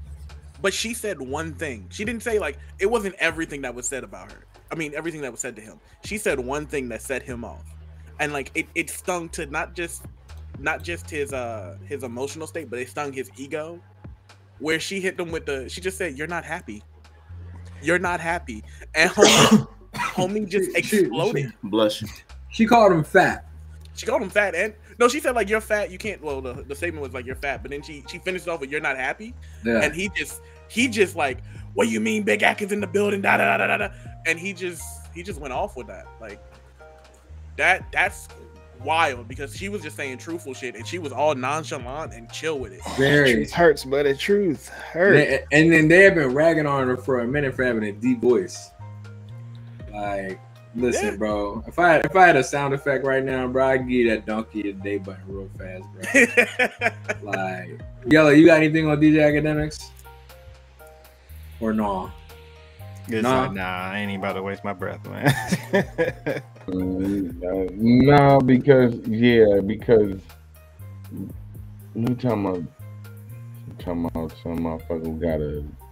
But she said one thing. She didn't say, like, it wasn't everything that was said about her. I mean, everything that was said to him. She said one thing that set him off, and like it stung to not just his emotional state, but it stung his ego. Where she hit him with she just said, "You're not happy. You're not happy," and homie just exploded. Blush. She called him fat. She called him fat, and no, she said like, "You're fat. You can't." Well, the statement was like, "You're fat," but then she finished off with, "You're not happy," and he just like, "What you mean, Big Atkins in the building?" Da da da da da. And he just went off with that. Like, that's wild, because she was just saying truthful shit, and she was all nonchalant and chill with it. Very. Truth hurts, but the truth hurts. And then they have been ragging on her for a minute for having a deep voice. Like, listen, bro. If I had a sound effect right now, bro, I'd give you that donkey a day button real fast, bro. Like, Yellow, you got anything on DJ Academics? Or no? It's like, nah, I ain't even about to waste my breath, man. No, because we talking about some motherfucker who got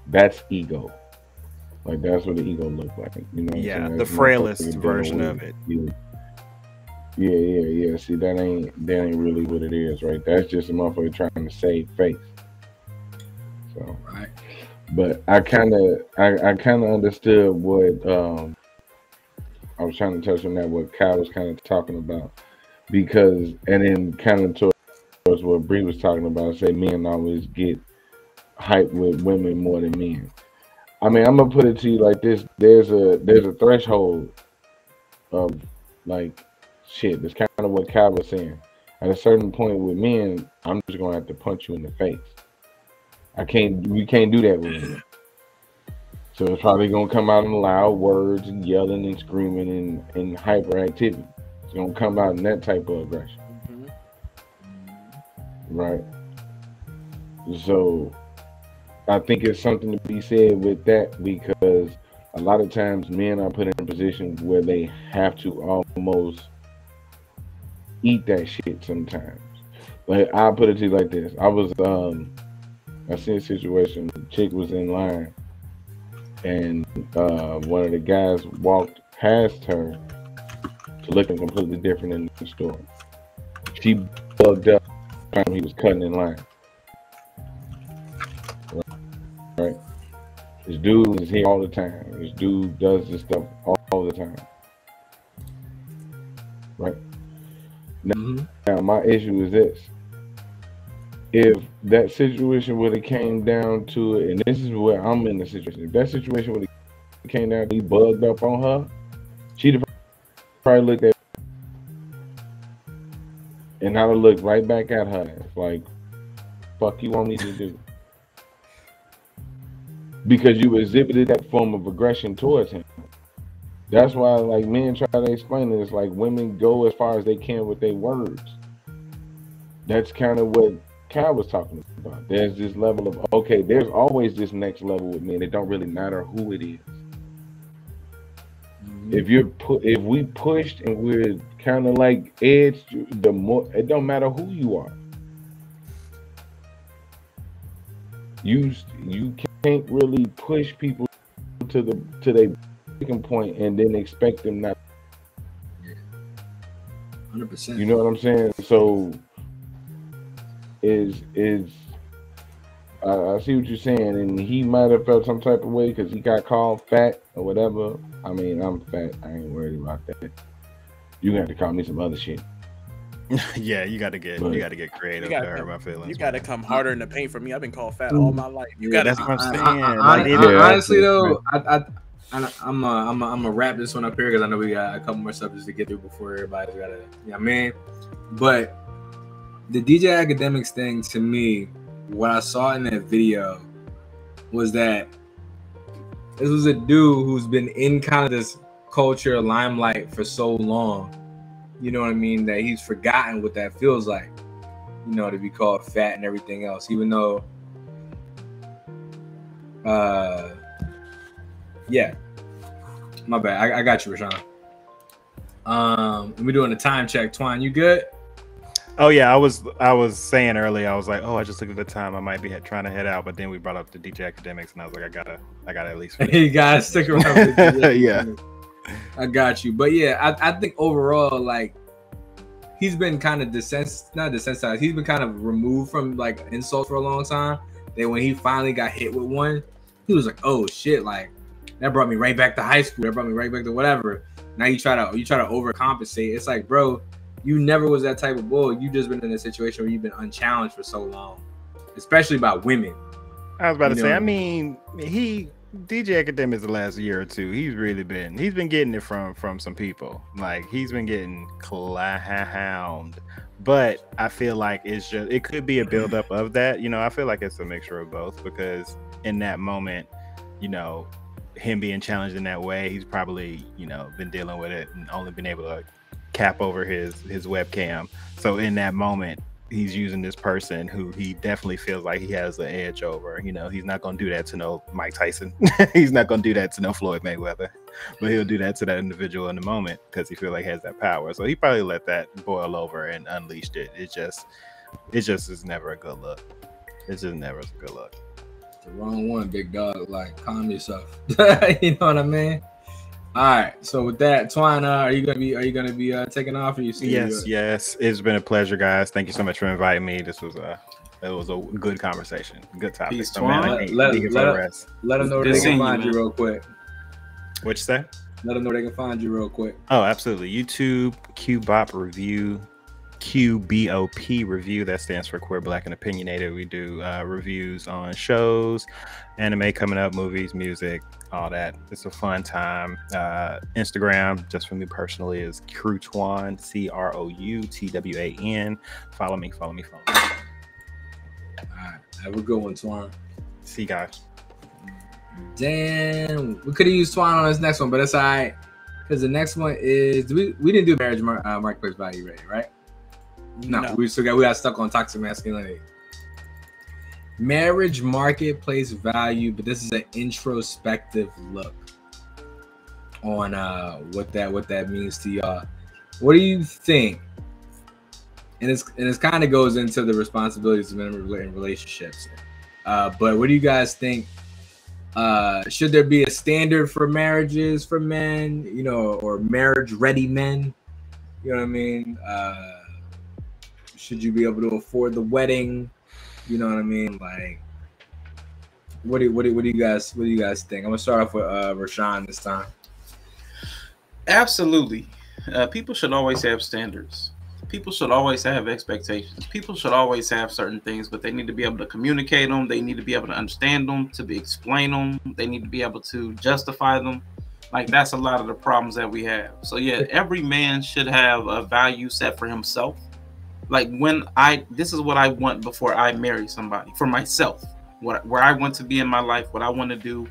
that's ego. Like, that's what the ego look like. You know what I'm saying? The frailest version of it. Yeah. See, that ain't really what it is, right? That's just a motherfucker trying to save face. So, right. But I kind of understood what I was trying to touch on, that what Kai was kind of talking about, because, and then kind of towards what Bree was talking about, say men always get hyped with women more than men. I mean, I'm gonna put it to you like this: there's a threshold of like shit. That's kind of what Kai was saying. At a certain point with men, I'm just gonna have to punch you in the face. We can't do that with him. So it's probably gonna come out in loud words and yelling and screaming and hyperactivity. It's gonna come out in that type of aggression. Right. So I think it's something to be said with that, because a lot of times men are put in positions where they have to almost eat that shit sometimes. Like, I'll put it to you like this. I seen a situation, the chick was in line, and one of the guys walked past her to looking completely different in the store. She bugged up when he was cutting in line. Right? This dude is here all the time. This dude does this stuff all the time. Right? Now, my issue is this. If that situation would have came down to it, and this is where I'm in the situation, if that situation would have came down to he bugged up on her, she'd have probably looked at and I'd have looked right back at her. It's like, fuck you want me to do? Because you exhibited that form of aggression towards him. That's why, like, men try to explain it. It's like women go as far as they can with their words. That's kind of what Kai was talking about. There's this level of, okay, there's always this next level with men. It don't really matter who it is. If we pushed and we're kind of like edged, the more it don't matter who you are. You can't really push people to their breaking point and then expect them not. 100%. You know what I'm saying? So I see what you're saying, and he might have felt some type of way because he got called fat or whatever. I mean, I'm fat. I ain't worried about that. You got to call me some other shit. Yeah, you got to get creative to hurt my feelings. You got to come harder in the paint for me. I've been called fat all my life. You got. That's what I'm saying. Honestly, though, I'm gonna wrap this one up here because I know we got a couple more subjects to get through before everybody's got to. You know what I mean? But the DJ Academics thing, to me, what I saw in that video was that this was a dude who's been in kind of this culture limelight for so long. You know what I mean? That he's forgotten what that feels like, you know, to be called fat and everything else, even though, yeah, my bad. I got you, Rashawn. We're doing a time check. Twine, you good? Oh yeah, I was saying earlier, I was like, oh, I just looked at the time. I might be trying to head out, but then we brought up the DJ Academics, and I was like, I gotta at least finish. You gotta stick around. Yeah, I got you. But yeah, I think overall, like, he's been kind of not desensitized. He's been kind of removed from like insults for a long time. That when he finally got hit with one, he was like, oh shit, like that brought me right back to high school. That brought me right back to whatever. Now you try to overcompensate. It's like, bro, you never was that type of bull. You just been in a situation where you've been unchallenged for so long, especially by women. I was about to say, I mean, DJ Academics the last year or two, he's been getting it from some people. Like, he's been getting clowned. But I feel like it could be a buildup of that. You know, I feel like it's a mixture of both, because in that moment, you know, him being challenged in that way, he's probably, you know, been dealing with it and only been able to cap over his webcam. So in that moment, he's using this person who he definitely feels like he has an edge over. You know, he's not going to do that to no Mike Tyson. He's not going to do that to no Floyd Mayweather, but he'll do that to that individual in the moment because he feels like he has that power. So he probably let that boil over and unleashed it. It just is never a good look. It's just never a good look. It's the wrong one, big dog. Like, calm yourself. You know what I mean? All right. So with that, Twine, are you gonna be taking off? Or you yes. It's been a pleasure, guys. Thank you so much for inviting me. It was a good conversation, good topic. Peace, so, man, let them know where they can find you real quick. What you say? Let them know they can find you real quick. Oh, absolutely. YouTube, QBOP Review, QBOP Review. That stands for Queer, Black, and Opinionated. We do reviews on shows, anime coming up, movies, music, all that. It's a fun time. Instagram, just for me personally, is Croutwan, CROUTWAN. Follow me. All right. Have a good one, Twine. See you guys. Damn, we could have used Twine on this next one, but that's all right. Because the next one is we didn't do marriage marketplace value rating, right? No, we got stuck on toxic masculinity. Marriage marketplace value, but this is an introspective look on what that means to y'all. What do you think? And it's kind of goes into the responsibilities of men in relationships. But what do you guys think Should there be a standard for marriages for men, you know, or marriage ready men? You know what I mean? Should you be able to afford the wedding? You know what I mean? Like, what do you guys think? I'm gonna start off with Rashawn this time. Absolutely. People should always have standards. People should always have expectations. People should always have certain things, but they need to be able to communicate them. They need to be able to understand them, explain them. They need to be able to justify them. Like, that's a lot of the problems that we have. So yeah, every man should have a value set for himself. Like, this is what I want before I marry somebody, for myself, where I want to be in my life, what I want to do,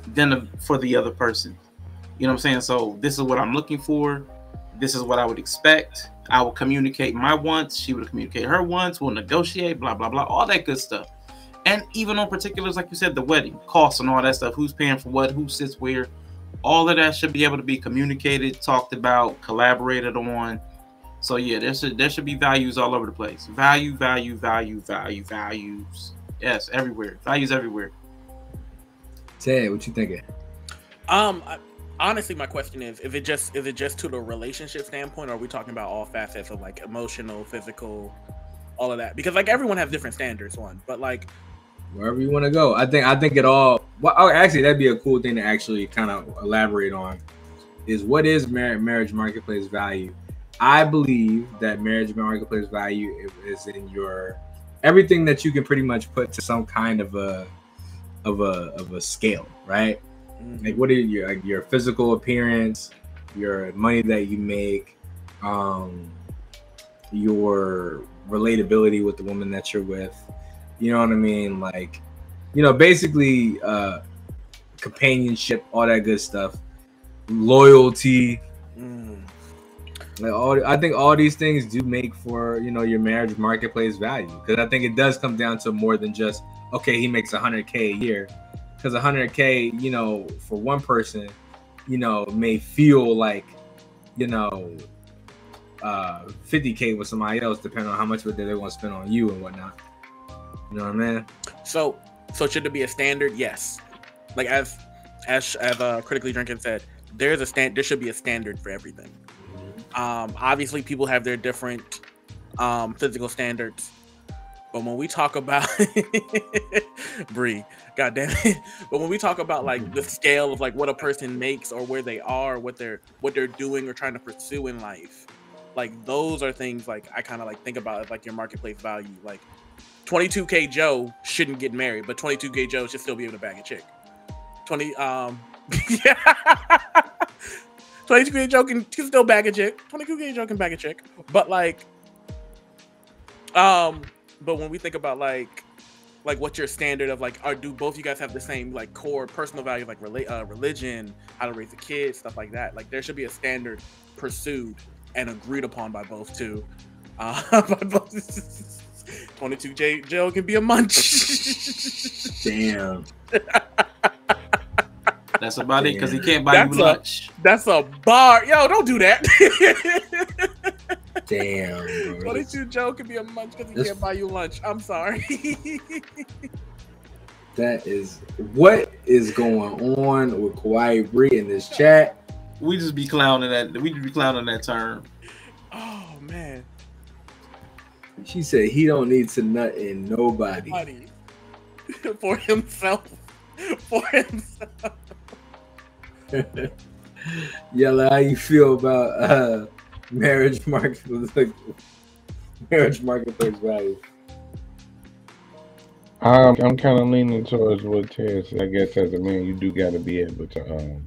then for the other person. You know what I'm saying? So this is what I'm looking for. This is what I would expect. I will communicate my wants. She would communicate her wants. We'll negotiate, blah, blah, blah, all that good stuff. And even on particulars, like you said, the wedding, costs and all that stuff, who's paying for what, who sits where, all of that should be able to be communicated, talked about, collaborated on. So yeah, there should be values all over the place. Values. Yes, everywhere. Values everywhere. Ted, what you thinking? Honestly, my question is it just to the relationship standpoint, or are we talking about all facets of like emotional, physical, all of that? Because like everyone has different standards, but like wherever you want to go. I think it all. Well, actually, that'd be a cool thing to actually kind of elaborate on. Is what is marriage marketplace value? I believe that marriage marketplace value is in your everything that you can pretty much put to some kind of a scale, right? Like, what are your physical appearance, your money that you make, your relatability with the woman that you're with, you know what I mean? Like, you know, basically companionship, all that good stuff, loyalty. Like I think all these things do make for, you know, your marriage marketplace value, because I think it does come down to more than just, okay, he makes $100K a year. Because $100K, you know, for one person, you know, may feel like, you know, $50K with somebody else, depending on how much of it they want to spend on you and whatnot. You know what I mean? So should there be a standard? Yes. Like as Critically Drinking said, there should be a standard for everything. Obviously, people have their different physical standards. But when we talk about Bree, goddamn it. But when we talk about like the scale of like what a person makes or where they are, what they're doing or trying to pursue in life, like those are things like I kind of like think about as like your marketplace value. Like 22K Joe shouldn't get married, but 22K Joe should still be able to bag a chick. 22K Joe can still bag a chick. 22K Joe can bag a chick. But like but when we think about like what's your standard of like, do both you guys have the same like core personal value, like religion, how to raise a kid, stuff like that? Like there should be a standard pursued and agreed upon by both too. 22K Joe can be a munch. Damn. That's about it, because he can't buy you lunch. That's a bar. Yo, don't do that. Damn. 22 Joe can be a munch because he can't buy you lunch. I'm sorry. That is what is going on with Kawaii Bree in this chat. We just be clowning that. We just be clowning that term. Oh man. She said he don't need to nut in nobody. For himself. For himself. Yella, how you feel about marriage marketplace value? I'm kind of leaning towards what Ted said. I guess as a man, you do got to be able to,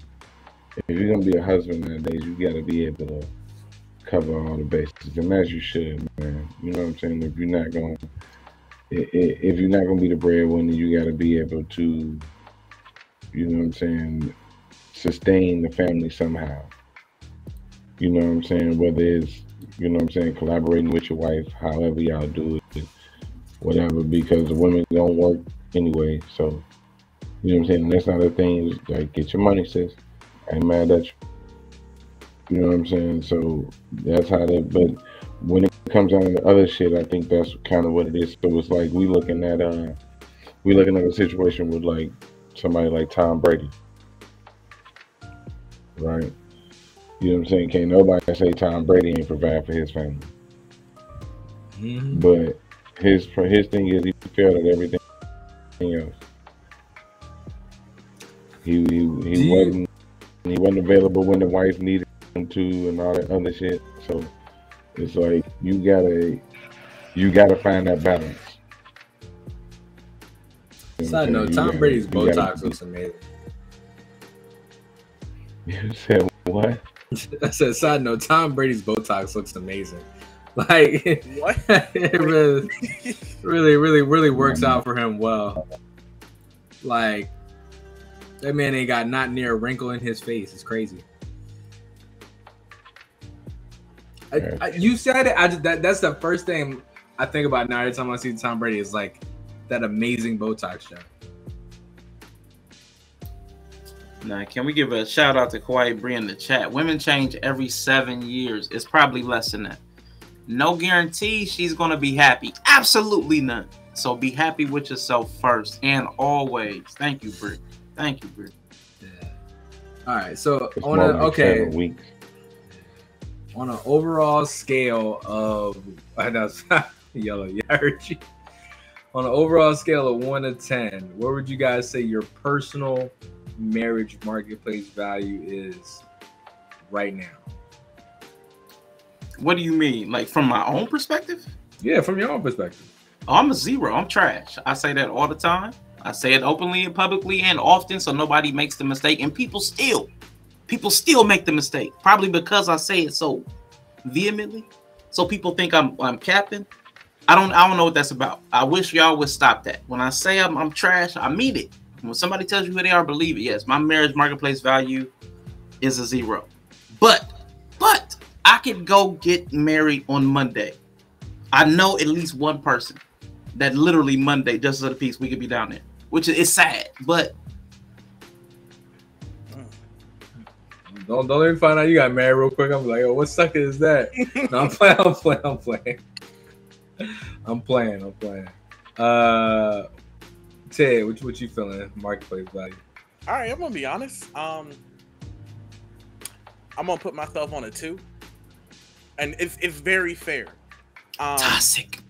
if you're gonna be a husband nowadays, you got to be able to cover all the bases, and as you should, man. You know what I'm saying? If you're not gonna be the breadwinner, you got to be able to, you know what I'm saying, sustain the family somehow. You know what I'm saying? Whether it's, you know what I'm saying, collaborating with your wife, however y'all do it, whatever, because the women don't work anyway. So, you know what I'm saying? That's not a thing. It's like, get your money, sis. I ain't mad at you. You know what I'm saying? So that's how that, but when it comes down to the other shit, I think that's kind of what it is. So it's like we looking at a situation with like somebody like Tom Brady, right? You know what I'm saying? Can't nobody say Tom Brady ain't provide for his family. Mm-hmm. But his thing is he failed at everything else. He wasn't available when the wife needed him to, and all that other shit. So it's like you gotta find that balance. Side note: Tom Brady's Botox looks amazing. You said what? I said, side note: Tom Brady's Botox looks amazing. Like What? it really works out for him well. Like that man ain't got not near a wrinkle in his face. It's crazy. You said it. That's the first thing I think about now. Every time I see Tom Brady is like that amazing Botox job. Now, can we give a shout out to Kauai Bree in the chat? Women change every 7 years. It's probably less than that. No guarantee she's gonna be happy. Absolutely none. So be happy with yourself first and always. Thank you, Bree. Thank you, Bree. Yeah. All right. So It's on more a like 7 weeks. On an overall scale of yellow, yeah, I heard you. On an overall scale of 1 to 10, where would you guys say your personal marriage marketplace value is right now? What do you mean? Like from my own perspective? Yeah, from your own perspective. Oh, I'm a 0. I'm trash. I say that all the time. I say it openly and publicly and often so nobody makes the mistake. And people still make the mistake. Probably because I say it so vehemently. So people think I'm capping. I don't know what that's about. I wish y'all would stop that. When I say I'm trash, I mean it. When somebody tells you who they are, believe it. Yes, my marriage marketplace value is a 0. But I could go get married on Monday. I know at least one person that literally Monday, just as a piece, we could be down there. Which is sad, but don't even find out you got married real quick. I'm like, oh, what sucker is that? No, I'm playing. I'm playing. Ted, what you feeling? Marketplace value. All right, I'm gonna be honest. I'm gonna put myself on a 2, and it's very fair. toxic.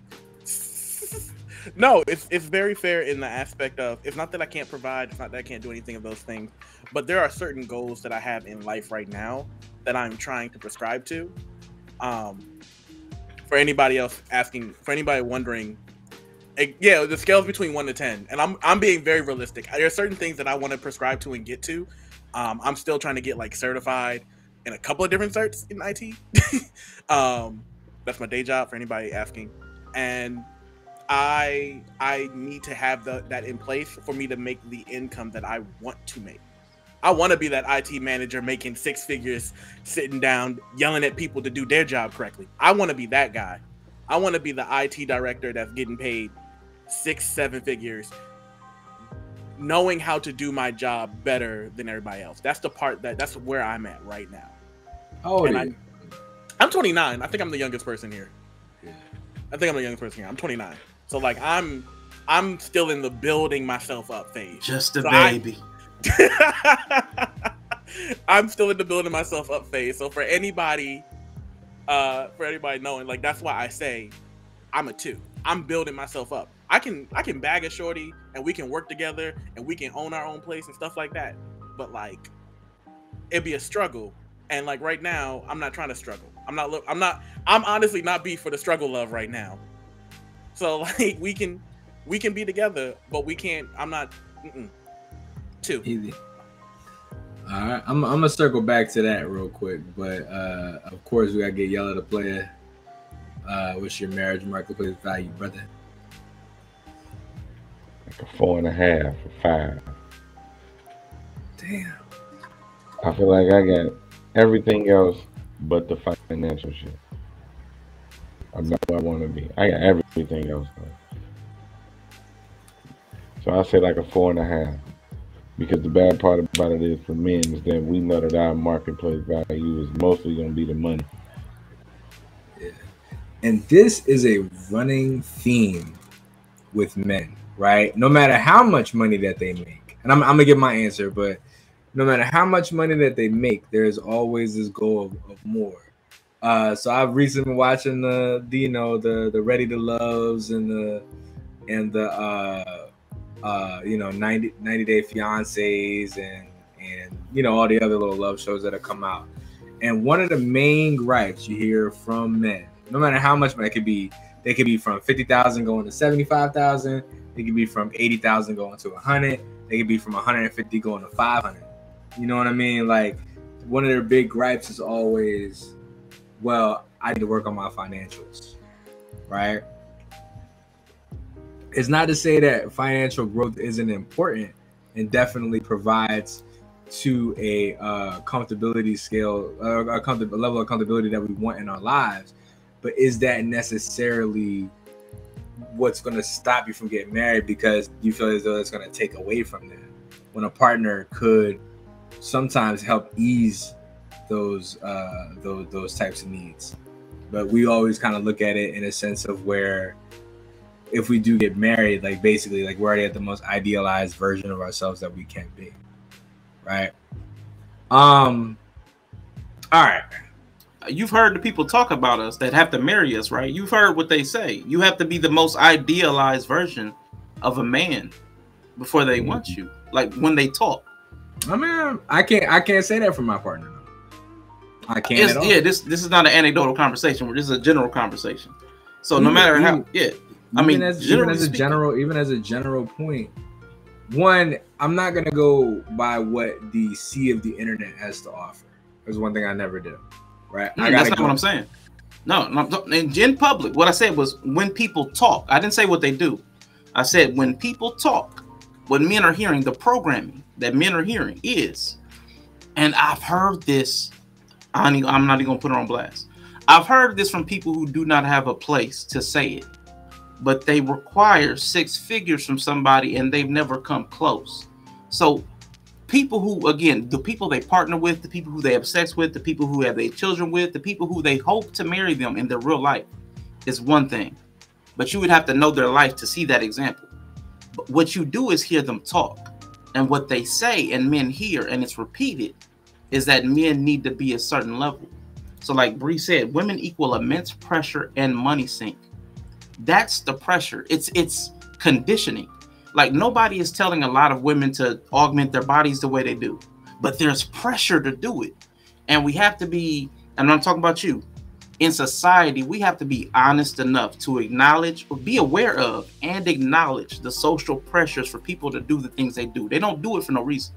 No, it's very fair in the aspect of it's not that I can't provide, it's not that I can't do anything of those things, but there are certain goals that I have in life right now that I'm trying to prescribe to. For anybody else asking, for anybody wondering, yeah, the scale's between 1 to 10, and I'm being very realistic. There are certain things that I want to prescribe to and get to. I'm still trying to get like certified in a couple of different certs in IT. That's my day job for anybody asking, and I need to have that in place for me to make the income that I want to make. I want to be that IT manager making 6 figures, sitting down, yelling at people to do their job correctly. I want to be that guy. I want to be the IT director that's getting paid 6-7 figures, knowing how to do my job better than everybody else. That's the part that's where I'm at right now. Oh, I'm 29. I think I'm the youngest person here. I think I'm the youngest person here. I'm 29. So like I'm still in the building myself up phase. Just a baby. I'm still in the building myself up phase. So for anybody knowing, like that's why I say I'm a 2. I'm building myself up. I can bag a shorty and we can work together and we can own our own place and stuff like that. But like it'd be a struggle. And like right now, I'm not trying to struggle. I'm honestly not beat for the struggle love right now. So like we can be together, but we can't. I'm not. 2. Easy. All right, I'm gonna circle back to that real quick, but of course we gotta get Yella to play it. What's your marriage marketplace value, brother? Like a 4.5 or 5. Damn. I feel like I got everything else but the financial shit. I'm not where I want to be. I got everything else though. So I say like a 4.5. Because the bad part about it is for men is that we know that our marketplace value is mostly going to be the money. Yeah. And this is a running theme with men, right? No matter how much money that they make, and I'm gonna give my answer, but no matter how much money that they make, there's always this goal of more. So I've recently been watching the Ready to Loves and the 90 Day Fiancés and all the other little love shows that have come out. And one of the main gripes you hear from men, no matter how much money they could be from 50,000 going to 75,000. They could be from 80,000 going to 100. They could be from 150 going to 500. You know what I mean? Like, one of their big gripes is always, well, I need to work on my financials, right? It's not to say that financial growth isn't important and definitely provides to a comfortability scale, a level of comfortability that we want in our lives. But is that necessarily what's going to stop you from getting married because you feel as though it's going to take away from that, when a partner could sometimes help ease those types of needs? But we always kind of look at it in a sense of where, if we do get married, like, basically, like, we're already at the most idealized version of ourselves that we can be, right? All right. You've heard the people talk about us that have to marry us, right? You've heard what they say. You have to be the most idealized version of a man before they want you, like, when they talk. I mean, I can't say that for my partner. I can't at all. Yeah, this is not an anecdotal conversation. This is a general conversation. So no matter how, even as a general point, one, I'm not gonna go by what the sea of the internet has to offer. There's one thing I never do, right? That's not what I'm saying. No, in public, what I said was when people talk. I didn't say what they do. I said when people talk, what men are hearing, the programming that men are hearing is, and I've heard this. I'm not even gonna put it on blast. I've heard this from people who do not have a place to say it, but they require 6 figures from somebody and they've never come close. So people who, again, the people they partner with, the people who they have sex with, the people who have their children with, the people who they hope to marry them in their real life is one thing, but you would have to know their life to see that example. But what you do is hear them talk, and what they say and men hear, and it's repeated, is that men need to be a certain level. So like Bree said, women equal immense pressure and money sink. That's the pressure. It's conditioning. Like, nobody is telling a lot of women to augment their bodies the way they do, but there's pressure to do it. And we have to be, and I'm talking about you, in society, we have to be honest enough to acknowledge or be aware of and acknowledge the social pressures for people to do the things they do. They don't do it for no reason.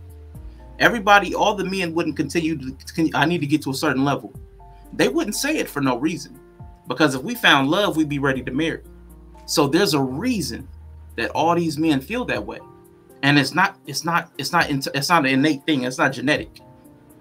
Everybody, all the men wouldn't continue to, I need to get to a certain level. They wouldn't say it for no reason, because if we found love, we'd be ready to marry. So there's a reason that all these men feel that way, and it's not an innate thing. It's not genetic.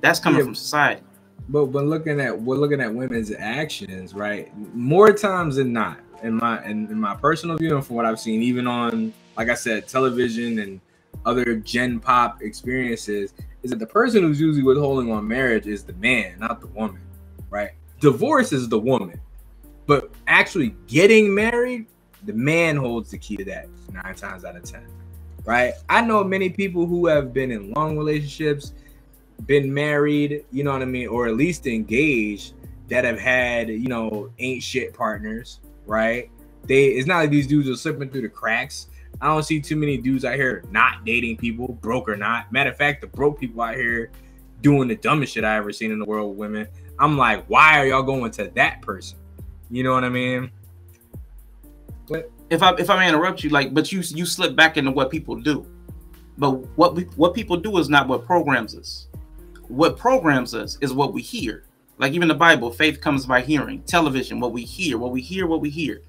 That's coming from society. But looking at women's actions, right? More times than not, in my personal view, and from what I've seen, even on, like I said, television and other gen pop experiences, is that the person who's usually withholding on marriage is the man, not the woman, right? Divorce is the woman, but actually getting married, the man holds the key to that 9 times out of 10, right? I know many people who have been in long relationships, been married, you know what I mean, or at least engaged, that have had, ain't shit partners, right? It's not like these dudes are slipping through the cracks. I don't see too many dudes out here not dating people, broke or not. Matter of fact, the broke people out here doing the dumbest shit I ever seen in the world with women. I'm like, why are y'all going to that person? You know what I mean? But if I may interrupt you, but you slip back into what people do. But what people do is not what programs us. What programs us is what we hear. Like, even the Bible, faith comes by hearing. Television, what we hear. What we hear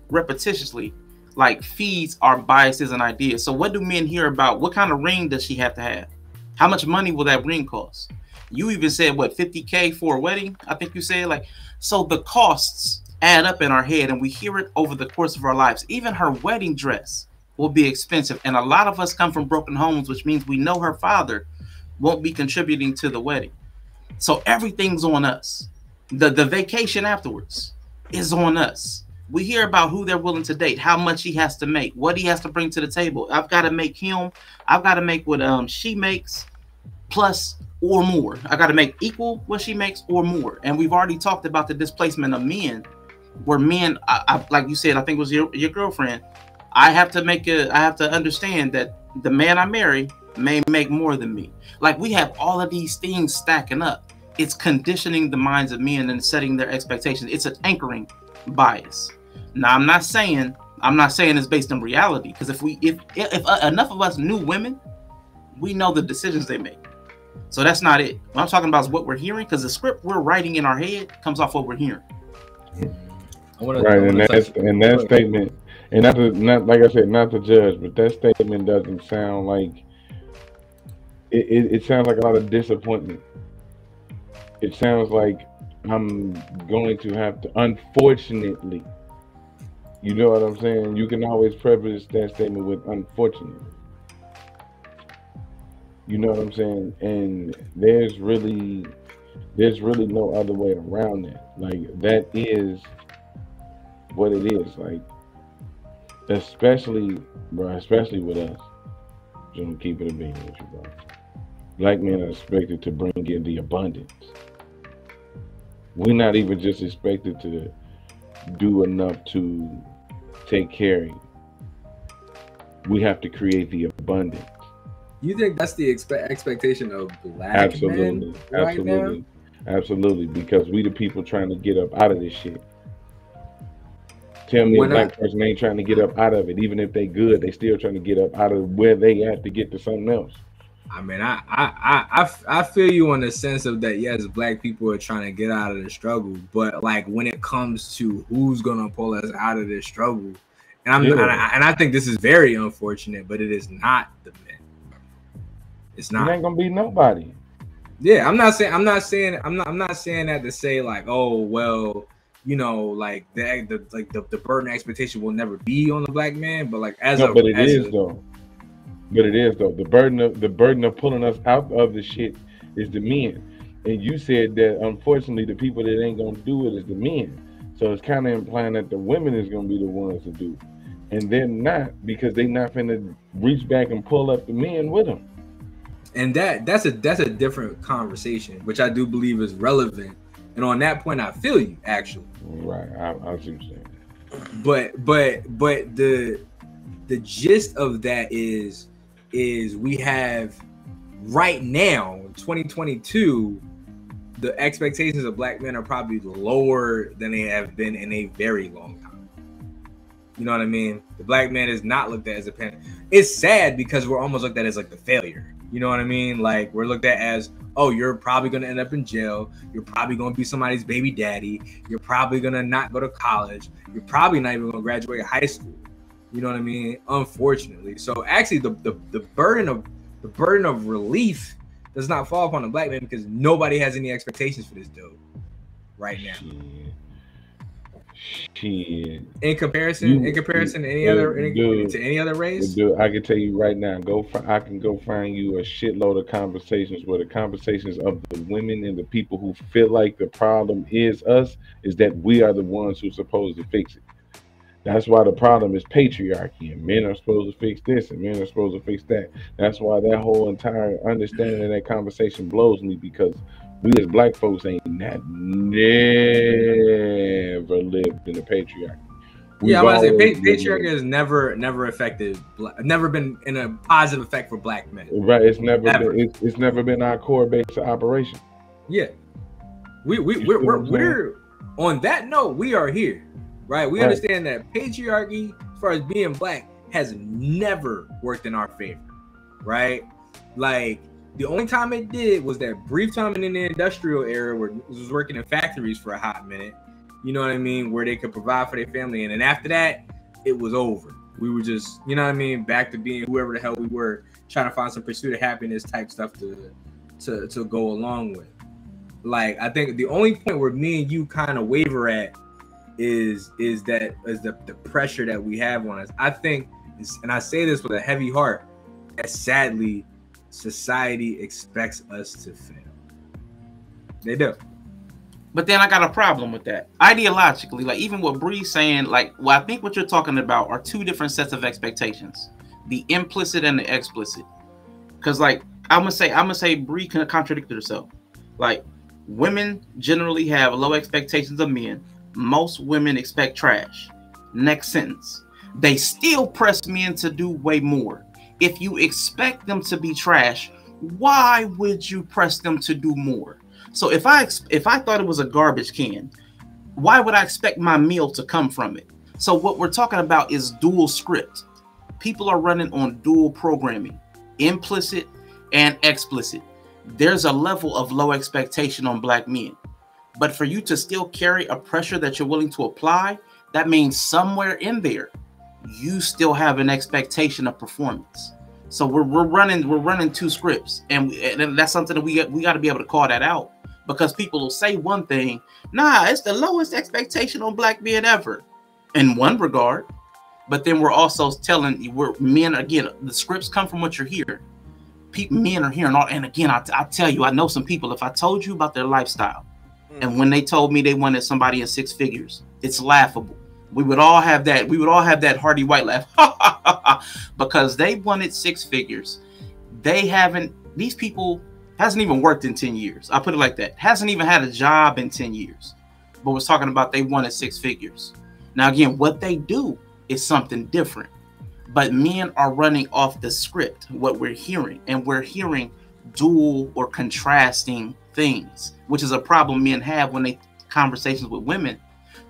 repetitiously, like, feeds our biases and ideas. So what do men hear about? What kind of ring does she have to have? How much money will that ring cost? You even said, what, $50K for a wedding? I think you said, like, so the costs add up in our head, and we hear it over the course of our lives. Even her wedding dress will be expensive. And a lot of us come from broken homes, which means we know her father won't be contributing to the wedding. So everything's on us. The vacation afterwards is on us. We hear about who they're willing to date, how much he has to make, what he has to bring to the table. I've got to make what she makes plus or more. I got to make equal what she makes or more. And we've already talked about the displacement of men, where men, like you said, I think it was your girlfriend. I have to understand that the man I marry may make more than me. Like, we have all of these things stacking up. It's conditioning the minds of men and setting their expectations. It's an anchoring bias. Now, I'm not saying it's based on reality, because if enough of us knew women, we know the decisions they make. So that's not it. What I'm talking about is what we're hearing, because the script we're writing in our head comes off what we're hearing. That statement, and not like I said, not to judge, but that statement doesn't sound like it sounds like a lot of disappointment. It sounds like I'm going to have to, unfortunately. You know what I'm saying? You can always preface that statement with unfortunately. You know what I'm saying? And there's really no other way around that. Like, that is what it is. Like, especially with us. Just keep it a being with you, bro. Black men are expected to bring in the abundance. We're not even just expected to do enough to take care of you. We have to create the abundance. You think that's the expectation of black men right now? Absolutely, because we the people trying to get up out of this shit. Tell me a black person ain't trying to get up out of it. Even if they good, they still trying to get up out of where they at to get to something else. I mean, I feel you on the sense of that. Yes, black people are trying to get out of the struggle, but like, when it comes to who's gonna pull us out of this struggle, and I think this is very unfortunate, but it is not the men. It's not. It ain't gonna be nobody. Yeah, I'm not saying that to say like, oh well, you know, like the burden of expectation will never be on the black man, but like It is though. The burden of pulling us out of the shit is the men. And you said that unfortunately the people that ain't gonna do it is the men. So it's kind of implying that the women is gonna be the ones to do it. And they're not, because they not finna reach back and pull up the men with them. And that's a different conversation, which I do believe is relevant. And on that point, I feel you actually. Right, I see what you're saying. But the gist of that is we have right now, 2022, the expectations of black men are probably lower than they have been in a very long time. You know what I mean? The black man is not looked at as a pen. It's sad because we're almost looked at as like the failure. You know what I mean? Like, we're looked at as, oh, you're probably going to end up in jail. You're probably going to be somebody's baby daddy. You're probably going to not go to college. You're probably not even going to graduate high school. You know what I mean? Unfortunately. So actually the burden of relief does not fall upon the black man, because nobody has any expectations for this dude right now. Shit. In comparison to any other race, dude, I can tell you right now, I can go find you a shitload of conversations where the conversations of the women and the people who feel like the problem is us, is that we are the ones who're supposed to fix it. That's why the problem is patriarchy, and men are supposed to fix this and men are supposed to fix that. That's why that whole entire understanding of that conversation blows me, because we as black folks ain't never lived in a patriarchy. I want to say patriarchy has never affected, never been in a positive effect for black men. Right, it's never been our core base of operation. Yeah, we're on that note. We are here, right? We understand that patriarchy, as far as being black, has never worked in our favor, right? Like, the only time it did was that brief time in the industrial era where it was working in factories for a hot minute, you know what I mean, where they could provide for their family. And then after that, it was over. We were just, you know what I mean, back to being whoever the hell we were, trying to find some pursuit of happiness type stuff to go along with. Like, I think the only point where me and you kind of waver at is the pressure that we have on us. I think, and I say this with a heavy heart, that sadly, society expects us to fail. They do. But then I got a problem with that. Ideologically, like even what Bree's saying, like, well, I think what you're talking about are two different sets of expectations: the implicit and the explicit. Because, like, I'm gonna say, Bree contradicted herself. Like, women generally have low expectations of men. Most women expect trash. Next sentence. They still press men to do way more. If you expect them to be trash, why would you press them to do more? So if I thought it was a garbage can, why would I expect my meal to come from it? So what we're talking about is dual script. People are running on dual programming, implicit and explicit. There's a level of low expectation on black men. But for you to still carry a pressure that you're willing to apply, that means somewhere in there, you still have an expectation of performance. So we're running two scripts, and that's something that we got to be able to call that out, because people will say one thing, nah, it's the lowest expectation on black men ever, in one regard, but then we're also telling you, we're men again. The scripts come from what you're hearing. Men are hearing all, and again, I tell you, I know some people. If I told you about their lifestyle, and when they told me they wanted somebody in six figures, it's laughable. We would all have that. We would all have that hearty white laugh because they wanted six figures. These people hasn't even worked in 10 years. I put it like that. Hasn't even had a job in 10 years, but was talking about they wanted six figures. Now, again, what they do is something different, but men are running off the script, what we're hearing, and we're hearing dual or contrasting things, which is a problem men have when they conversations with women,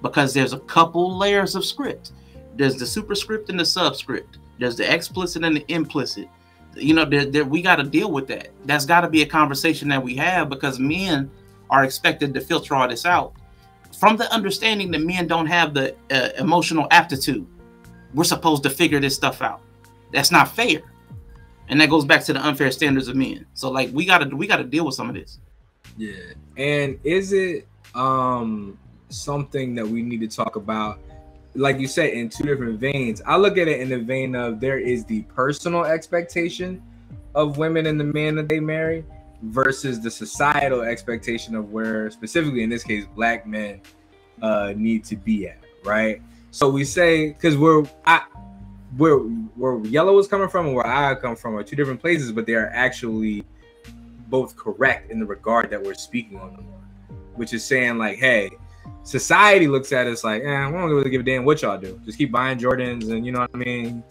because there's a couple layers of script. There's the superscript and the subscript. There's the explicit and the implicit. You know, we got to deal with that. That's got to be a conversation that we have, because men are expected to filter all this out from the understanding that men don't have the emotional aptitude. We're supposed to figure this stuff out. That's not fair. And that goes back to the unfair standards of men. So, like, we gotta deal with some of this. Yeah. And is it something that we need to talk about, like you said, in two different veins? I look at it in the vein of there is the personal expectation of women and the men that they marry versus the societal expectation of where, specifically in this case, black men need to be at, right? So we say, because where Yellow is coming from and where I come from are two different places, but they are actually both correct in the regard that we're speaking on them, which is saying, like, hey, society looks at us like, we don't really give a damn what y'all do. Just keep buying Jordans, and you know what I mean?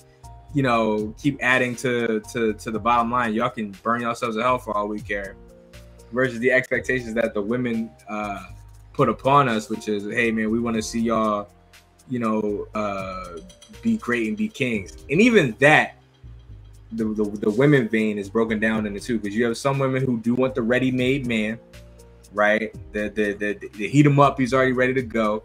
You know, keep adding to the bottom line. Y'all can burn yourselves to hell for all we care. Versus the expectations that the women put upon us, which is, hey man, we want to see y'all, you know, be great and be kings. And even that, the women vein is broken down into two, because you have some women who do want the ready-made man, right? The heat him up, he's already ready to go.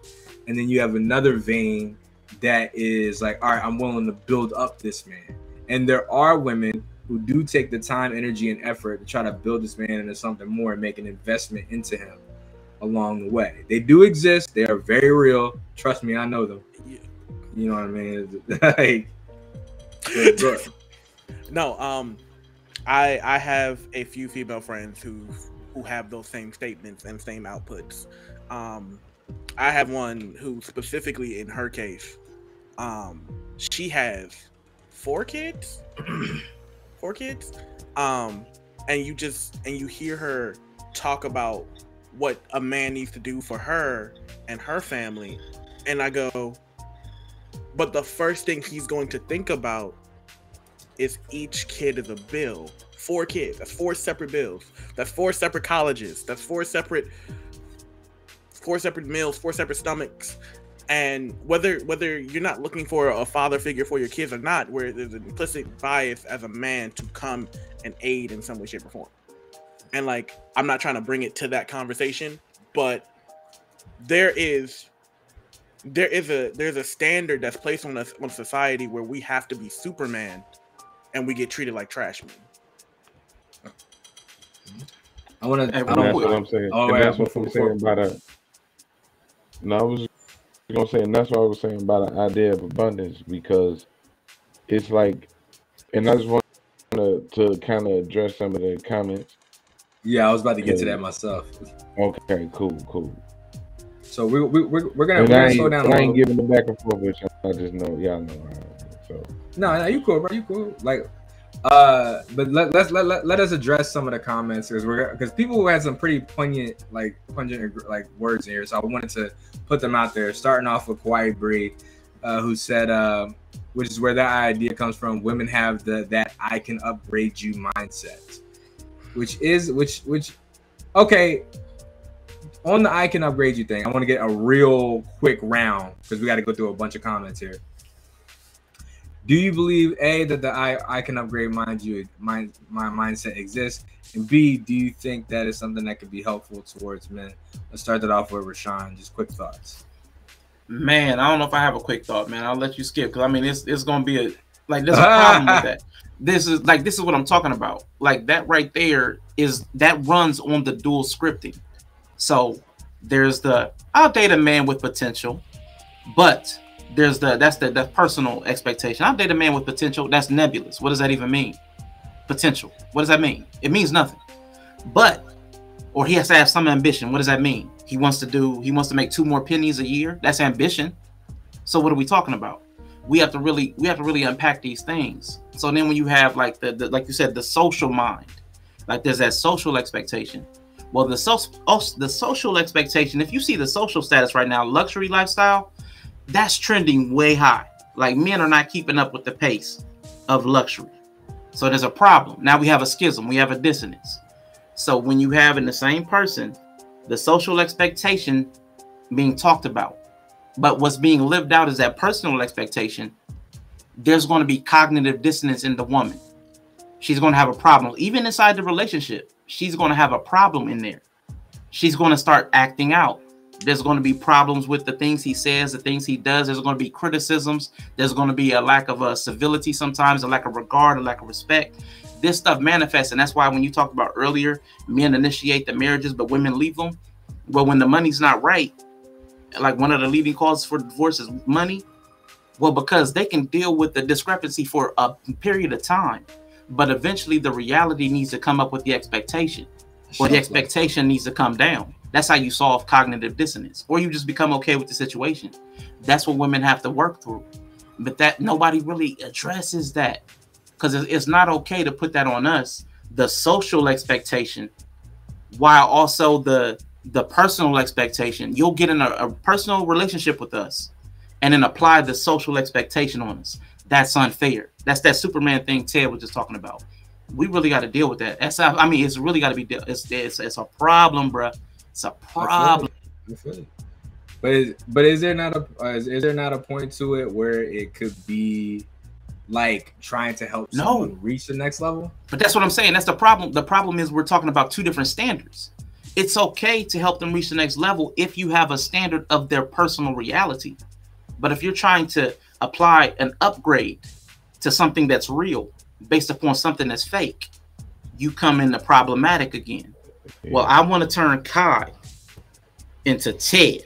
And then you have another vein that is like, all right, I'm willing to build up this man. And there are women who do take the time, energy, and effort to try to build this man into something more and make an investment into him along the way. They do exist. They are very real. Trust me, I know them. Yeah. You know what I mean? Like, no, I have a few female friends who have those same statements and same outputs. I have one who specifically, in her case, she has 4 kids. 4 kids. And you hear her talk about what a man needs to do for her and her family, and I go, but the first thing he's going to think about is each kid is a bill. 4 kids, that's 4 separate bills, that's 4 separate colleges, that's 4 separate meals, 4 separate stomachs. And whether you're not looking for a father figure for your kids or not, where there's an implicit bias as a man to come and aid in some way, shape, or form. And like, I'm not trying to bring it to that conversation, but there's a standard that's placed on us, on society, where we have to be Superman and we get treated like trash men. That's what I'm saying. That's what I'm saying about it. No, I was gonna say, and that's what I was saying about the idea of abundance, because it's like, and I just want to kind of address some of the comments. Yeah, I was about to get to that myself. Okay, cool. So we're gonna slow down. I ain't giving them back and forth with y'all. I just know y'all know. So no, you cool, bro. You cool. Like, but let us address some of the comments because people who had some pretty pungent words in here. So I wanted to put them out there. Starting off with Quiet Breed, who said, which is where that idea comes from. Women have that I can upgrade you mindset, which okay. On the I can upgrade you thing, I want to get a real quick round because we got to go through a bunch of comments here. Do you believe A, that the I can upgrade my mindset exists, and B, do you think that is something that could be helpful towards men? Let's start that off with Rashawn. Just quick thoughts. Man, I don't know if I have a quick thought, man. I'll let you skip because I mean it's gonna be there's a problem with that. This is what I'm talking about. Like that right there that runs on the dual scripting. So there's I'll date a man with potential, but there's that's the personal expectation. I'll date a man with potential. That's nebulous. What does that even mean? Potential. What does that mean? It means nothing. Or he has to have some ambition. What does that mean? He wants to make 2 more pennies a year. That's ambition. So what are we talking about? We have to really unpack these things. So then when you have like like you said, the social mind, like there's that social expectation. Well, the social expectation, if you see the social status right now, luxury lifestyle, that's trending way high. Like men are not keeping up with the pace of luxury. So there's a problem. Now we have a schism. We have a dissonance. So when you have in the same person, the social expectation being talked about, but what's being lived out is that personal expectation, there's going to be cognitive dissonance in the woman. She's going to have a problem. Even inside the relationship, she's going to have a problem in there. She's going to start acting out. There's going to be problems with the things he says, the things he does. There's going to be criticisms. There's going to be a lack of civility sometimes, a lack of regard, a lack of respect. This stuff manifests, and that's why when you talked about earlier, men initiate the marriages, but women leave them. Well, when the money's not right, like one of the leading causes for divorce is money. Well, because they can deal with the discrepancy for a period of time, but eventually the reality needs to come up with the expectation, or the expectation needs to come down. That's how you solve cognitive dissonance, or you just become okay with the situation. That's what women have to work through, but that nobody really addresses that, because it's not okay to put that on us, the social expectation, while also the personal expectation. You'll get in a personal relationship with us and then apply the social expectation on us. That's unfair. That's that Superman thing Ted was just talking about. We really got to deal with that. It's really got to be dealt. It's a problem, bro. It's a problem. I feel it. But is there not a point to it where it could be like trying to help someone reach the next level? But that's what I'm saying. That's the problem. The problem is we're talking about 2 different standards. It's okay to help them reach the next level if you have a standard of their personal reality. But if you're trying to apply an upgrade to something that's real based upon something that's fake, you come into problematic again. Well, I want to turn Kai into Ted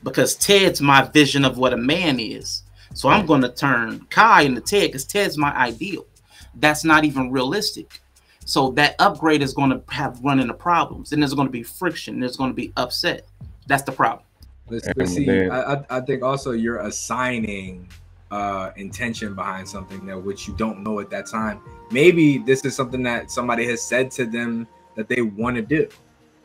because Ted's my vision of what a man is. So I'm going to turn Kai into Ted because Ted's my ideal. That's not even realistic. So that upgrade is going to run into problems, and there's going to be friction. There's going to be upset. That's the problem. But see, I think also you're assigning intention behind something that which you don't know at that time. Maybe this is something that somebody has said to them that they want to do,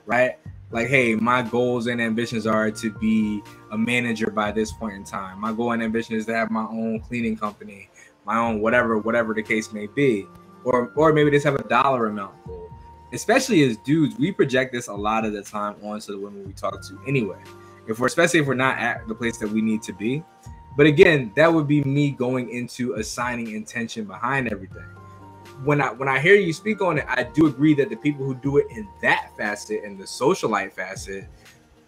right? Like, hey, my goals and ambitions are to be a manager by this point in time. My goal and ambition is to have my own cleaning company, my own whatever the case may be. Or maybe just have a dollar amount goal. Especially as dudes, we project this a lot of the time onto the women we talk to anyway. Especially if we're not at the place that we need to be. But again, that would be me going into assigning intention behind everything. When I hear you speak on it, I do agree that the people who do it in that facet, in the socialite facet,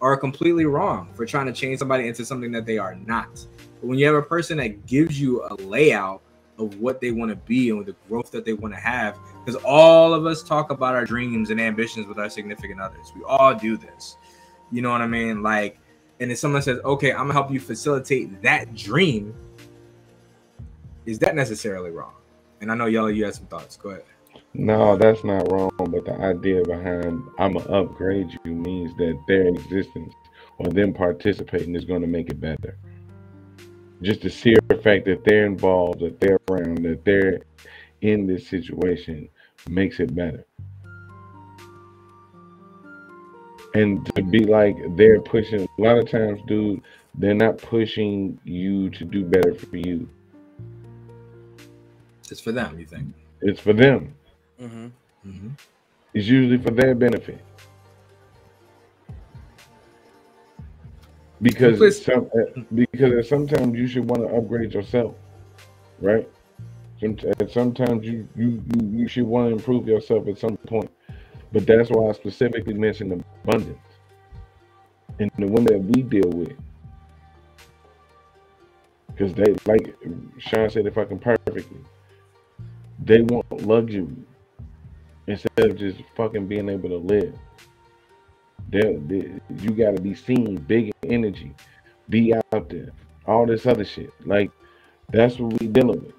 are completely wrong for trying to change somebody into something that they are not. But when you have a person that gives you a layout of what they want to be and the growth that they want to have, because all of us talk about our dreams and ambitions with our significant others. We all do this. You know what I mean? Like, and if someone says, okay, I'm gonna help you facilitate that dream, is that necessarily wrong? And I know, Yellow, you had some thoughts. Go ahead. No, that's not wrong. But the idea behind I'm gonna upgrade you means that their existence or them participating is going to make it better. Just the sheer fact that they're involved, that they're around, that they're in this situation makes it better. And to be like they're pushing, a lot of times, dude, they're not pushing you to do better for you. It's for them, you think? It's for them. Mm-hmm. Mm-hmm. It's usually for their benefit. Because sometimes you should want to upgrade yourself, right? Sometimes you should want to improve yourself at some point. But that's why I specifically mentioned abundance and the women that we deal with. Because they, like Sean said, if I can perfectly, they want luxury instead of just fucking being able to live. You got to be seen, big energy, be out there, all this other shit. Like, that's what we dealing with.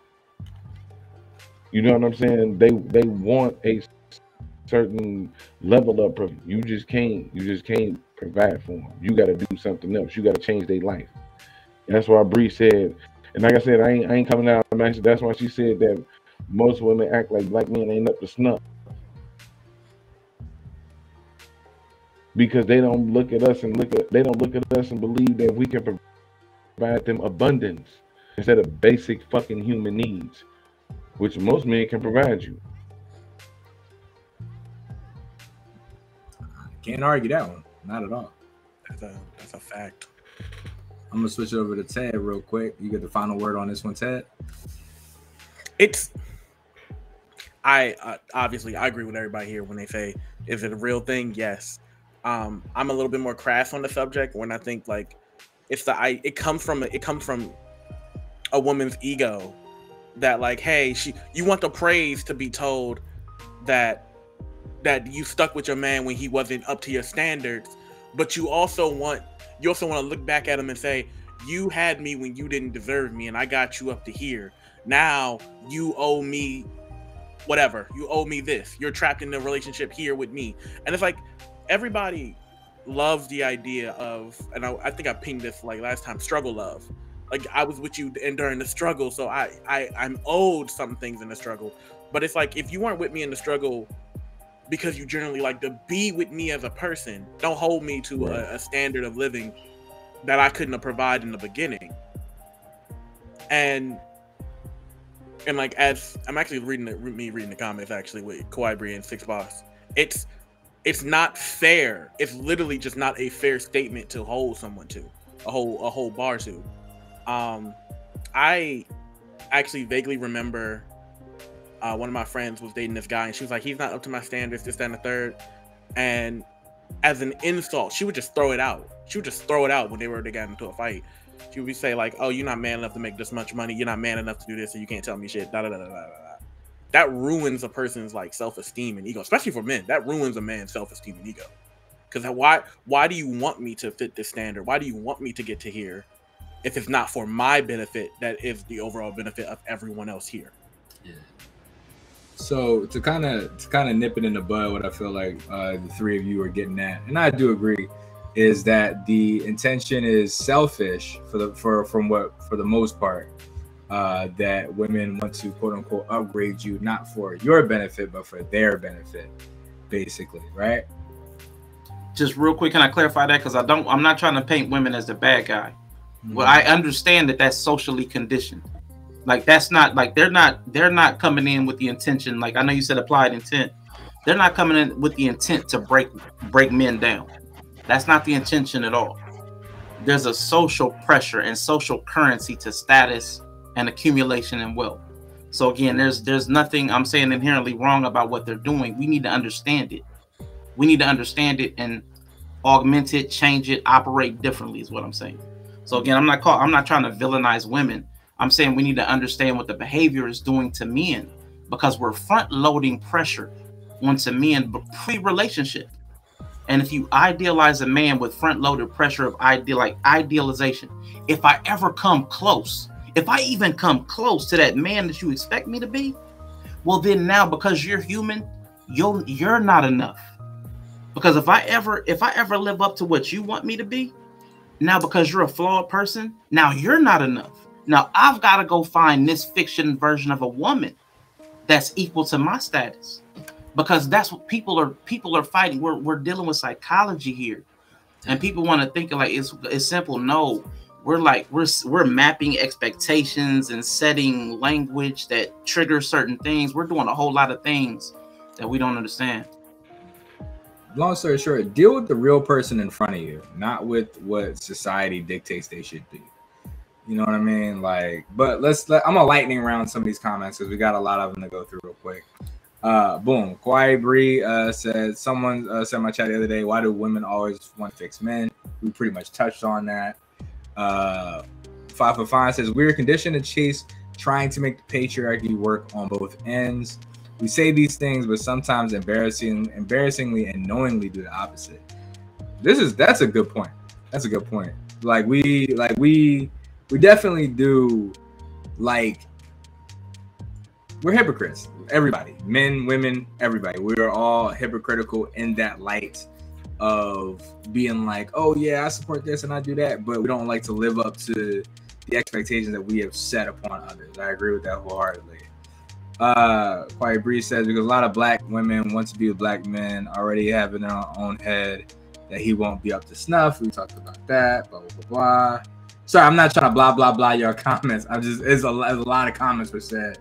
You know what I'm saying? They want a certain level up. You just can't provide for them. You got to do something else. You got to change their life. And that's why Bree said, and like I said, I ain't coming out. That's why she said that most women act like black men ain't up to snuff. Because they don't look at us and believe that we can provide them abundance instead of basic fucking human needs, which most men can provide you. Can't argue that one. Not at all. That's a fact. I'm gonna switch over to Ted real quick. You get the final word on this one, Ted. Obviously I agree with everybody here when they say, is it a real thing? Yes. I'm a little bit more crass on the subject when I think like it comes from a woman's ego that like, hey, you want the praise to be told that you stuck with your man when he wasn't up to your standards, but you also want to look back at him and say, you had me when you didn't deserve me and I got you up to here. Now you owe me whatever. You owe me this. You're trapped in the relationship here with me. And it's like, everybody loves the idea of, and I think I pinged this like last time, struggle love. Like, I was with you during the struggle, so I'm owed some things in the struggle. But it's like, if you weren't with me in the struggle because you generally like to be with me as a person, don't hold me to a standard of living that I couldn't have provided in the beginning. And like, as I'm actually reading the comments actually with Kawhi Bree and Six Boss, it's not fair. It's literally just not a fair statement to hold someone to, a whole bar to. I actually vaguely remember one of my friends was dating this guy, and she was like, he's not up to my standards, this, that, and the third. And as an insult, she would just throw it out. She would just throw it out when they were getting into a fight. She would say like, oh, you're not man enough to make this much money. You're not man enough to do this, so you can't tell me shit. Da da da da da da. That ruins a person's like self-esteem and ego, especially for men. That ruins a man's self-esteem and ego. Because why do you want me to fit this standard? Why do you want me to get to here if it's not for my benefit? That is the overall benefit of everyone else here. Yeah. So to kind of nip it in the bud, what I feel like the three of you are getting at, and I do agree, is that the intention is selfish for the most part. That women want to quote unquote upgrade you, not for your benefit, but for their benefit, basically, right? Just real quick, can I clarify that? Because I'm not trying to paint women as the bad guy. Mm-hmm. Well, I understand that that's socially conditioned. Like, that's not like they're not coming in with the intention. Like, I know you said applied intent. They're not coming in with the intent to break men down. That's not the intention at all. There's a social pressure and social currency to status and accumulation and wealth. So again, there's nothing I'm saying inherently wrong about what they're doing. We need to understand it. We need to understand it and augment it, change it, operate differently is what I'm saying. So again, I'm not trying to villainize women. I'm saying we need to understand what the behavior is doing to men, because we're front loading pressure onto men pre-relationship. And if you idealize a man with front loaded pressure of idealization, if I ever come close, if I even come close to that man that you expect me to be, well then now, because you're human, you're not enough. Because if I ever live up to what you want me to be, Now, because you're a flawed person, now you're not enough. Now I've got to go find this fiction version of a woman that's equal to my status, because that's what people are fighting. We're dealing with psychology here, and people want to think like it's simple. No, we're mapping expectations and setting language that triggers certain things. We're doing a whole lot of things that we don't understand. Long story short, deal with the real person in front of you, not with what society dictates they should be. You know what I mean? Like, but I'm a lightning round some of these comments because we got a lot of them to go through real quick. Boom. Kwai Bree said, someone said in my chat the other day, why do women always want to fix men? We pretty much touched on that. 5 for 5 says, we're conditioned to chase trying to make the patriarchy work on both ends. We say these things, but sometimes embarrassingly and knowingly do the opposite. That's a good point. That's a good point. We definitely do, like, we're hypocrites. Everybody, men, women, everybody. We are all hypocritical in that light of being like, oh yeah, I support this and I do that, but we don't like to live up to the expectations that we have set upon others. I agree with that wholeheartedly. Quiet Breeze says, because a lot of black women want to be with black men, already have in their own head that he won't be up to snuff. We talked about that, blah, blah, blah, blah. Sorry, I'm not trying to blah, blah, blah your comments. There's a lot of comments were said.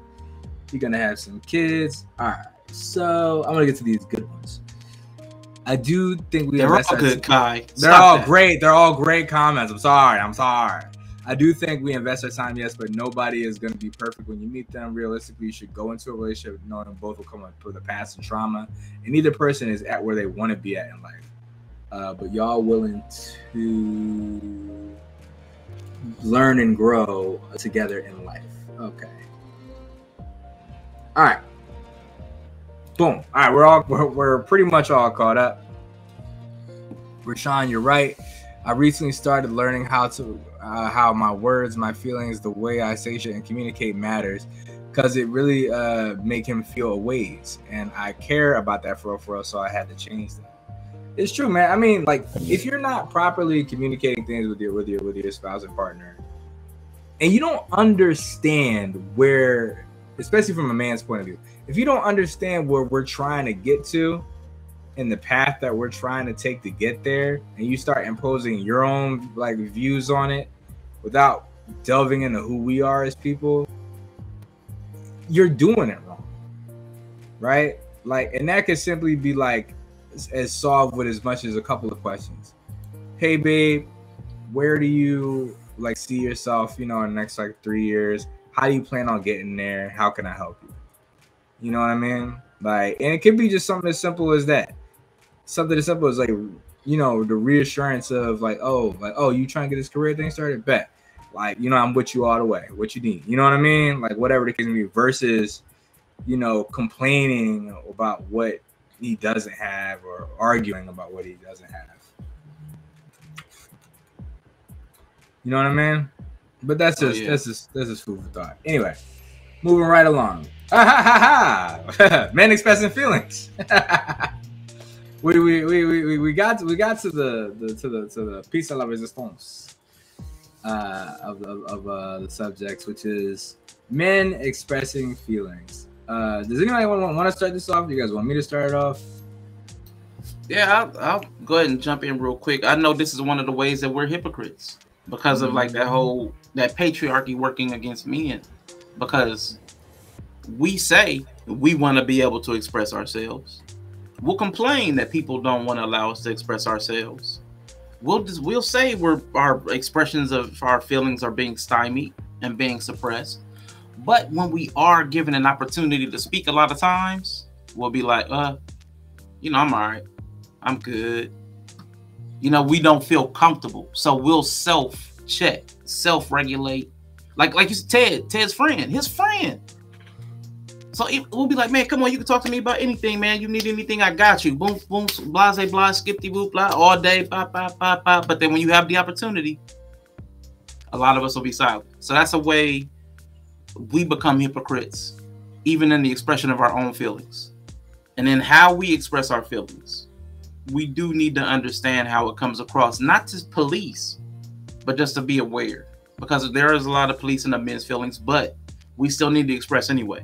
You're going to have some kids. All right. So I'm going to get to these good ones. I do think they're all good, Kai. They're all great. They're all great comments. I'm sorry. I do think we invest our time, yes, but nobody is going to be perfect when you meet them. Realistically, you should go into a relationship knowing them both will come up with a past and trauma, and neither person is at where they want to be at in life. But y'all willing to learn and grow together in life. Okay. All right. Boom. All right, we're pretty much all caught up. Rashawn, you're right. I recently started learning how my words, my feelings, the way I say shit and communicate matters, because it really make him feel a ways, and I care about that for real, so I had to change that. It's true, man. I mean, like, if you're not properly communicating things with your spouse and partner, and you don't understand where, especially from a man's point of view, if you don't understand where we're trying to get to and the path that we're trying to take to get there, and you start imposing your own like views on it without delving into who we are as people, you're doing it wrong, right? Like, and that could simply be like as solved with as much as a couple of questions. Hey babe, where do you like see yourself, in the next like 3 years? How do you plan on getting there? How can I help you? You know what I mean? Like, and it could be just something as simple as that. Something as simple as like, the reassurance of like, oh, you trying to get this career thing started? Bet. Like, I'm with you all the way. What you need? You know what I mean? Like, whatever the case may be, versus, complaining about what he doesn't have or arguing about what he doesn't have. You know what I mean? But that's just food for thought. Anyway, moving right along. Men expressing feelings. we got to the piece de la resistance of the subjects, which is men expressing feelings. Does anybody want to start this off? Do you guys want me to start it off? Yeah, I'll go ahead and jump in real quick. I know this is one of the ways that we're hypocrites because of like that patriarchy working against men, because we say we want to be able to express ourselves. We'll complain that people don't want to allow us to express ourselves. We'll say our expressions of our feelings are being stymied and being suppressed. But when we are given an opportunity to speak, a lot of times we'll be like, I'm all right. I'm good. We don't feel comfortable. So we'll self-check, self-regulate. Like you said, Ted's friend, his friend. So we'll be like, man, come on, you can talk to me about anything, man. You need anything, I got you. Boom, boom, blase, blah, skip-de, boop, blah, all day, bop, bop, bop, bop. But then when you have the opportunity, a lot of us will be silent. So that's a way we become hypocrites, even in the expression of our own feelings. And then how we express our feelings, we do need to understand how it comes across, not to police, but just to be aware, because there is a lot of policing of men's feelings, but we still need to express anyway.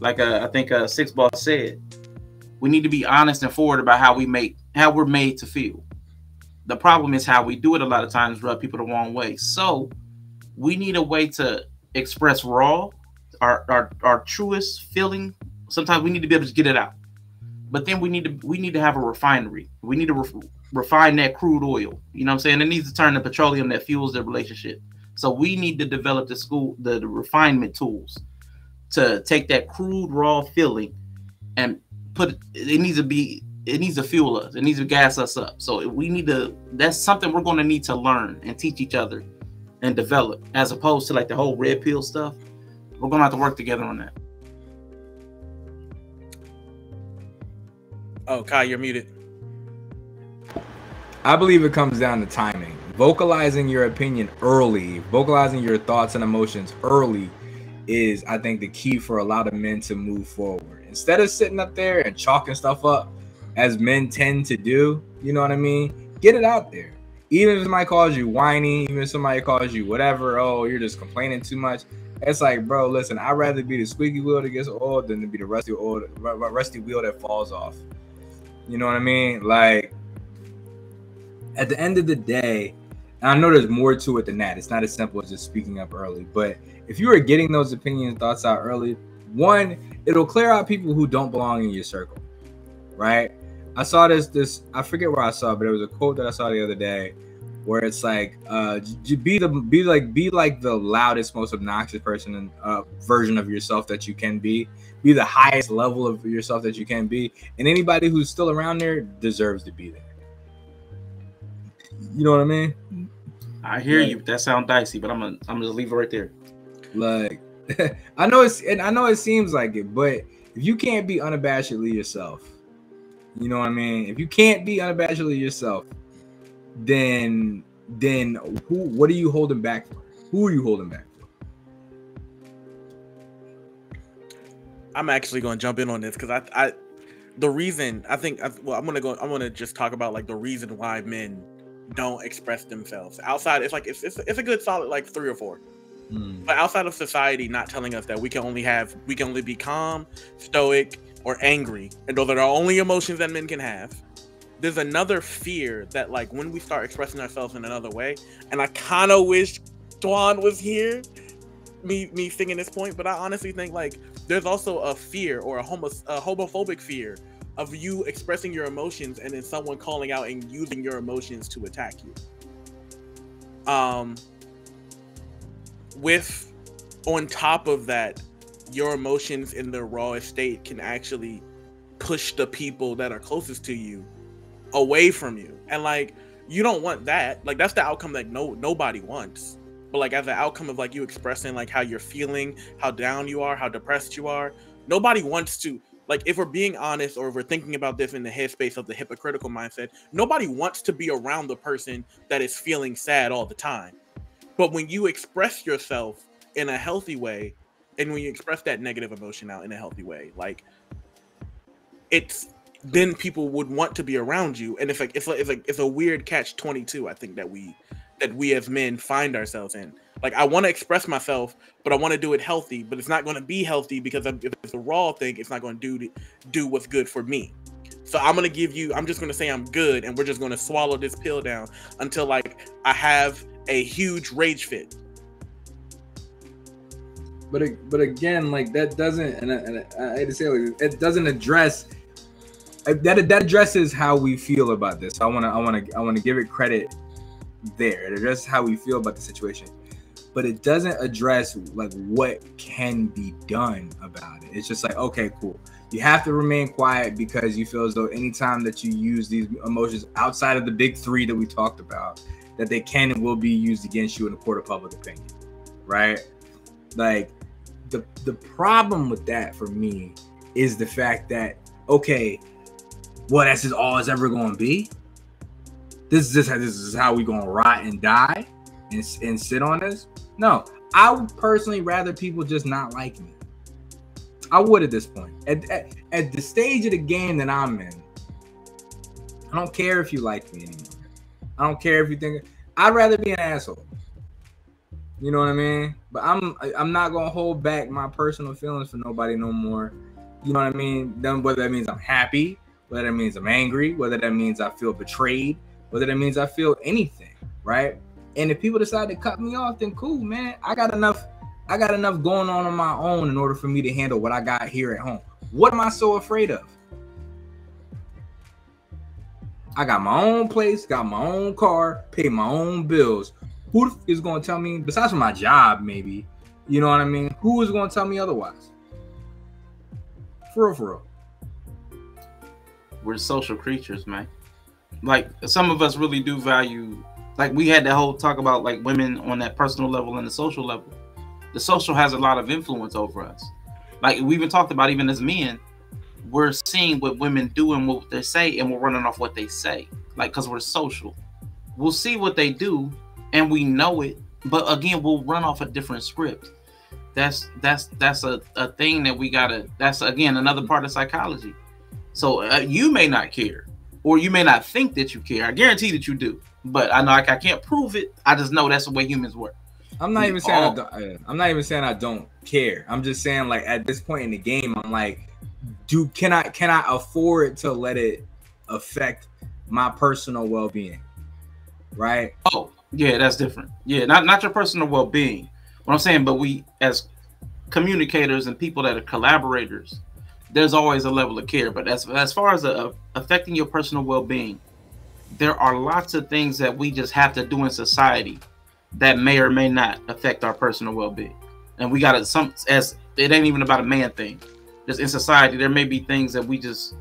Like I think Six Boss said, we need to be honest and forward about how we're made to feel. The problem is how we do it a lot of times rub people the wrong way. So we need a way to express raw, our truest feeling. Sometimes we need to be able to get it out. But then we need to have a refinery. We need to refine that crude oil. You know what I'm saying? It needs to turn to petroleum that fuels the relationship. So we need to develop the refinement tools to take that crude raw feeling and it needs to fuel us. It needs to gas us up. So that's something we're going to need to learn and teach each other and develop, as opposed to like the whole red pill stuff. We're going to have to work together on that. Oh, Kai, you're muted. I believe it comes down to timing. Vocalizing your opinion early, vocalizing your thoughts and emotions early is, I think, the key for a lot of men to move forward. Instead of sitting up there and chalking stuff up, as men tend to do, you know what I mean? Get it out there. Even if somebody calls you whiny, even if somebody calls you whatever, oh, you're just complaining too much. It's like, bro, listen, I'd rather be the squeaky wheel that gets oiled than to be the rusty wheel that falls off. You know what I mean? Like, at the end of the day, and I know there's more to it than that. It's not as simple as just speaking up early. But if you are getting those opinions and thoughts out early, one, it'll clear out people who don't belong in your circle, right? I saw this, I forget where I saw it, but it was a quote that I saw the other day where it's like, be like the loudest, most obnoxious person and version of yourself that you can be. Be the highest level of yourself that you can be, and anybody who's still around there deserves to be there. You know what I mean? I hear you. That sounds dicey, but I'm gonna leave it right there. Like, I know it seems like it, but if you can't be unabashedly yourself, you know what I mean? If you can't be unabashedly yourself, then what are you holding back for? Who are you holding back for? I'm actually going to jump in on this because I'm going to just talk about like the reason why men don't express themselves outside. It's like it's a good solid like 3 or 4. But outside of society not telling us that we can only be calm, stoic, or angry, and those are the only emotions that men can have. There's another fear that like when we start expressing ourselves in another way, and I kind of wish Dwan was here, me singing this point, but I honestly think like there's also a fear or a homophobic fear of you expressing your emotions and then someone calling out and using your emotions to attack you. With on top of that, your emotions in their rawest state can actually push the people that are closest to you away from you, and like you don't want that. Like that's the outcome that nobody wants. But like as an outcome of like you expressing like how you're feeling, how down you are, how depressed you are, nobody wants to, like if we're being honest or if we're thinking about this in the headspace of the hypocritical mindset, nobody wants to be around the person that is feeling sad all the time. But when you express yourself in a healthy way, and when you express that negative emotion out in a healthy way, like then people would want to be around you. And it's a weird catch-22, I think that we as men find ourselves in. Like I want to express myself, but I want to do it healthy, but it's not going to be healthy because if it's a raw thing, it's not going to do what's good for me. So I'm just going to say I'm good, and we're just going to swallow this pill down until like I have a huge rage fit. But again, like that doesn't, and I hate to say it, it doesn't address that addresses how we feel about this. I want to give it credit there. It addresses how we feel about the situation, but it doesn't address like what can be done about it. It's just like, okay, cool. You have to remain quiet because you feel as though anytime that you use these emotions outside of the big 3 that we talked about, that they can and will be used against you in a court of public opinion, right? Like the problem with that for me is the fact that, okay, well, that's just all it's ever going to be. This is how we gonna rot and die and sit on this. No, I would personally rather people just not like me. I would at this point. At the stage of the game that I'm in, I don't care if you like me anymore. I don't care if you think I'd rather be an asshole. You know what I mean? But I'm not gonna hold back my personal feelings for nobody no more. You know what I mean? Then whether that means I'm happy, whether that means I'm angry, whether that means I feel betrayed, whether that means I feel anything, right? And if people decide to cut me off, then cool, man. I got enough going on my own in order for me to handle what I got here at home. What am I so afraid of? I got my own place, got my own car, pay my own bills. Who is going to tell me, besides from my job, maybe, you know what I mean? Who is going to tell me otherwise? For real. We're social creatures, man. Like, some of us really do value, like, we had that whole talk about, like, women on that personal level and the social level. The social has a lot of influence over us. Like, we even talked about, even as men, we're seeing what women do and what they say, and we're running off what they say. Like, because we're social. We'll see what they do, and we know it, but again, we'll run off a different script. That's a thing that we gotta, that's again another part of psychology. So you may not care, or you may not think that you care. I guarantee that you do, but I know I can't prove it. I just know that's the way humans work. I'm not even saying I don't care. I'm just saying, like, at this point in the game, I'm like, can I afford to let it affect my personal well-being? Right? Oh, yeah, that's different. Yeah, not your personal well-being. What I'm saying, but we as communicators and people that are collaborators, there's always a level of care. But as far as affecting your personal well-being, there are lots of things that we just have to do in society that may or may not affect our personal well-being. And we got to, as it ain't even about a man thing. Just in society, there may be things that we just,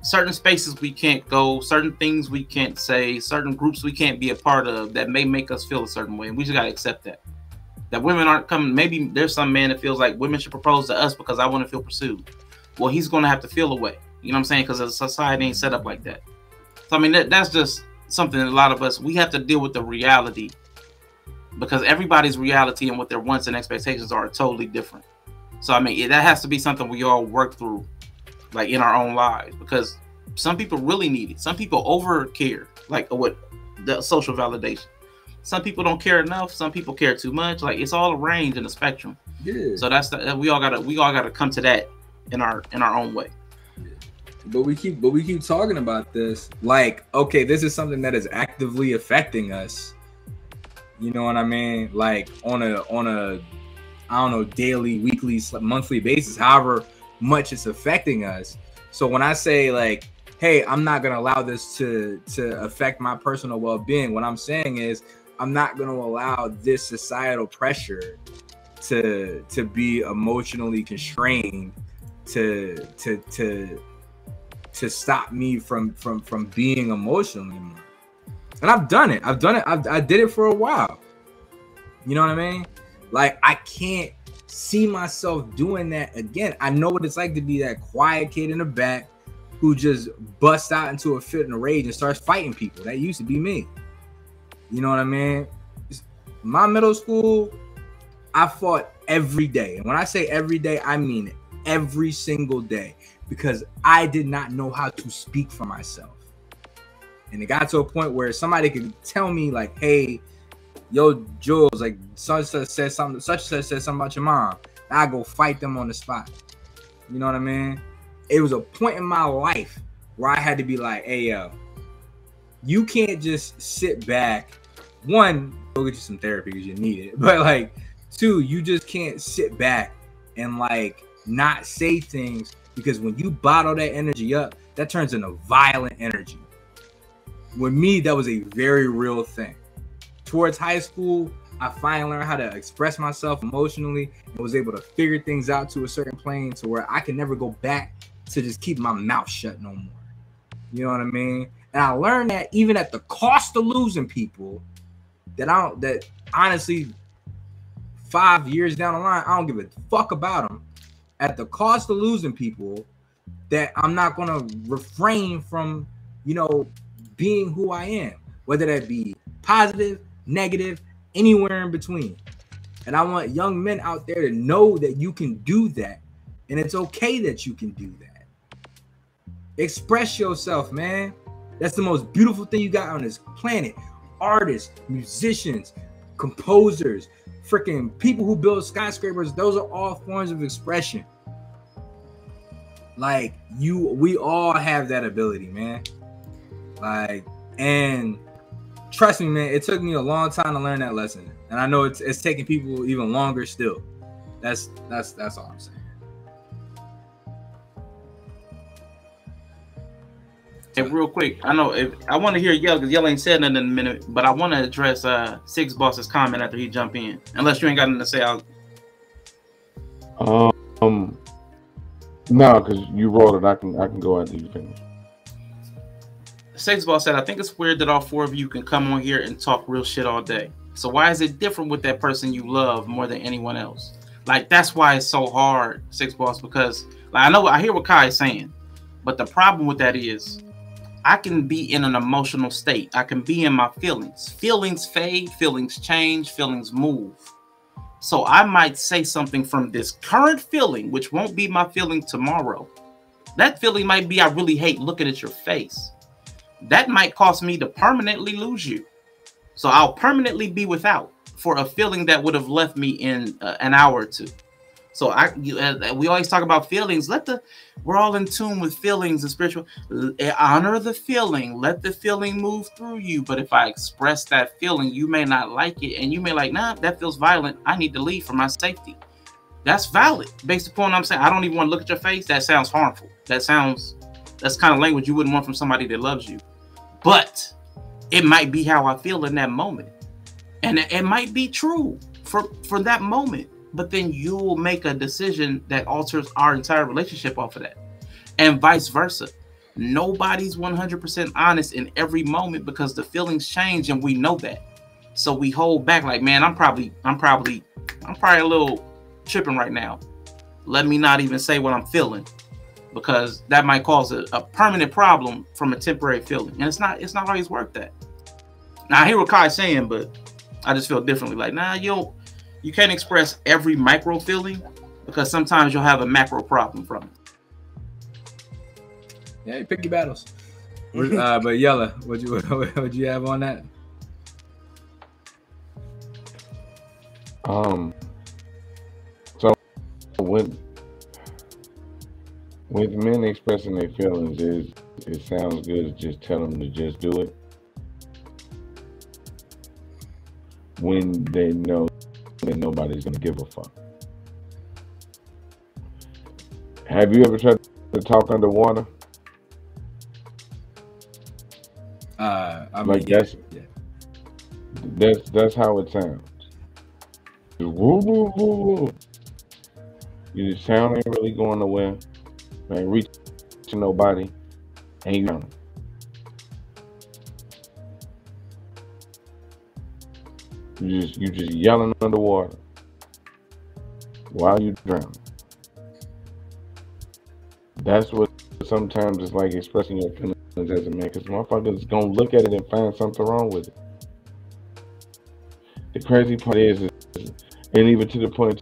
certain spaces we can't go, certain things we can't say, certain groups we can't be a part of that may make us feel a certain way. And we just got to accept that. That women aren't coming. Maybe there's some man that feels like women should propose to us because I want to feel pursued. Well, he's going to have to feel a way. You know what I'm saying? Because the society ain't set up like that. So, I mean, that's just something that a lot of us, we have to deal with the reality, because everybody's reality and what their wants and expectations are totally different. So, I mean, that has to be something we all work through, like, in our own lives, because some people really need it. Some people over care, like what the social validation. Some people don't care enough. Some people care too much. Like, it's all a range and a spectrum. Yeah. So we all gotta come to that in our own way. But we keep talking about this. Like, okay, this is something that is actively affecting us. You know what I mean? Like on a I don't know, daily, weekly, monthly basis, however much it's affecting us. So when I say, like, hey, I'm not gonna allow this to affect my personal well-being, what I'm saying is I'm not gonna allow this societal pressure to be emotionally constrained to stop me from being emotional anymore. And I've done it. I did it for a while. You know what I mean? Like, I can't see myself doing that again. I know what it's like to be that quiet kid in the back who just busts out into a fit and a rage and starts fighting people. That used to be me. You know what I mean? My middle school, I fought every day. And when I say every day, I mean it. Every single day. Because I did not know how to speak for myself. And it got to a point where somebody could tell me, like, hey, yo, Jules, like, such and such said something about your mom. I go fight them on the spot. You know what I mean? It was a point in my life where I had to be like, hey, yo, you can't just sit back. One, go get you some therapy because you need it. But, like, two, you just can't sit back and, like, not say things, because when you bottle that energy up, that turns into violent energy. With me, that was a very real thing. Towards high school, I finally learned how to express myself emotionally and was able to figure things out to a certain plane to where I can never go back to just keep my mouth shut no more. You know what I mean? And I learned that even at the cost of losing people, that honestly, 5 years down the line, I don't give a fuck about them. At the cost of losing people, that I'm not going to refrain from, you know, being who I am, whether that be positive, negative, anywhere in between. And I want young men out there to know that you can do that, and it's okay that you can do that. Express yourself, man. That's the most beautiful thing you got on this planet. artists, musicians, composers, freaking people who build skyscrapers. Those are all forms of expression. Like we all have that ability, man. Like, and trust me, man, it took me a long time to learn that lesson, and I know it's taking people even longer still. That's all I'm saying. Hey, real quick, I know I want to hear Yell because Yell ain't said nothing in a minute, but I want to address Six Boss's comment after he jump in. Unless you ain't got nothing to say, no, because you rolled it. I can go after you finish. Six Boss said, I think it's weird that all four of you can come on here and talk real shit all day. So why is it different with that person you love more than anyone else? Like, that's why it's so hard, Six Boss, because like, I hear what Kai is saying, but the problem with that is I can be in an emotional state. I can be in my feelings. Feelings fade, feelings change, feelings move. So I might say something from this current feeling, which won't be my feeling tomorrow. That feeling might be, I really hate looking at your face. That might cause me to permanently lose you. So I'll permanently be without for a feeling that would have left me in an hour or two. So we always talk about feelings. We're all in tune with feelings and spiritual. Honor the feeling. Let the feeling move through you. But if I express that feeling, you may not like it. And you may like, nah, that feels violent. I need to leave for my safety. That's valid. Based upon what I'm saying, I don't even want to look at your face. That sounds harmful. That's kind of language you wouldn't want from somebody that loves you. But it might be how I feel in that moment. And it might be true for that moment. But then you'll make a decision that alters our entire relationship off of that. And vice versa. Nobody's 100% honest in every moment because the feelings change and we know that. So we hold back like, man, I'm probably a little tripping right now. Let me not even say what I'm feeling, because that might cause a permanent problem from a temporary feeling. And it's not always worth that. Now I hear what Kai's saying, but I just feel differently. Like, nah, you can't express every micro feeling because sometimes you'll have a macro problem from it. Yeah, pick your battles. But Yella, what you have on that? So with men expressing their feelings, it sounds good to just tell them to just do it when they know that nobody's gonna give a fuck. Have you ever tried to talk underwater? That's how it sounds. Woo, woo, woo, woo. Your sound ain't really going nowhere. Ain't reaching nobody. Ain't drowning. You just yelling underwater while you drowning. That's what sometimes it's like expressing your feelings as a man, because motherfuckers gonna look at it and find something wrong with it. The crazy part is and even to the point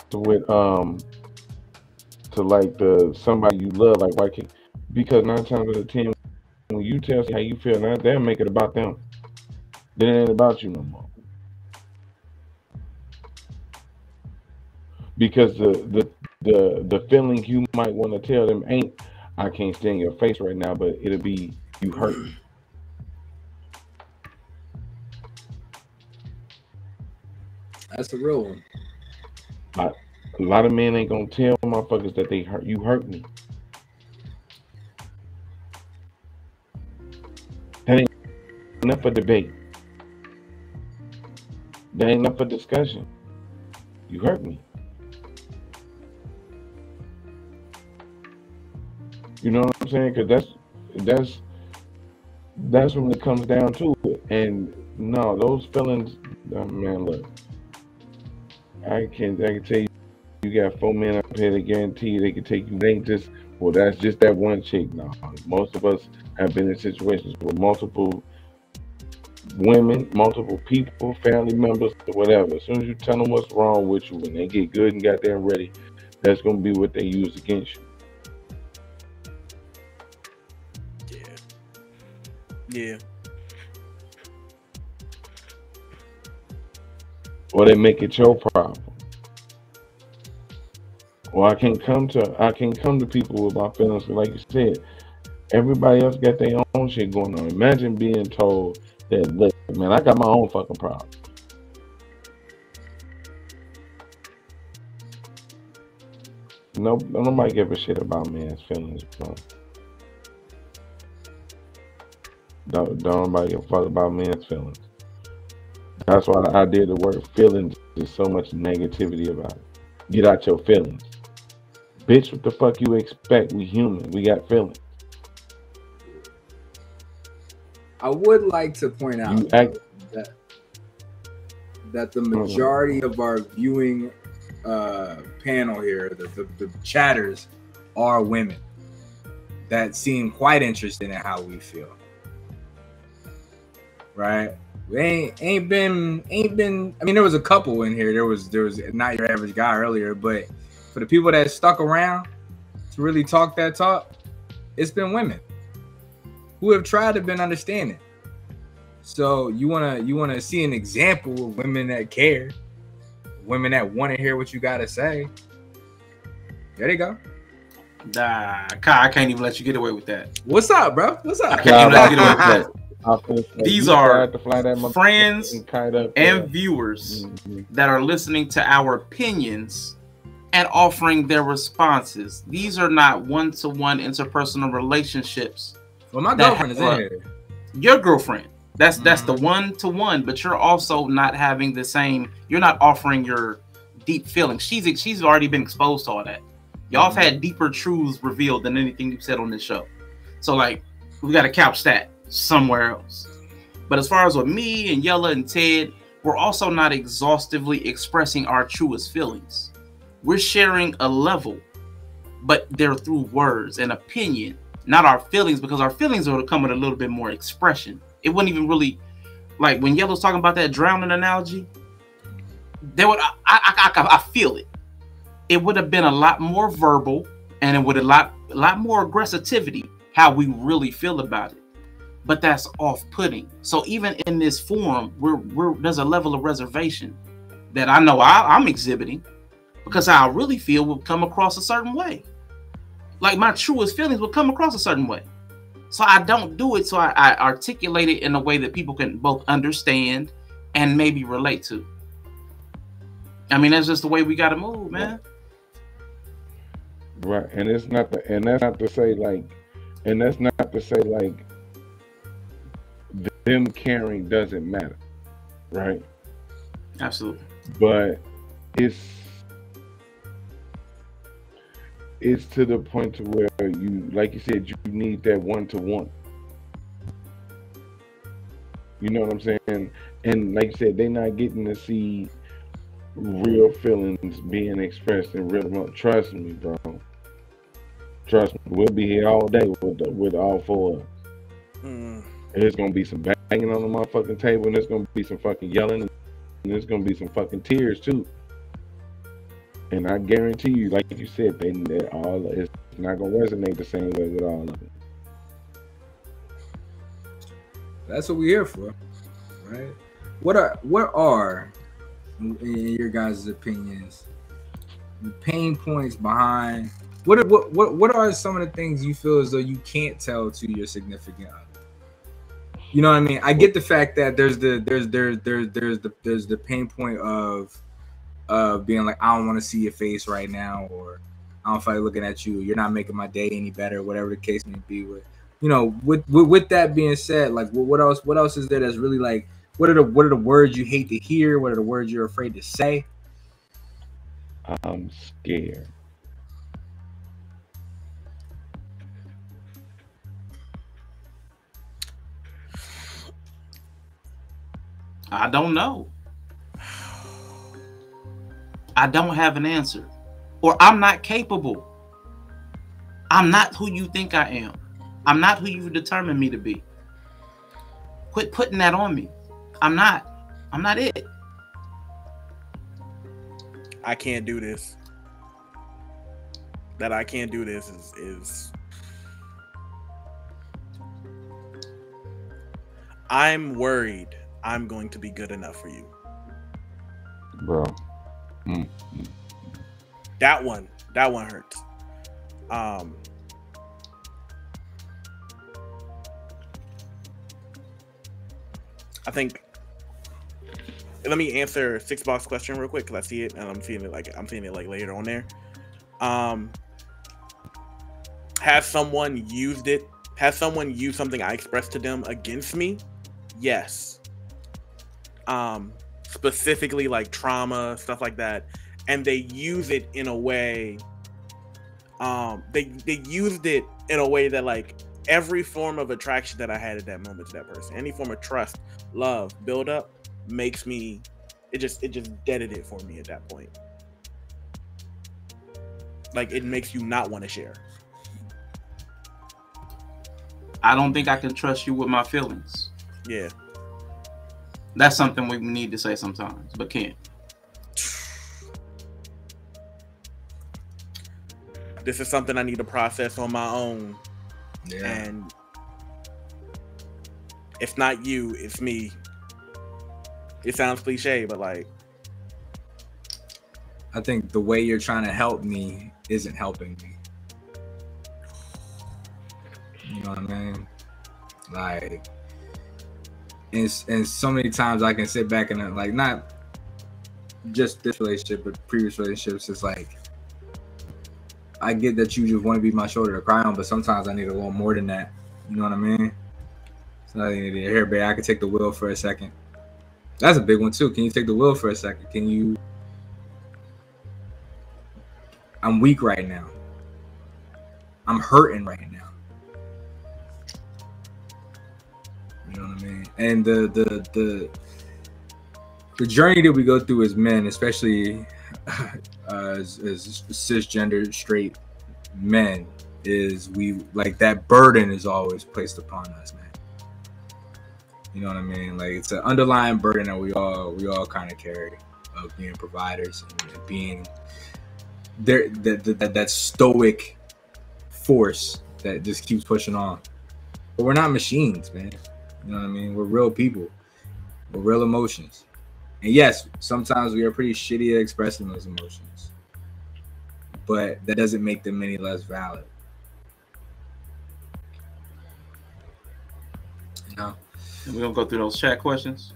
to with to like somebody you love, like why can't, because 9 times out of 10 when you tell how you feel, now they'll make it about them. Then it ain't about you no more. Because the feeling you might want to tell them ain't, I can't stand your face right now, but it'll be, you hurt me. That's the real one. A lot of men ain't gonna tell motherfuckers that they hurt. You hurt me. That ain't enough for debate. That ain't enough for discussion. You hurt me. You know what I'm saying? Because that's when it comes down to it. And no, those feelings, man, look, I can tell you, you got 4 men up here that guarantee you they can take you. They ain't just, well, that's just that one chick. No, most of us have been in situations with multiple women, multiple people, family members, or whatever. As soon as you tell them what's wrong with you, when they get good and goddamn ready, that's gonna be what they use against you. Yeah. or they make it your problem. Or I can't come to people with my feelings. Like you said, everybody else got their own shit going on. Imagine being told that, look, man, I got my own fucking problem. No, nobody give a shit about man's feelings, bro. Don't nobody give a fuck about man's feelings. That's why the idea of the word feelings is so much negativity about it. Get out your feelings. Bitch, what the fuck you expect? We human. We got feelings. I would like to point out that the majority of our viewing panel here, the chatters, are women that seem quite interested in how we feel. Right? We ain't been. I mean, there was a couple in here. There was not your average guy earlier, but for the people that stuck around to really talk that talk, it's been women who have tried to been understanding. So you wanna see an example of women that care, women that want to hear what you gotta say. There you go. Nah, Kai, I can't even let you get away with that. What's up, bro? What's up? I can't even let you get away with that. These are friends and viewers that are listening to our opinions and offering their responses. These are not one-to-one interpersonal relationships. Well, my girlfriend is in here. Your girlfriend. That's the one-to-one, but you're also not having the same. You're not offering your deep feelings. She's already been exposed to all that. Y'all have had deeper truths revealed than anything you've said on this show. So like, we got to couch that somewhere else. But as far as with me and Yella and Ted, we're also not exhaustively expressing our truest feelings. We're sharing a level, but they're through words and opinion, not our feelings, because our feelings are to come with a little bit more expression. It wouldn't even really, like when Yellow's talking about that drowning analogy, I feel it. It would have been a lot more verbal, and it would have a lot more aggressivity, how we really feel about it. But that's off-putting. So even in this forum, there's a level of reservation that I know I'm exhibiting, because how I really feel will come across a certain way. Like my truest feelings will come across a certain way. So I don't do it. So I articulate it in a way that people can both understand and maybe relate to. I mean, that's just the way we got to move, man. Right, and that's not to say like them caring doesn't matter, right? Absolutely. But it's to the point to where you, like you said, you need that one-to-one. You know what I'm saying? And like you said, they're not getting to see real feelings being expressed in real. Trust me, bro. Trust me. We'll be here all day with all four. There's gonna be some banging on the motherfucking table, and there's gonna be some fucking yelling, and there's gonna be some fucking tears too. And I guarantee you, like you said, it's not gonna resonate the same way with all of it. That's what we're here for, right? What are in your guys' opinions, the pain points behind? What are some of the things you feel as though you can't tell to your significant other? You know what I mean? I get the fact that there's the pain point of being like, I don't want to see your face right now, or I don't feel like looking at you. You're not making my day any better, whatever the case may be. With that being said, like, what else is there that's really like, what are the words you hate to hear? What are the words you're afraid to say? I'm scared. I don't know. I don't have an answer, or I'm not capable. I'm not who you think I am. I'm not who you determined me to be. Quit putting that on me. I'm not it. I can't do this. That I can't do this is I'm worried I'm going to be good enough for you. bro. That one hurts. I think. Let me answer 6-box question real quick because I see it and I'm seeing it like later on there. Has someone used it? Has someone used something I expressed to them against me? Yes. Specifically like trauma, stuff like that, and they use it in a way. They used it in a way that like every form of attraction that I had at that moment to that person, any form of trust, love, build up, makes me. It just deaded it for me at that point. Like it makes you not want to share. I don't think I can trust you with my feelings. Yeah. That's something we need to say sometimes, but can't. This is something I need to process on my own. Yeah. And it's not you, it's me. It sounds cliche, but like, I think the way you're trying to help me isn't helping me. You know what I mean? Like, and so many times I can sit back and like, not just this relationship, but previous relationships, it's like, I get that you just want to be my shoulder to cry on, but sometimes I need a little more than that. You know what I mean? So I need to hear, babe, I can take the wheel for a second. That's a big one too. Can you take the wheel for a second? Can you? I'm weak right now. I'm hurting right now. You know what I mean? And the journey that we go through as men, especially as cisgender straight men, is we like that burden is always placed upon us, man. You know what I mean? Like it's an underlying burden that we all kind of carry of being providers and being there, that stoic force that just keeps pushing on. But we're not machines, man. You know what I mean? We're real people. We're real emotions. And yes, sometimes we are pretty shitty at expressing those emotions. But that doesn't make them any less valid. You know? We're gonna go through those chat questions.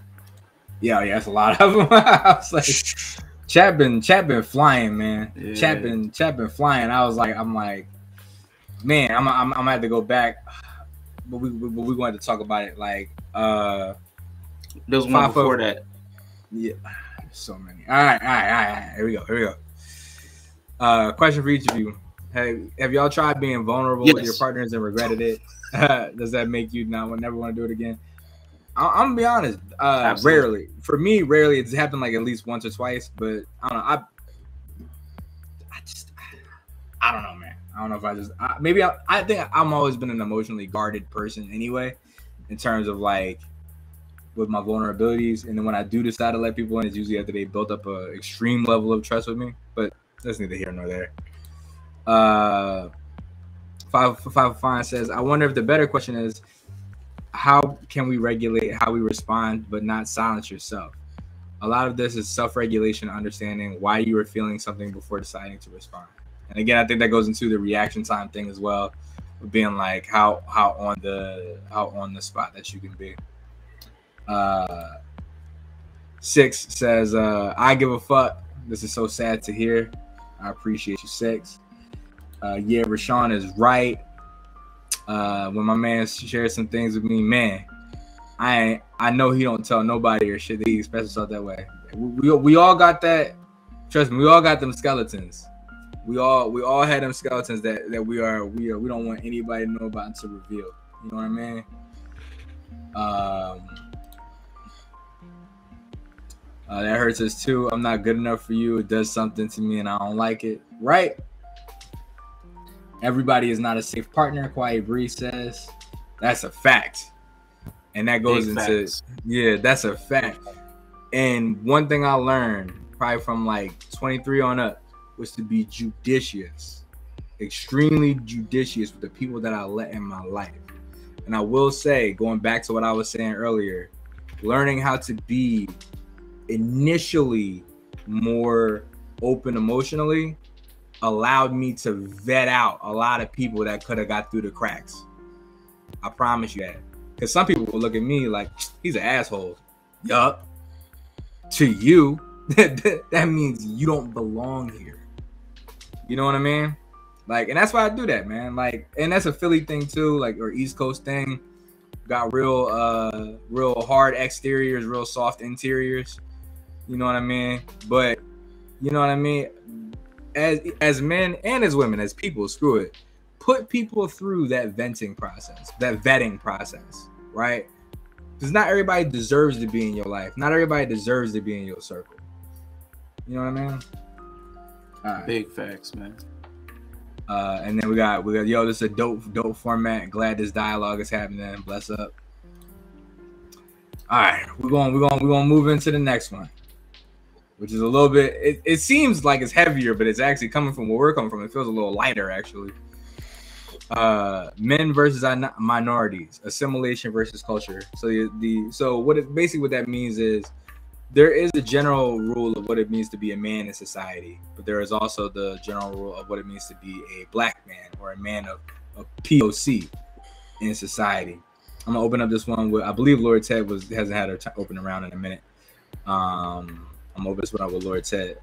Yeah, that's a lot of them. I was like, chat been flying, man. Yeah. Chat been flying. I'm like, man, I'm gonna have to go back. But we wanted to talk about it. Like, there's one before that. Yeah, so many. All right. Here we go. Question for each of you: have y'all tried being vulnerable with your partners and regretted it? Does that make you never want to do it again? I'm gonna be honest. Rarely. For me, rarely. It's happened like at least once or twice. But I don't know. I don't know, man. I don't know if I think I'm always been an emotionally guarded person anyway, in terms of like with my vulnerabilities. And then when I do decide to let people in, it's usually after they built up an extreme level of trust with me. But that's neither here nor there. 5 says, I wonder if the better question is, how can we regulate how we respond but not silence yourself? A lot of this is self-regulation, understanding why you were feeling something before deciding to respond. And again, I think that goes into the reaction time thing as well, being like how on the spot that you can be. 6 says, I give a fuck. This is so sad to hear. I appreciate you, 6. Yeah, Rashawn is right. When my man shares some things with me, man, I know he don't tell nobody or shit that he expresses himself that way. We all got that. Trust me, we all got them skeletons. We all had them skeletons that we don't want anybody to know about and to reveal. You know what I mean? That hurts us too. I'm not good enough for you. It does something to me and I don't like it. Right? Everybody is not a safe partner, Quiet Bree says. That's a fact. And that goes into facts. Yeah, that's a fact. And one thing I learned probably from like 23 on up was to be judicious, extremely judicious with the people that I let in my life. And I will say, going back to what I was saying earlier, learning how to be initially more open emotionally allowed me to vet out a lot of people that could have got through the cracks. I promise you that. Because some people will look at me like, he's an asshole. Yup. To you, that means you don't belong here. You know what I mean? Like, and that's why I do that, man. Like, and that's a Philly thing too, like, or East Coast thing. Got real hard exteriors, real soft interiors. You know what I mean? But you know what I mean? As men and as women, as people, screw it. Put people through that venting process, that vetting process, right? Because not everybody deserves to be in your life. Not everybody deserves to be in your circle. You know what I mean? All right. Big facts, man. And then we got yo, this is a dope format. Glad this dialogue is happening. Bless up. All right, we're gonna move into the next one, which is a little bit. It seems like it's heavier, but it's actually coming from where we're coming from. It feels a little lighter, actually. Men versus minorities, assimilation versus culture. So what that means is there is a general rule of what it means to be a man in society, but there is also the general rule of what it means to be a black man or a man of POC in society. I'm gonna open up this one with, I believe Lord Ted hasn't had her open around in a minute. I'm gonna open this one up with Lord Ted.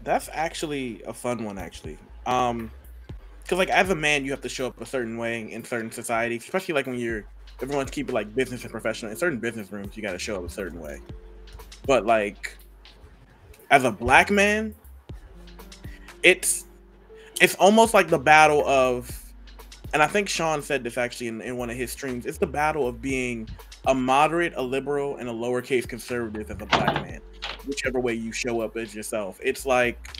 That's actually a fun one, actually. Because like as a man, you have to show up a certain way in certain societies, especially like when everyone's keeping like business and professional. In certain business rooms, you got to show up a certain way. But like as a black man, it's almost like the battle of, and I think Sean said this actually in one of his streams, it's the battle of being a moderate, a liberal, and a lowercase conservative as a black man. Whichever way you show up as yourself. It's like,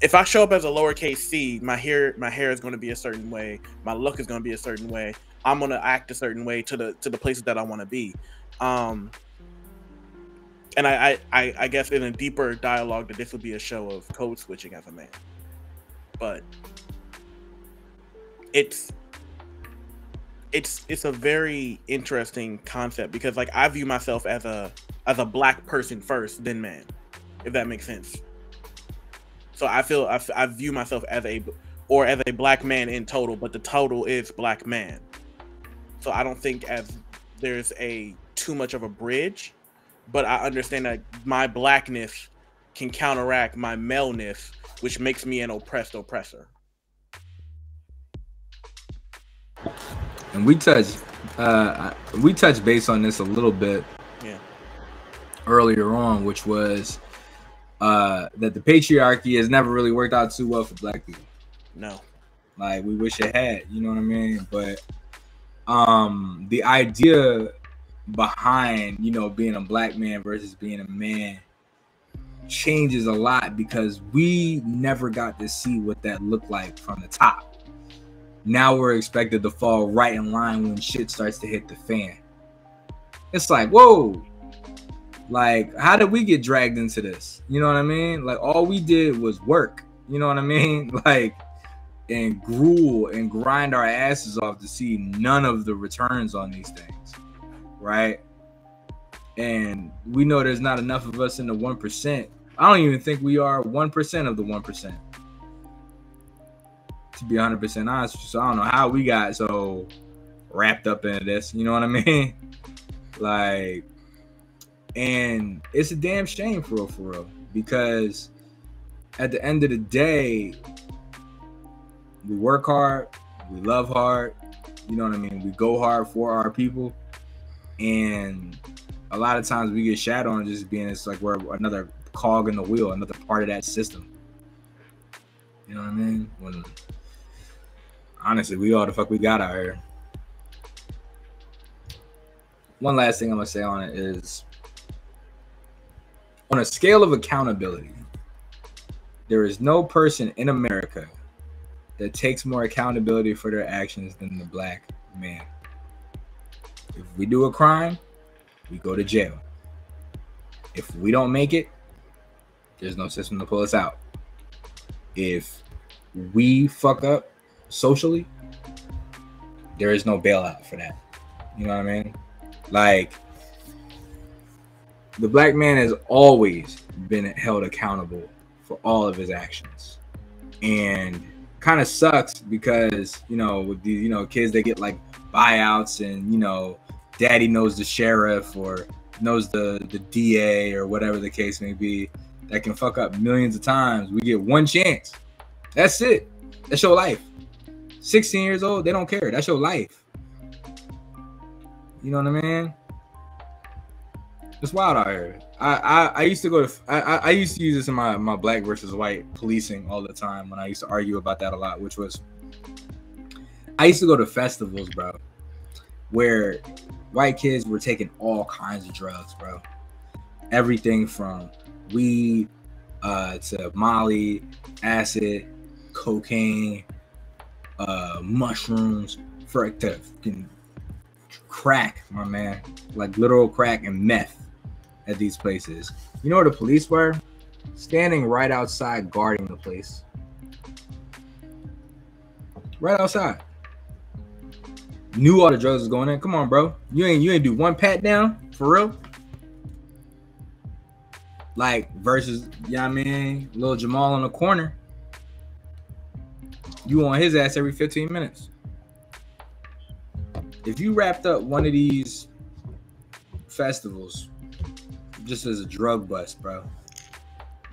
if I show up as a lowercase c, my hair is going to be a certain way. My look is going to be a certain way. I'm going to act a certain way to the places that I want to be. And I guess in a deeper dialogue that this would be a show of code switching as a man. But it's a very interesting concept because like I view myself as a black person first, then man, if that makes sense. So I feel I view myself as a black man in total, but the total is black man. So I don't think there's too much of a bridge, but I understand that my blackness can counteract my maleness, which makes me an oppressed oppressor. And we touched base on this a little bit earlier on, which was that the patriarchy has never really worked out too well for black people. No. Like we wish it had, you know what I mean? But the idea behind, being a black man versus being a man changes a lot because we never got to see what that looked like from the top. Now we're expected to fall right in line when shit starts to hit the fan. It's like, whoa, like, how did we get dragged into this? You know what I mean? Like, all we did was work, you know what I mean? Like, and gruel and grind our asses off to see none of the returns on these things, right? And we know there's not enough of us in the 1%. I don't even think we are 1% of the 1%. To be 100% honest, so I don't know how we got so wrapped up into this. You know what I mean? Like, and it's a damn shame for real, because at the end of the day, we work hard, we love hard. You know what I mean? We go hard for our people, and a lot of times we get shat on just being it's like we're another cog in the wheel, another part of that system. You know what I mean? When honestly, we all the fuck we got out here. One last thing I'm gonna say on it is, on a scale of accountability, there is no person in America that takes more accountability for their actions than the black man. If we do a crime, we go to jail. If we don't make it, there's no system to pull us out. If we fuck up socially, there is no bailout for that. You know what I mean? Like, the black man has always been held accountable for all of his actions, and kind of sucks because, you know, with these, you know, kids, they get like buyouts, and, you know, daddy knows the sheriff or knows the DA or whatever the case may be, that can fuck up millions of times. We get one chance. That's it. That's your life. 16 years old, they don't care. That's your life. You know what I mean? It's wild out here. I used to go to I used to use this in my black versus white policing all the time when I used to argue about that a lot, which was I used to go to festivals, bro, where white kids were taking all kinds of drugs, bro. Everything from weed to Molly, acid, cocaine, mushrooms, for to crack, my man, like literal crack and meth at these places. You know where the police were? Standing right outside guarding the place. Right outside. Knew all the drugs was going in. Come on, bro. You ain't do one pat down for real. Like versus, you know what I mean, little Jamal on the corner. You on his ass every 15 minutes. If you wrapped up one of these festivals just as a drug bust, bro,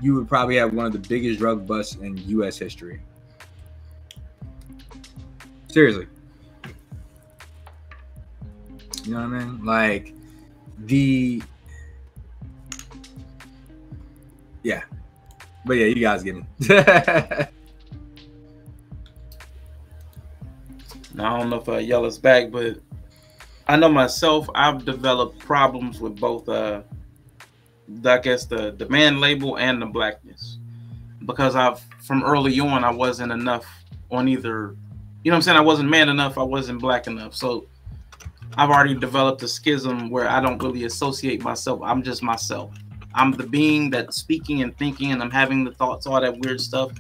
you would probably have one of the biggest drug busts in U.S. history. Seriously. You know what I mean? Like, yeah. But yeah, you guys get me. Now, I don't know if Yella's back, but I know myself, I've developed problems with both, I guess, the man label and the blackness. Because from early on, I wasn't enough on either, you know what I'm saying? I wasn't man enough, I wasn't black enough. So I've already developed a schism where I don't really associate myself. I'm just myself. I'm the being that's speaking and thinking, and I'm having the thoughts, all that weird stuff.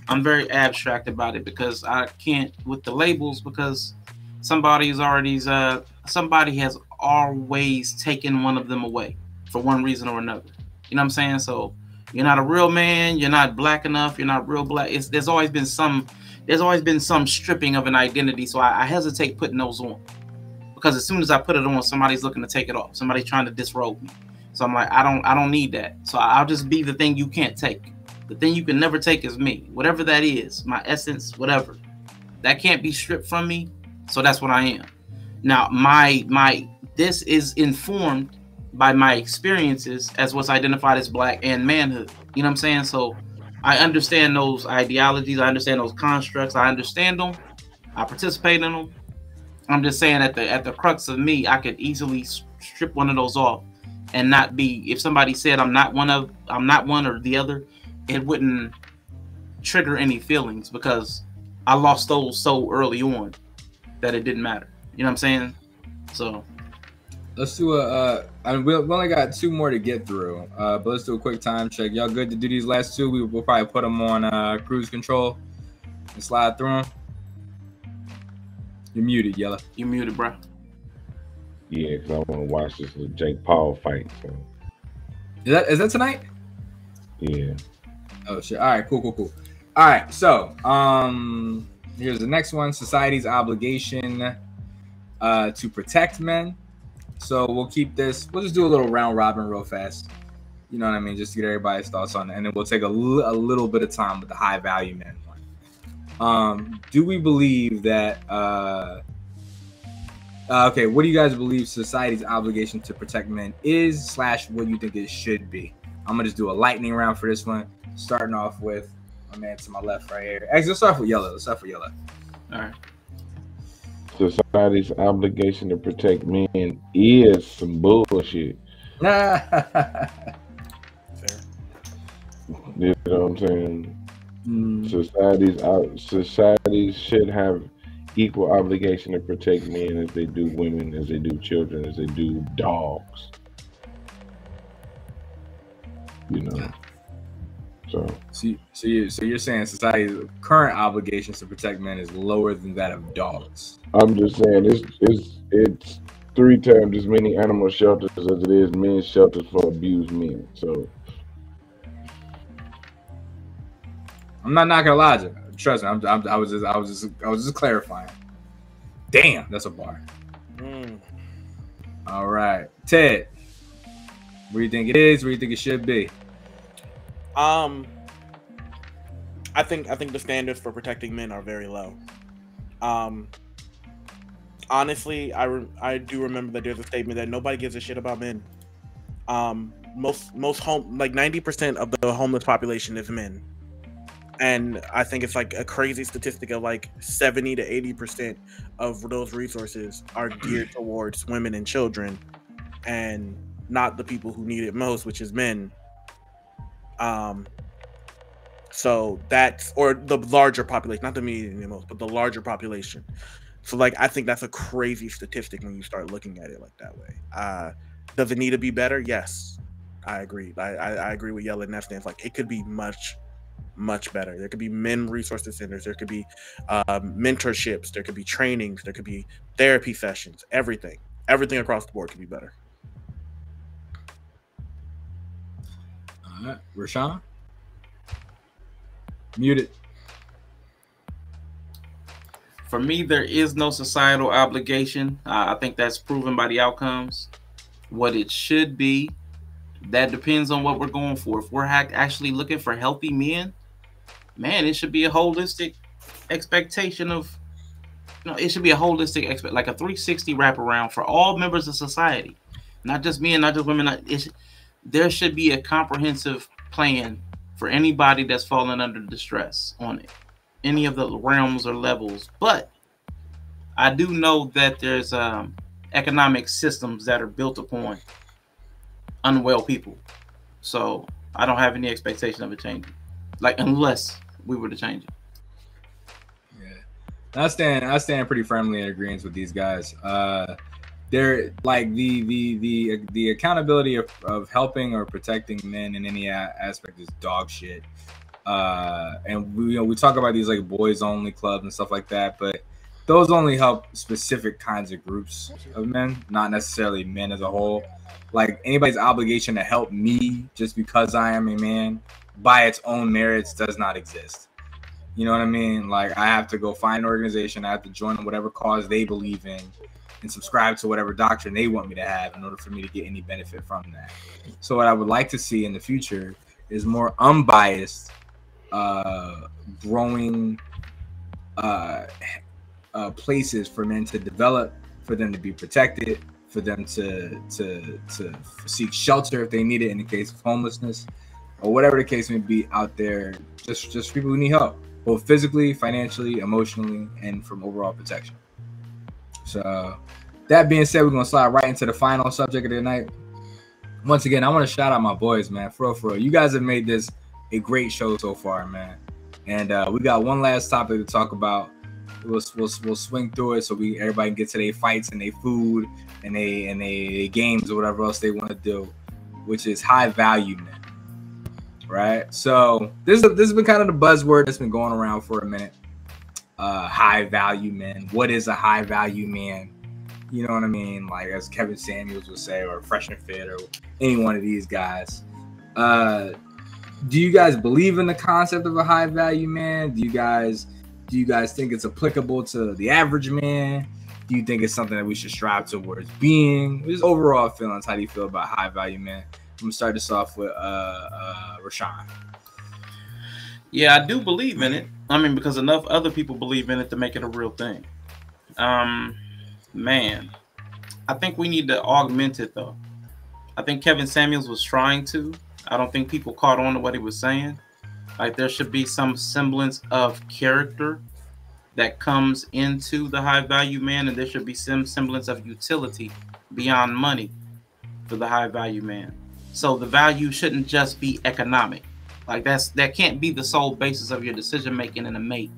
I'm very abstract about it because I can't with the labels, because somebody has always taken one of them away for one reason or another. You know what I'm saying? So you're not a real man, you're not black enough, you're not real black. There's always been some stripping of an identity. So I hesitate putting those on, because as soon as I put it on, somebody's looking to take it off. Somebody's trying to disrobe me. So I'm like, I don't need that. So I'll just be the thing you can't take. The thing you can never take is me. Whatever that is, my essence, whatever. That can't be stripped from me. So that's what I am. Now, this is informed by my experiences as what's identified as black and manhood. You know what I'm saying? So I understand those ideologies. I understand those constructs. I understand them. I participate in them. I'm just saying at the crux of me, I could easily strip one of those off and not be, if somebody said I'm not one or the other, it wouldn't trigger any feelings, because I lost those so early on that it didn't matter. You know what I'm saying? So let's do we only got 2 more to get through, but let's do a quick time check. Y'all good to do these last 2? We'll probably put them on cruise control and slide through them. You're muted, Yella. You muted, bro. Yeah, because I want to watch this Jake Paul fight. So. Is that tonight? Yeah. Oh shit. All right, cool. All right, so here's the next one. Society's obligation to protect men. So we'll keep this, we'll just do a little round robin real fast. You know what I mean? Just to get everybody's thoughts on it. And then we'll take a little bit of time with the high value men one. Do we believe that okay, what do you guys believe society's obligation to protect men is / what you think it should be? I'm gonna just do a lightning round for this one, starting off with my man to my left right here. Actually, let's start with Yellow. All right. Society's obligation to protect men is some bullshit. Fair. You know what I'm saying? Societies should have equal obligation to protect men as they do women, as they do children, as they do dogs. You know. So you're saying society's current obligations to protect men is lower than that of dogs? I'm just saying 3 times as many animal shelters as it is men's shelters for abused men. So I'm not knocking Elijah. Trust me. I was just clarifying. Damn, that's a bar. All right, Ted. What do you think it is? What do you think it should be? I think the standards for protecting men are very low. Honestly, I do remember that there's a statement that nobody gives a shit about men. Most like 90% of the homeless population is men, and I think it's like a crazy statistic of like 70 to 80% of those resources are geared towards women and children, and not the people who need it most, which is men. So that's, or the larger population, not the median most, but the larger population. So like, I think that's a crazy statistic when you start looking at it like that way. Does it need to be better? Yes, I agree. I agree with Yella in that stance. Like, it could be much better. There could be men resource centers. There could be mentorships. There could be trainings. There could be therapy sessions. Everything across the board could be better. All right, Rashawn, muted. For me, there is no societal obligation. I think that's proven by the outcomes. What it should be, that depends on what we're going for. If we're actually looking for healthy men, man, it should be a holistic expectation of, it should be a holistic like a 360 wraparound for all members of society, not just men, not just women. There should be a comprehensive plan for anybody that's fallen under distress on it, any of the realms or levels. But I do know that there's economic systems that are built upon unwell people. So I don't have any expectation of it changing, like, unless we were to change it. Yeah, I stand pretty firmly in agreement with these guys. They're like the accountability of helping or protecting men in any aspect is dog shit. And we talk about these like boys only clubs and stuff like that, but those only help specific kinds of groups of men, not necessarily men as a whole. Like, anybody's obligation to help me just because I am a man by its own merits does not exist. You know what I mean? Like, I have to go find an organization, I have to join whatever cause they believe in and subscribe to whatever doctrine they want me to have in order for me to get any benefit from that. So what I would like to see in the future is more unbiased, growing places for men to develop, for them to be protected, for them to seek shelter if they need it in the case of homelessness, or whatever the case may be out there, just people who need help, both physically, financially, emotionally, and from overall protection. So that being said, we're gonna slide right into the final subject of the night. Once again, I want to shout out my boys, man. For real. You guys have made this a great show so far, man. And we got one last topic to talk about. We'll swing through it so everybody can get to their fights and their food and they games or whatever else they want to do, which is high value men, right? So this has been kind of the buzzword that's been going around for a minute. High value men. What is a high value man? You know what I mean? Like, as Kevin Samuels would say, or Fresh and Fit, or any one of these guys. Do you guys believe in the concept of a high value man? Do you guys think it's applicable to the average man? Do you think it's something that we should strive towards being? Just overall feelings. How do you feel about high value men? I'm gonna start this off with Rashawn. Yeah, I do believe in it. I mean, because enough other people believe in it to make it a real thing. Man, I think we need to augment it though. I think Kevin Samuels was trying to. I don't think people caught on to what he was saying. Like, there should be some semblance of character that comes into the high value man, and there should be some semblance of utility beyond money for the high value man. So the value shouldn't just be economic. Like, that can't be the sole basis of your decision making in a mate,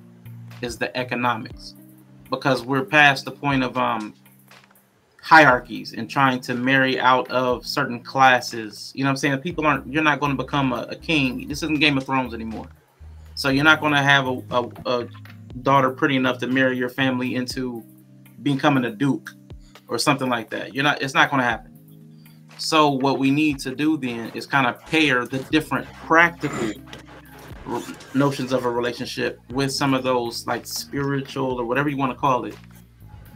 is the economics, because we're past the point of hierarchies and trying to marry out of certain classes. You know what I'm saying? People you're not going to become a king. This isn't Game of Thrones anymore. So you're not going to have a daughter pretty enough to marry your family into becoming a duke. or something like that. It's not going to happen. So what we need to do then is kind of pair the different practical notions of a relationship with some of those like spiritual or whatever you want to call it,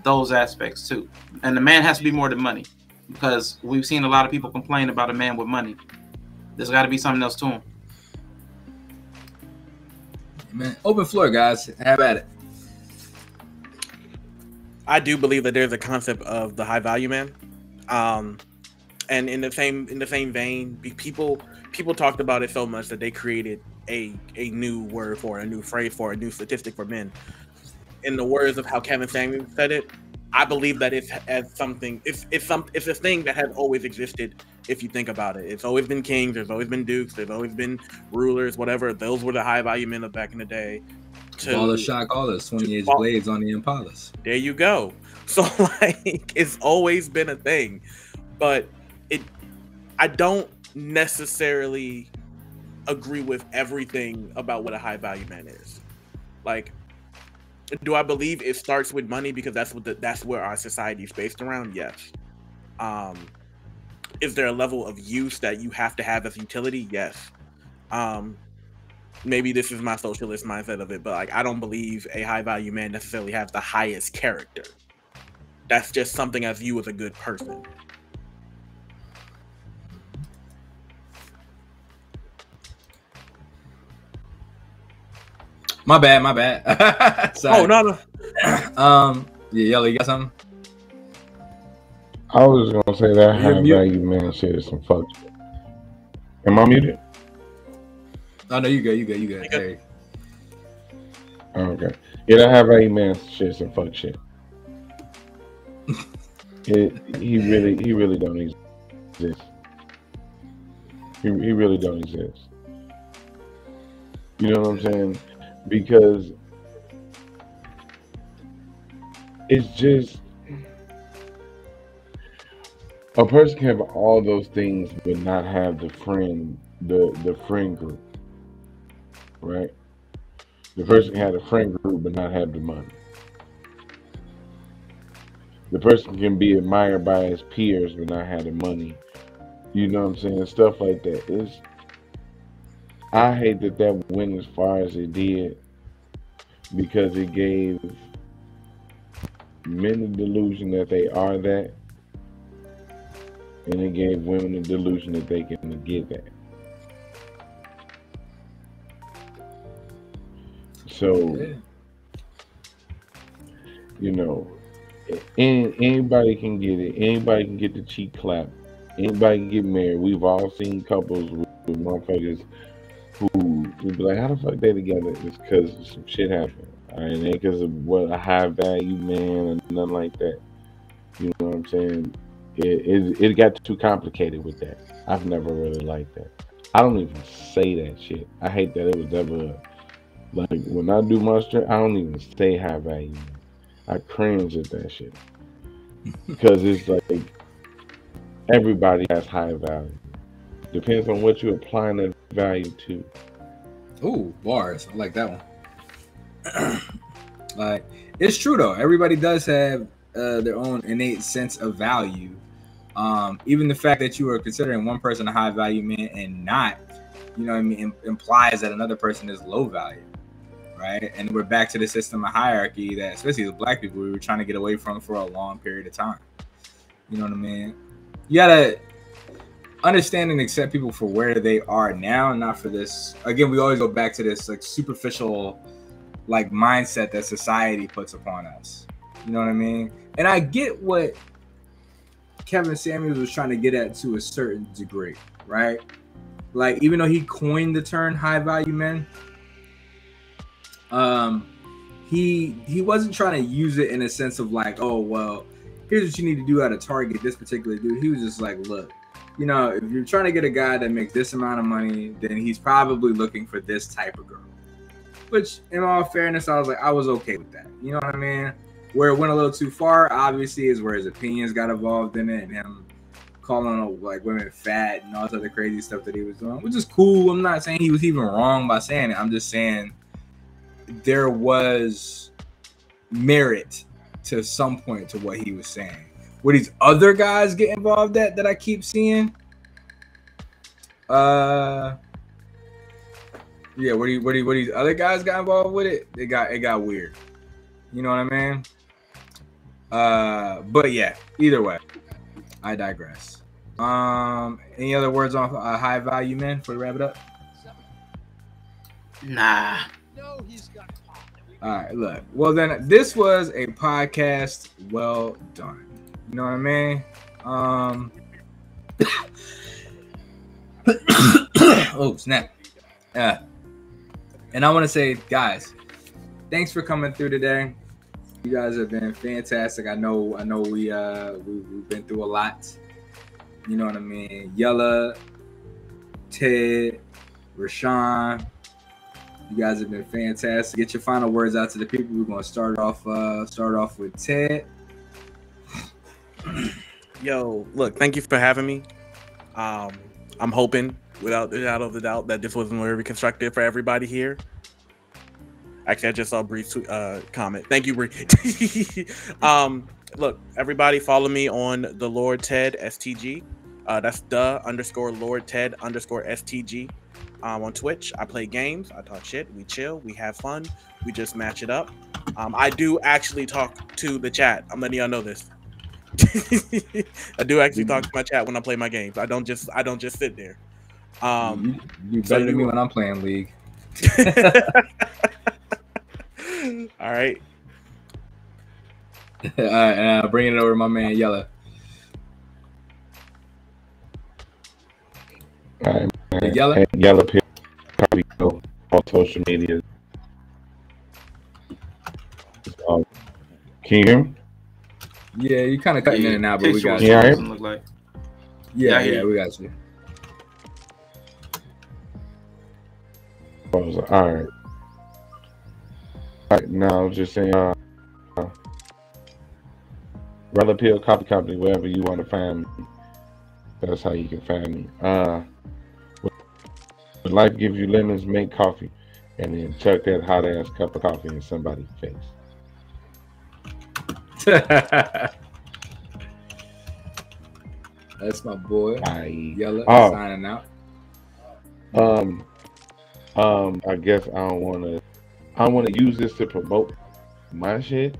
those aspects too. And the man has to be more than money, because we've seen a lot of people complain about a man with money. There's got to be something else to him. Man, open floor, guys. Have at it. I do believe that there's a concept of the high value man, and in the same vein, people talked about it so much that they created a new word for it, a new phrase for it, a new statistic for men. In the words of how Kevin Samuels said it, I believe that it's a thing that has always existed. If you think about it, it's always been kings, there's always been dukes, there's always been rulers, whatever. Those were the high value men of back in the day. All the shot callers, 20-inch blades on the Impalas. There you go. So like, it's always been a thing, but I don't necessarily agree with everything about what a high value man is. Like, do I believe it starts with money because that's where our society is based around? Yes. Is there a level of use that you have to have as utility? Yes. Maybe this is my socialist mindset of it, but like, I don't believe a high value man necessarily has the highest character. That's just something as you as a good person. My bad. Oh, no. Yeah, Yellow, you got something? I was just gonna say that high value man shit is some fuck shit. Am I muted? Oh no, you good. Hey. Okay. Yeah, that high value man shit is some fuck shit. He really don't exist. He really don't exist. You know what I'm saying? Because it's just, a person can have all those things but not have the friend group, right? The person can have a friend group but not have the money. The person can be admired by his peers but not have the money. You know what I'm saying? Stuff like that. I hate that went as far as it did, because it gave men the delusion that they are that, and it gave women the delusion that they can get that. So, you know, anybody can get it. Anybody can get the cheek clap. Anybody can get married. We've all seen couples with motherfuckers who be like, how the fuck they together? It's because some shit happened. It ain't because of what a high value man or nothing like that. You know what I'm saying? It got too complicated with that. I've never really liked that. I don't even say that shit. I hate that it was ever, like, when I do my strip, I don't even say high value man. I cringe at that shit. Because it's like, everybody has high value. Depends on what you're applying that value to. Ooh, bars. I like that one. Like, it's true though. Everybody does have their own innate sense of value. Even the fact that you are considering one person a high value man and not, you know what I mean, implies that another person is low value, right? And we're back to the system of hierarchy that, especially with black people, we were trying to get away from for a long period of time. You know what I mean? You gotta understand and accept people for where they are now, and not for this. Again, we always go back to this like superficial like mindset that society puts upon us. You know what I mean? And I get what Kevin Samuels was trying to get at to a certain degree, right? Like, even though he coined the term high value men, he wasn't trying to use it in a sense of like, oh well, here's what you need to do how to target this particular dude. He was just like, look, you know, if you're trying to get a guy that makes this amount of money, then he's probably looking for this type of girl. Which, in all fairness, I was okay with that. You know what I mean? Where it went a little too far, obviously, is where his opinions got involved in it, and him calling like women fat and all this other crazy stuff that he was doing, which is cool. I'm not saying he was even wrong by saying it. I'm just saying there was merit to some point to what he was saying. where these other guys get involved that I keep seeing. Yeah, where these other guys got involved with it, it got weird. You know what I mean? But yeah, either way, I digress. Any other words on high value men before we wrap it up? Nah. All right, look. Well, then this was a podcast well done. You know what I mean? Oh snap! And I want to say, guys, thanks for coming through today. You guys have been fantastic. I know we've been through a lot. You know what I mean? Yella, Ted, Rashawn. You guys have been fantastic. Get your final words out to the people. We're gonna start off with Ted. Yo, look, thank you for having me. I'm hoping, without a shadow of a doubt, that this wasn't very constructive for everybody here. Actually, I just saw Bree's comment. Thank you, Bree. Look, everybody, follow me on the Lord Ted STG. That's _Lord Ted _STG. On Twitch, I play games. I talk shit. We chill. We have fun. We just match it up. I do actually talk to the chat. I'm letting y'all know this. I do actually talk to my chat when I play my games. I don't just sit there. You better than me when I'm playing League. All right. All right, and bringing it over to my man Yella. All right, man. Yella? Yella Pill Coffee Co on social media. Can you hear me? Yeah, you kind of cutting in and out, but we got you. Yeah, Look like. Yeah, we got you. All right. All right, now I was just saying, Brother Pill Coffee Company, wherever you want to find me, that's how you can find me. When life gives you lemons, make coffee, and then chuck that hot ass cup of coffee in somebody's face. That's my boy. Yella signing out. I guess I don't want to use this to promote my shit,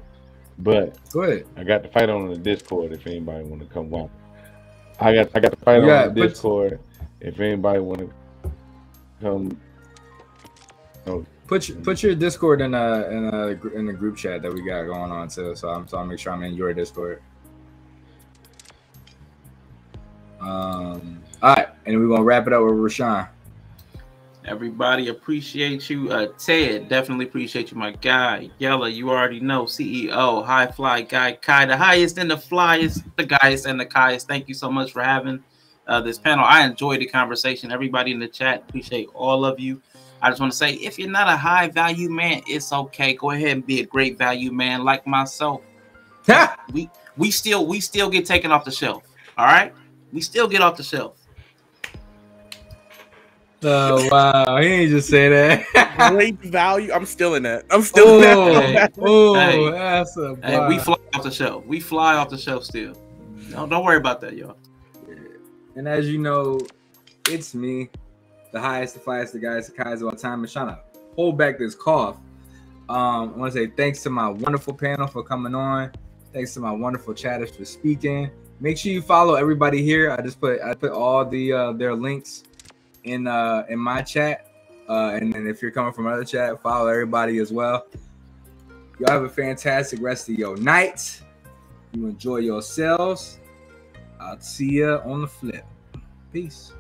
but go ahead. I got the fight on the Discord if anybody want to come watch. I got the fight on the Discord if anybody want to come. Oh, put your Discord in the group chat that we got going on too. So I'll make sure I'm in your Discord. All right, and we're gonna wrap it up with Rashawn. Everybody appreciate you. Ted, definitely appreciate you, my guy. Yella, you already know. CEO, HiFlyGuy Kai, the highest and the flyest, the guyest and the kaiest. Thank you so much for having this panel. I enjoyed the conversation. Everybody in the chat, appreciate all of you. I just want to say, if you're not a high value man, it's okay. Go ahead and be a great value man like myself. we still get taken off the shelf. All right, we still get off the shelf. Oh wow, he ain't just say that. Great value. I'm still in that. I'm still in that. Hey, that's a hey, we fly off the shelf. We fly off the shelf still. No, don't worry about that, y'all. And as you know, it's me, the highest, the flyest, the guys, the guys of all time. I'm trying to hold back this cough. I want to say thanks to my wonderful panel for coming on. Thanks to my wonderful chatters for speaking. Make sure you follow everybody here. I put all their links in my chat, and then if you're coming from another chat, follow everybody as well. Y'all have a fantastic rest of your night. You enjoy yourselves. I'll see ya on the flip. Peace.